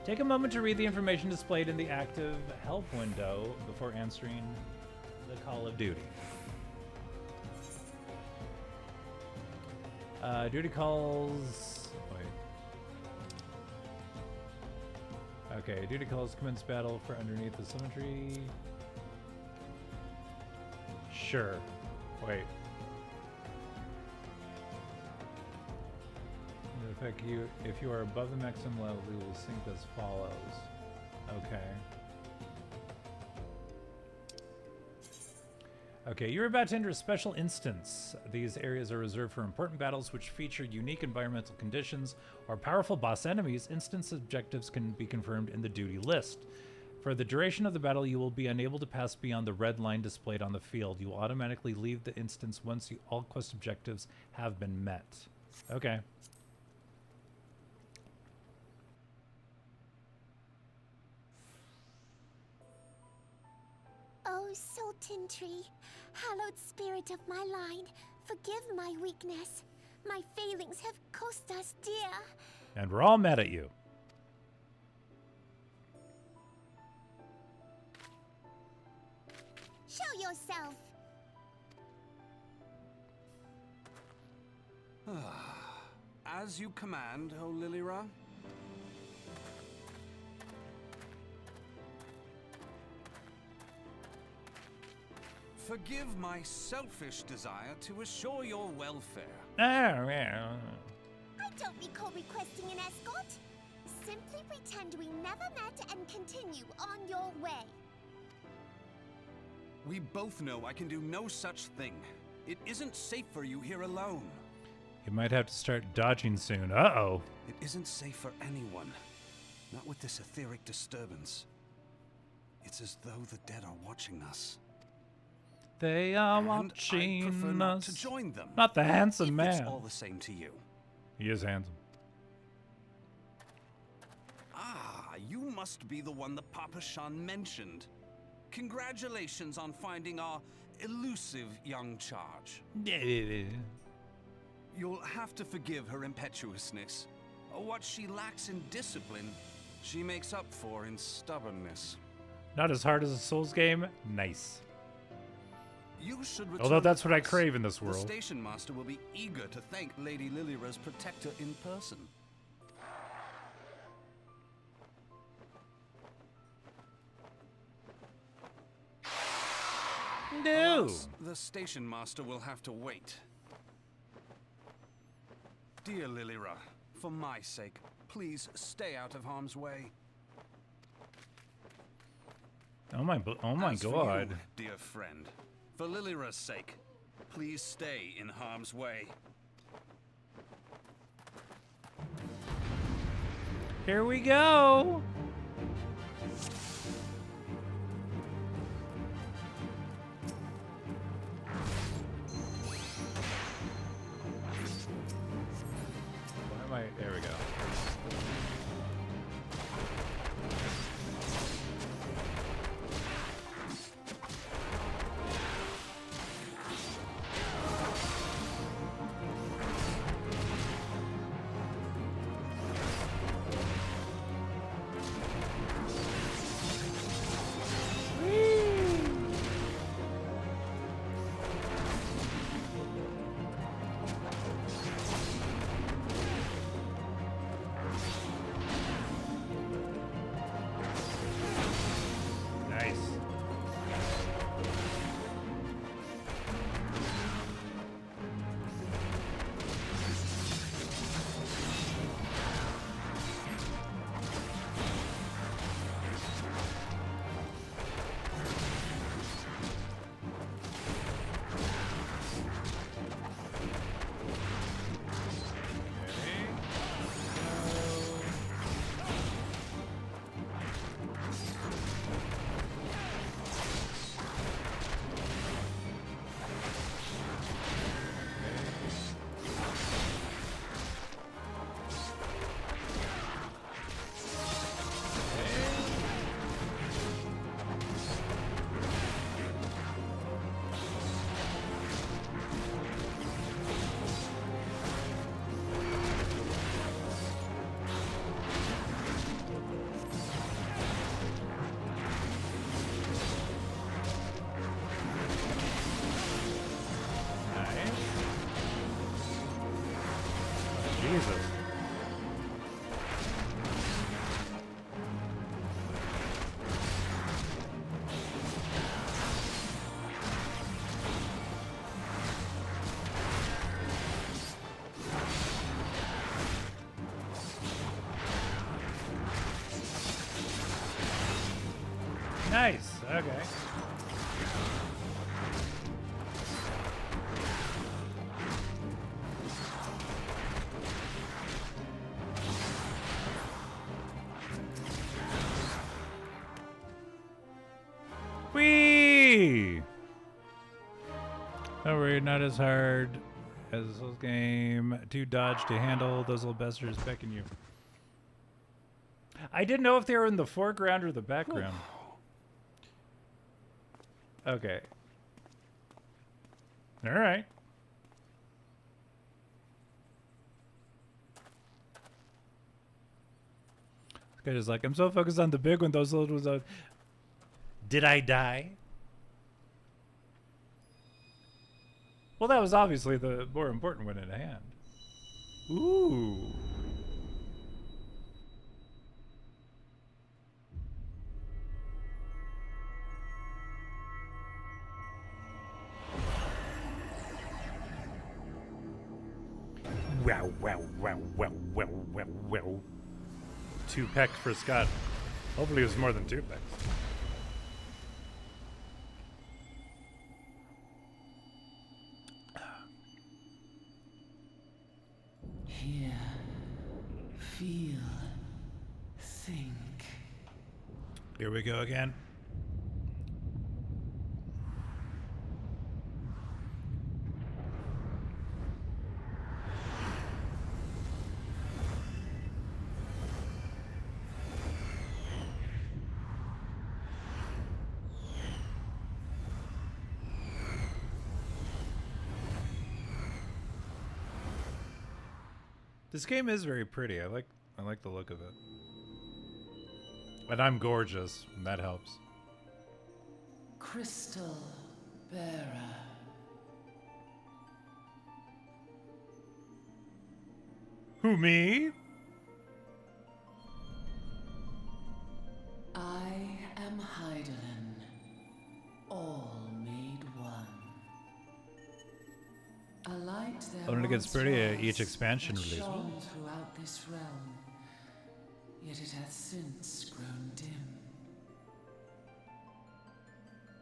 Take a moment to read the information displayed in the active help window before answering the call of duty. Duty calls... Wait. Okay, duty calls commence battle for underneath the cemetery. Sure. Wait. In effect, if you are above the maximum level, we will sync as follows. Okay. Okay, you're about to enter a special instance. These areas are reserved for important battles which feature unique environmental conditions or powerful boss enemies. Instance objectives can be confirmed in the duty list. For the duration of the battle, you will be unable to pass beyond the red line displayed on the field. You will automatically leave the instance once all quest objectives have been met. Okay. Oh, Sultan Tree, hallowed spirit of my line, forgive my weakness. My failings have cost us dear. And we're all mad at you. Show yourself. As you command, O Lilira. Forgive my selfish desire to assure your welfare. Oh, yeah. I don't recall requesting an escort. Simply pretend we never met and continue on your way. We both know I can do no such thing. It isn't safe for you here alone. You might have to start dodging soon. Uh-oh. It isn't safe for anyone. Not with this etheric disturbance. It's as though the dead are watching us. They are And watching I'd prefer not us. to join them. Not the handsome if man. It's all the same to you. He is handsome. Ah, you must be the one the Papa Shan mentioned. Congratulations on finding our elusive young charge. You'll have to forgive her impetuousness. What she lacks in discipline, she makes up for in stubbornness. Not as hard as a Souls game. Nice. You should return Although that's to what I us. crave in this The world. station master will be eager to thank Lady Lilira's protector in person. No. Alas, the station master will have to wait. Dear Lilira, for my sake, please stay out of harm's way. Oh my As for god. you, dear friend, for Lilira's sake, please stay in harm's way. Here we go. Why am I? There we go. Nice. Nice. Jesus. Nice. Okay. Whee! Don't worry, not as hard as this game. To dodge, to handle, those little bastards beckon you. I didn't know if they were in the foreground or the background. Okay. All right. This guy is like, I'm so focused on the big one, those little ones. Did I die? Well, that was obviously the more important one at hand. Ooh. Wow, wow, wow, wow, wow, wow, wow. 2 pecks for Scott. Hopefully it was more than 2 pecks. Hear, feel, think. Here we go again. This game is very pretty. I like the look of it. And I'm gorgeous, and that helps. Crystal bearer. Who, me? I am Heidelin, all made one. A light there Oh, and it gets once pretty, was each expansion that release. shone throughout this realm, yet it hath since grown dim.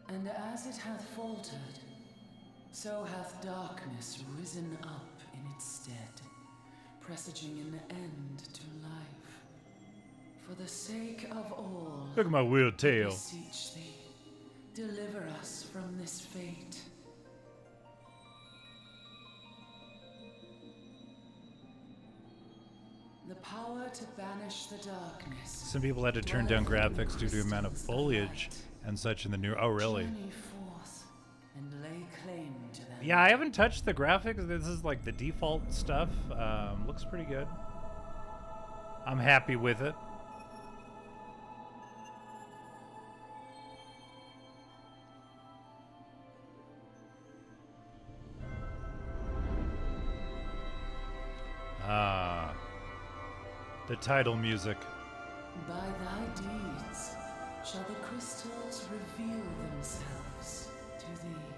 And as it hath faltered, so hath darkness risen up in its stead, presaging an end to life. For the sake of all, Look at my weird I tail. beseech thee, deliver us from this fate. The power to banish the darkness. Some people had to turn down graphics due to the amount of foliage and such in the new. Oh, really? Journey forth and lay claim to them. Yeah, I haven't touched the graphics. This is like the default stuff. Looks pretty good. I'm happy with it. Ah, the title music. By thy deeds shall the crystals reveal themselves to thee.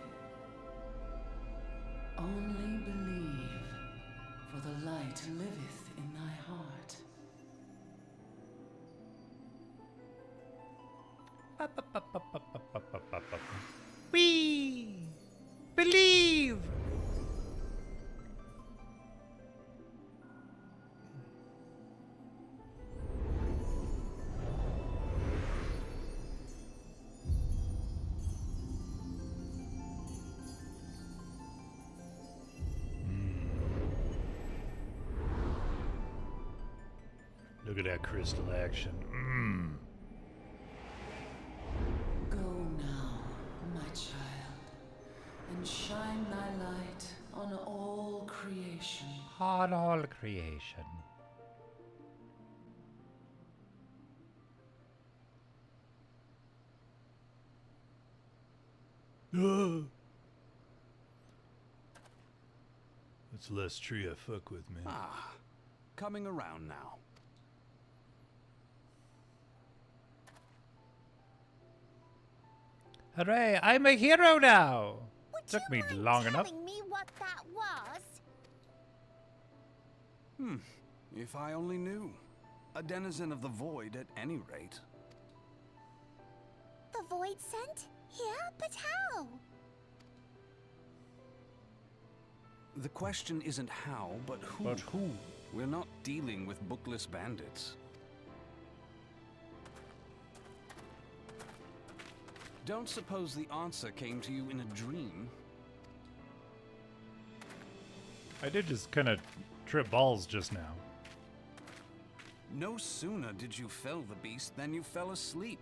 Only believe, for the light liveth in thy heart. We believe. Look at that crystal action. Go now, my child, and shine thy light on all creation. On all creation. It's less tree I fuck with, man. Ah, coming around now. Hooray, I'm a hero now! Would Took you me mind long enough. telling me what that was? If I only knew. A denizen of the void at any rate. The void sent? Here? But how? The question isn't how, but who. But who? We're not dealing with bookless bandits. Don't suppose the answer came to you in a dream? I did just kind of trip balls just now. No sooner did you fell the beast than you fell asleep.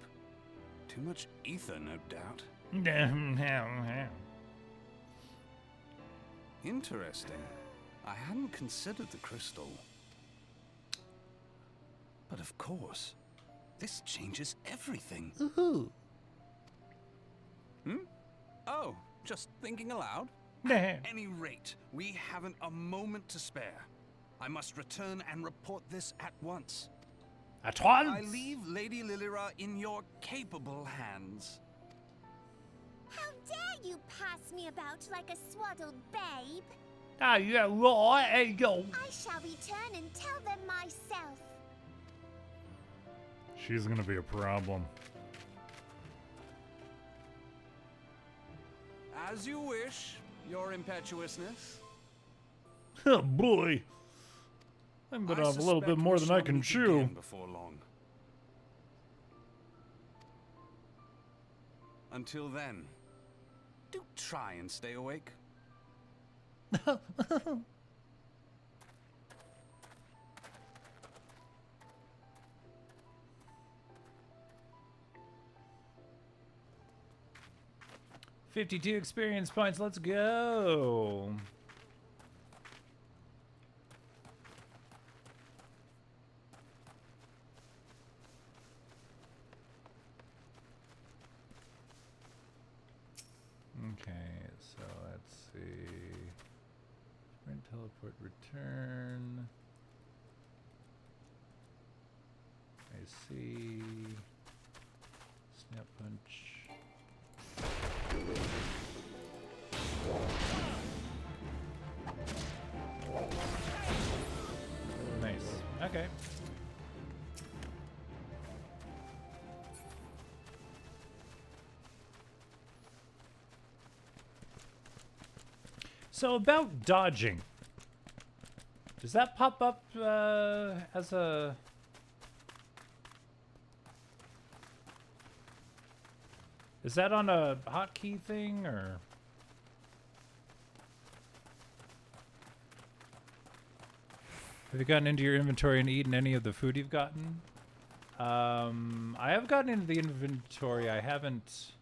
Too much ether, no doubt. Interesting. I hadn't considered the crystal. But of course, this changes everything. Woohoo! Oh, just thinking aloud? At any rate, we haven't a moment to spare. I must return and report this at once. At once! I leave Lady Lilira in your capable hands. How dare you pass me about like a swaddled babe? Ah, yeah, right, there you go. I shall return and tell them myself. She's gonna be a problem. As you wish, your impetuousness. Oh boy. I'm gonna have a little bit more than I can chew. Before long. Until then, do try and stay awake. $52 experience points. Let's go. Okay, so let's see. Sprint, teleport, return. I see. Snap punch. Nice. Okay. So about dodging, does that pop up as a... Is that on a hotkey thing, or... Have you gotten into your inventory and eaten any of the food you've gotten? I have gotten into the inventory. I haven't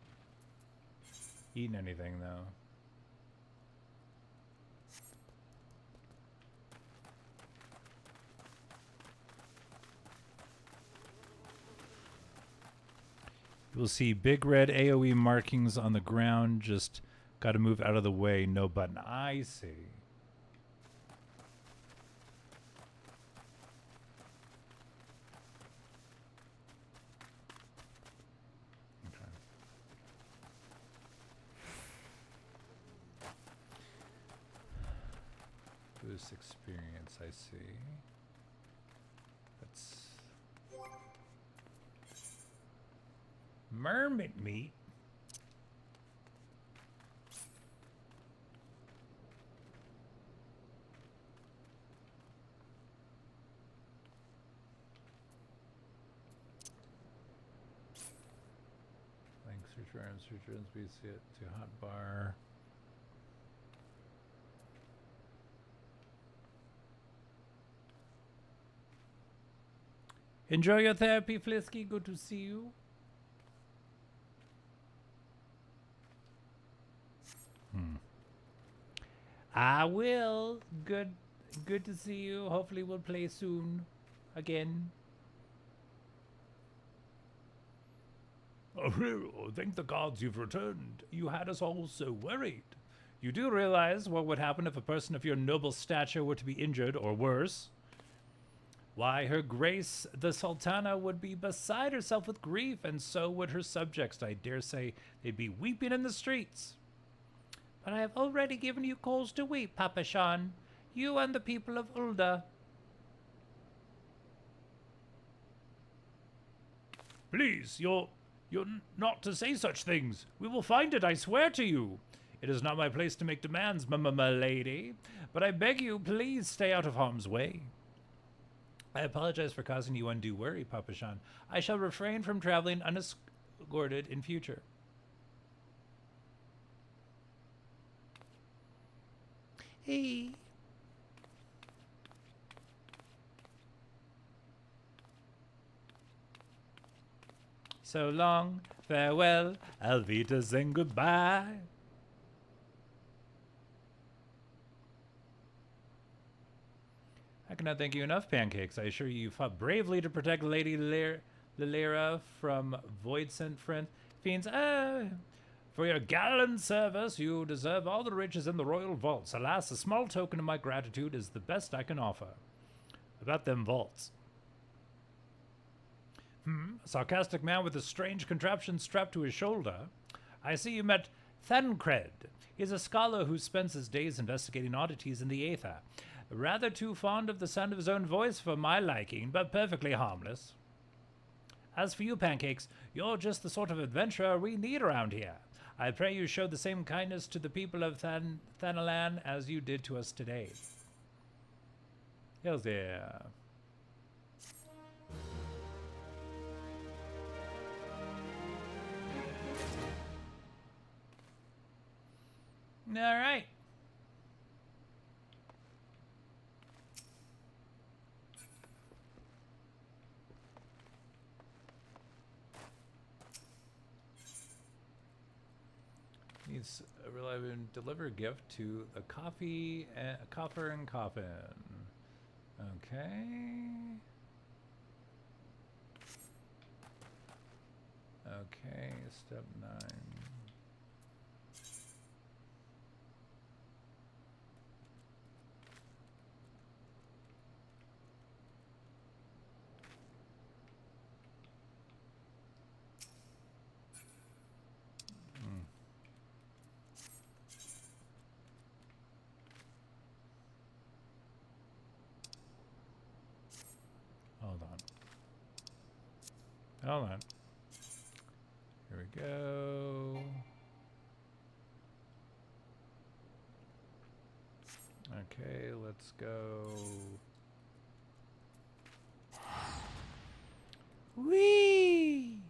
eaten anything, though. You will see big red AoE markings on the ground. Just got to move out of the way. No button. I see. Okay. Boost experience. I see. That's mermaid meat. Thanks for trying to see it to hot bar. Enjoy your therapy, Flisky. Good to see you. I will. Good to see you. Hopefully we'll play soon. Again. Oh, thank the gods you've returned. You had us all so worried. You do realize what would happen if a person of your noble stature were to be injured, or worse? Why, her grace, the Sultana, would be beside herself with grief, and so would her subjects. I dare say they'd be weeping in the streets. But I have already given you cause to weep, Papa Shan. You and the people of Ulda. Please, you're not to say such things. We will find it, I swear to you. It is not my place to make demands, my lady. But I beg you, please stay out of harm's way. I apologize for causing you undue worry, Papa Shan. I shall refrain from traveling unescorted in future. Hey. So long, farewell, Alvitas, and goodbye. I cannot thank you enough, Pancakes. I assure you fought bravely to protect Lady Lilira from Void Sent Fiends. For your gallant service, you deserve all the riches in the royal vaults. Alas, a small token of my gratitude is the best I can offer. About them vaults. A sarcastic man with a strange contraption strapped to his shoulder. I see you met Thancred. He's a scholar who spends his days investigating oddities in the aether. Rather too fond of the sound of his own voice for my liking, but perfectly harmless. As for you, Pancakes, you're just the sort of adventurer we need around here. I pray you show the same kindness to the people of Thanalan as you did to us today. Hells yeah. All right. Needs a reliable deliver a gift to the coffer and coffin. Okay. Okay, step 9. Hold on. Here we go. Okay, let's go. Whee!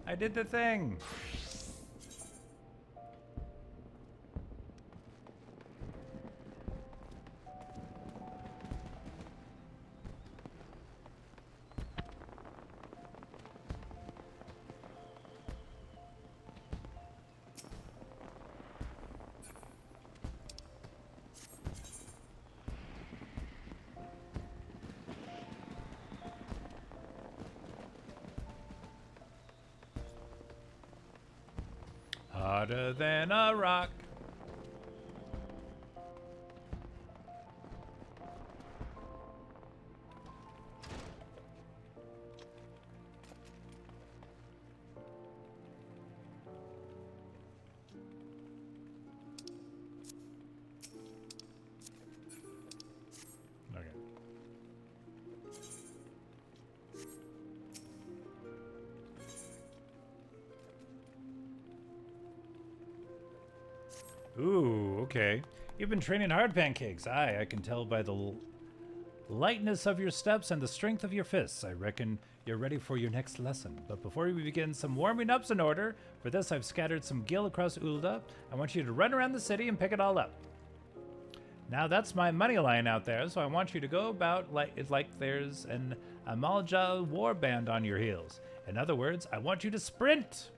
I did the thing. Harder than a rock. Okay. Ooh, okay. You've been training hard, Pancakes. Aye, I can tell by the lightness of your steps and the strength of your fists. I reckon you're ready for your next lesson. But before we begin, some warming up's in order. For this, I've scattered some gil across Ulda. I want you to run around the city and pick it all up. Now, that's my money line out there, so I want you to go about like there's an Amalja war band on your heels. In other words, I want you to sprint.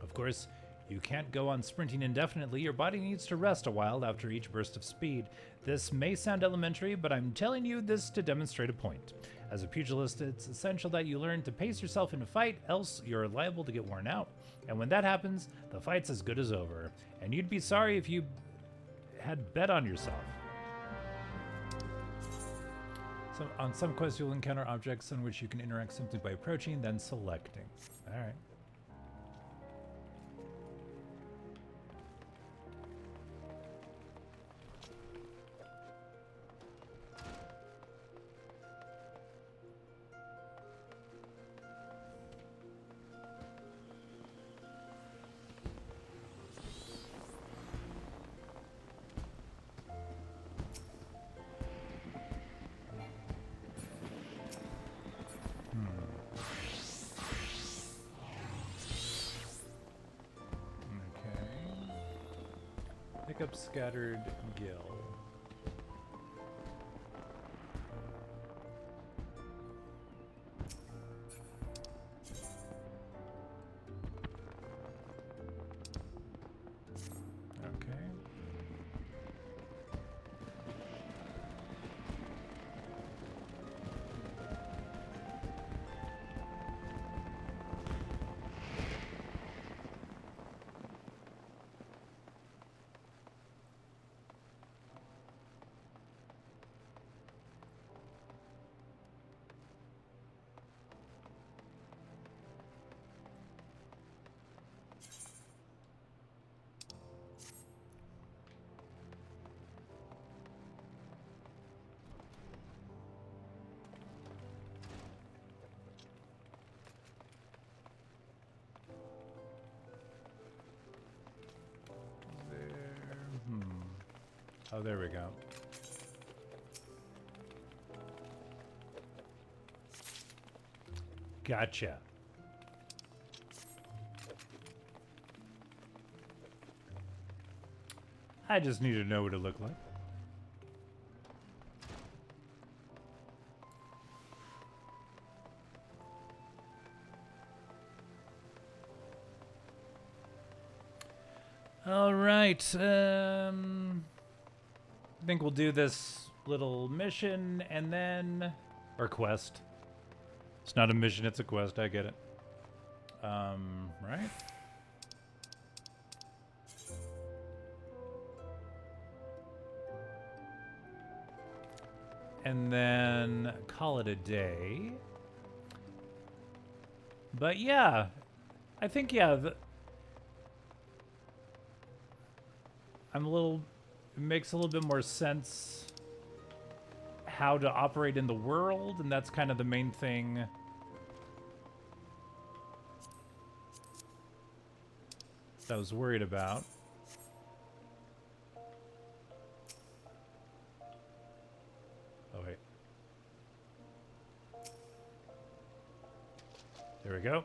Of course, you can't go on sprinting indefinitely. Your body needs to rest a while after each burst of speed. This may sound elementary, but I'm telling you this to demonstrate a point. As a pugilist, it's essential that you learn to pace yourself in a fight, else you're liable to get worn out. And when that happens, the fight's as good as over. And you'd be sorry if you had bet on yourself. On some quests, you'll encounter objects on which you can interact simply by approaching, then selecting. All right. Pick up scattered gil. Okay. Oh, there we go. Gotcha. I just need to know what it looked like. All right. I think we'll do this little mission and then, or quest. It's not a mission, it's a quest. I get it. Right? And then call it a day. But yeah, I think, yeah, I'm a little, it makes a little bit more sense how to operate in the world, and that's kind of the main thing that I was worried about. Oh, wait. There we go.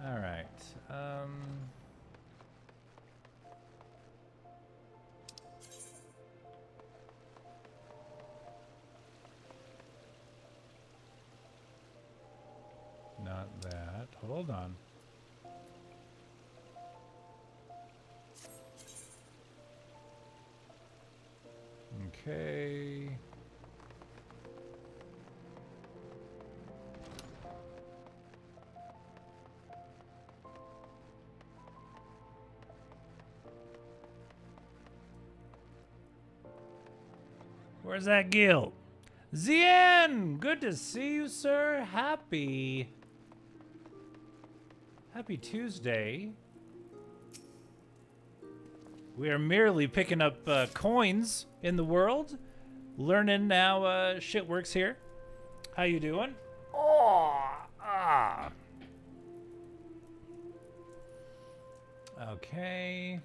All right. Not that. Hold on. Okay. Where's that Gil? Zien! Good to see you, sir. Happy Tuesday. We are merely picking up coins in the world. Learning how shit works here. How you doing? Oh, ah. Okay.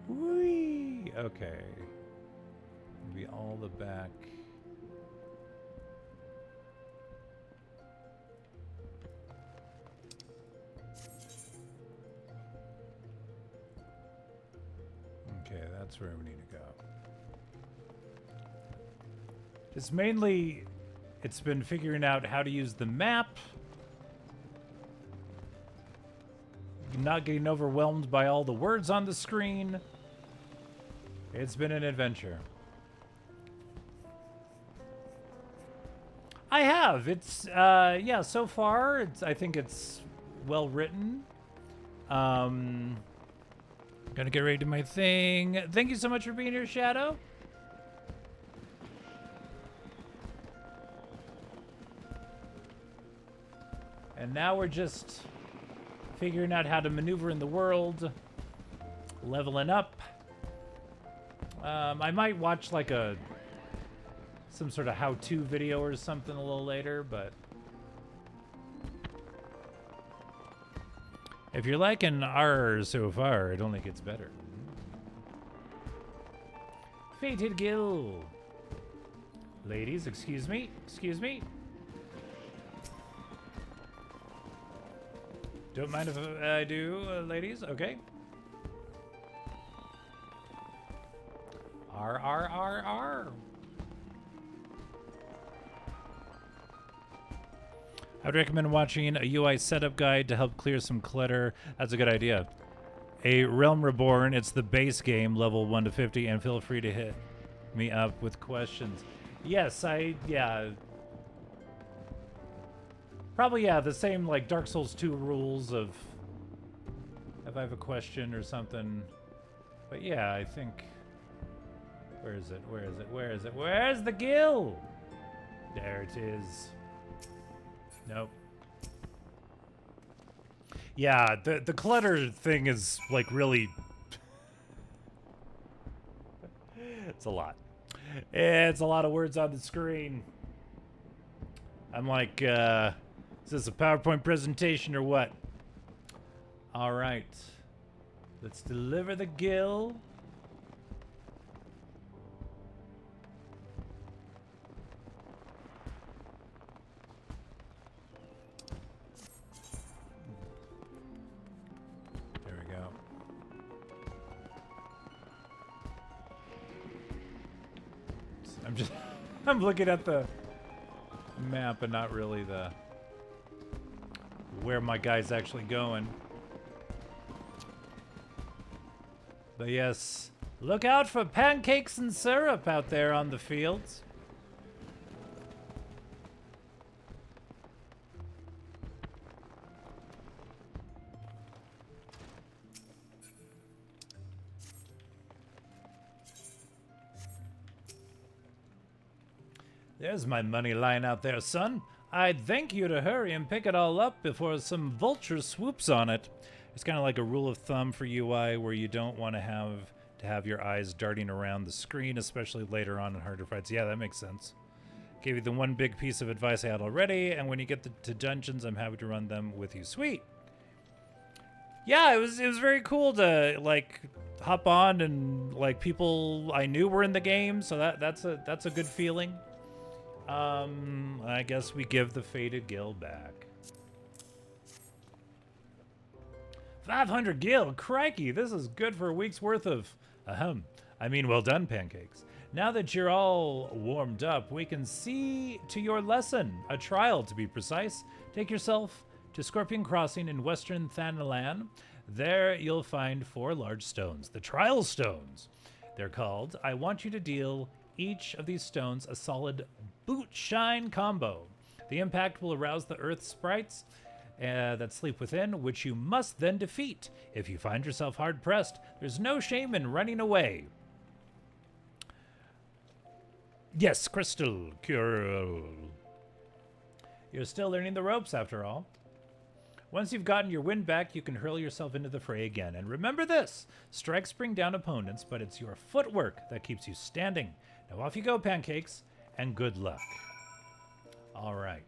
Whee! Okay. Maybe all the back. Okay, that's where we need to go. It's mainly, it's been figuring out how to use the map. Not getting overwhelmed by all the words on the screen. It's been an adventure. I have. It's, yeah, so far, I think it's well written. Gonna get ready to do my thing. Thank you so much for being here, Shadow. And now we're just figuring out how to maneuver in the world, leveling up. I might watch like some sort of how-to video or something a little later, but if you're liking R so far, it only gets better. Fated Gil. Ladies, excuse me. Excuse me. Don't mind if I do, ladies. Okay. R. I would recommend watching a UI setup guide to help clear some clutter. That's a good idea. A Realm Reborn, it's the base game, level 1 to 50, and feel free to hit me up with questions. Yes, yeah. Probably, yeah, the same like Dark Souls 2 rules of if I have a question or something. But yeah, I think, where is it? Where is it? Where is it? Where's the Gil? There it is. Nope. Yeah, the clutter thing is like really, it's a lot. It's a lot of words on the screen. I'm like, is this a PowerPoint presentation or what? All right. Let's deliver the gill. There we go. I'm looking at the map and not really where my guy's actually going. But yes, look out for pancakes and syrup out there on the fields. There's my money lying out there, son. I'd thank you to hurry and pick it all up before some vulture swoops on it. It's kind of like a rule of thumb for UI where you don't want to have your eyes darting around the screen, especially later on in harder fights. Yeah, that makes sense. Gave you the one big piece of advice I had already, and when you get to dungeons, I'm happy to run them with you. Sweet. Yeah, it was very cool to like hop on and like people I knew were in the game, so that's a good feeling. I guess we give the faded gill back. 500 gil, crikey, this is good for a week's worth of, well done, pancakes. Now that you're all warmed up, we can see to your lesson, a trial to be precise. Take yourself to Scorpion Crossing in Western Thanalan. There you'll find 4 large stones, the trial stones. They're called. I want you to deal each of these stones a solid boot shine combo. The impact will arouse the earth sprites that sleep within, which you must then defeat. If you find yourself hard pressed, there's no shame in running away. Yes, Crystal Curl. You're still learning the ropes after all. Once you've gotten your wind back, you can hurl yourself into the fray again. And remember this, strikes bring down opponents, but it's your footwork that keeps you standing. Now off you go, pancakes, and good luck. All right.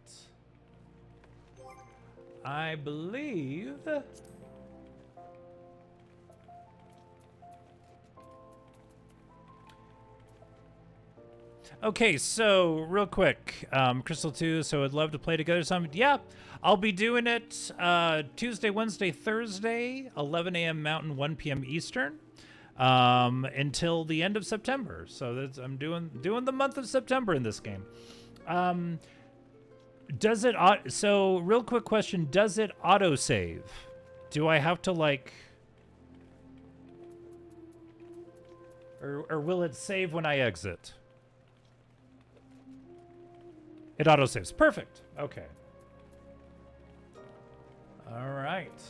I believe... Okay, so real quick, Crystal 2, so I'd love to play together some. Yeah, I'll be doing it Tuesday, Wednesday, Thursday, 11 a.m. Mountain, 1 p.m. Eastern, until the end of September. So that's, I'm doing the month of September in this game. Does it, so real quick question, does it autosave? Do I have to like, or will it save when I exit? It autosaves. Perfect. Okay. All right.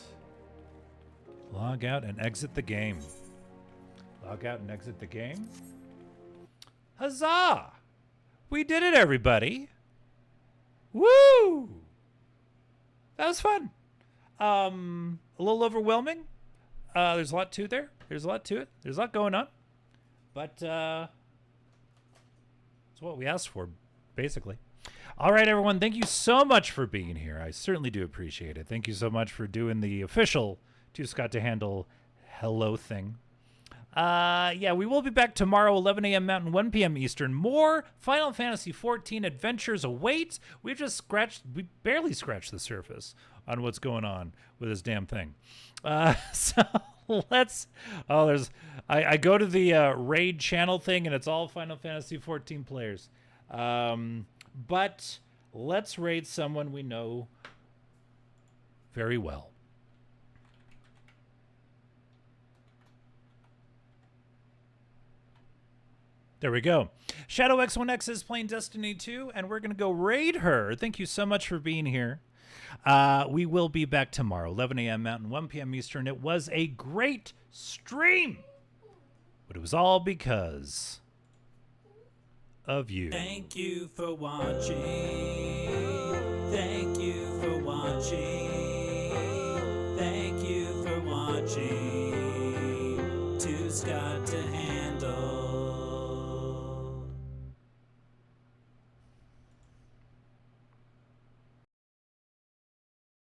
Log out and exit the game. Log out and exit the game. Huzzah! We did it, everybody. Woo! That was fun. A little overwhelming. There's a lot to there. There's a lot to it. There's a lot going on. But it's what we asked for, basically. All right, everyone. Thank you so much for being here. I certainly do appreciate it. Thank you so much for doing the official Too Scott to Handle hello thing. Yeah, we will be back tomorrow, 11 a.m. Mountain, 1 p.m. Eastern. More Final Fantasy XIV adventures await. We barely scratched the surface on what's going on with this damn thing. So let's, I go to the raid channel thing and it's all Final Fantasy XIV players. But let's raid someone we know very well. There we go. Shadow X1X is playing Destiny 2, and we're going to go raid her. Thank you so much for being here. We will be back tomorrow, 11 a.m. Mountain, 1 p.m. Eastern. It was a great stream, but it was all because of you. Thank you for watching. Thank you for watching. Thank you for watching. Too Scott to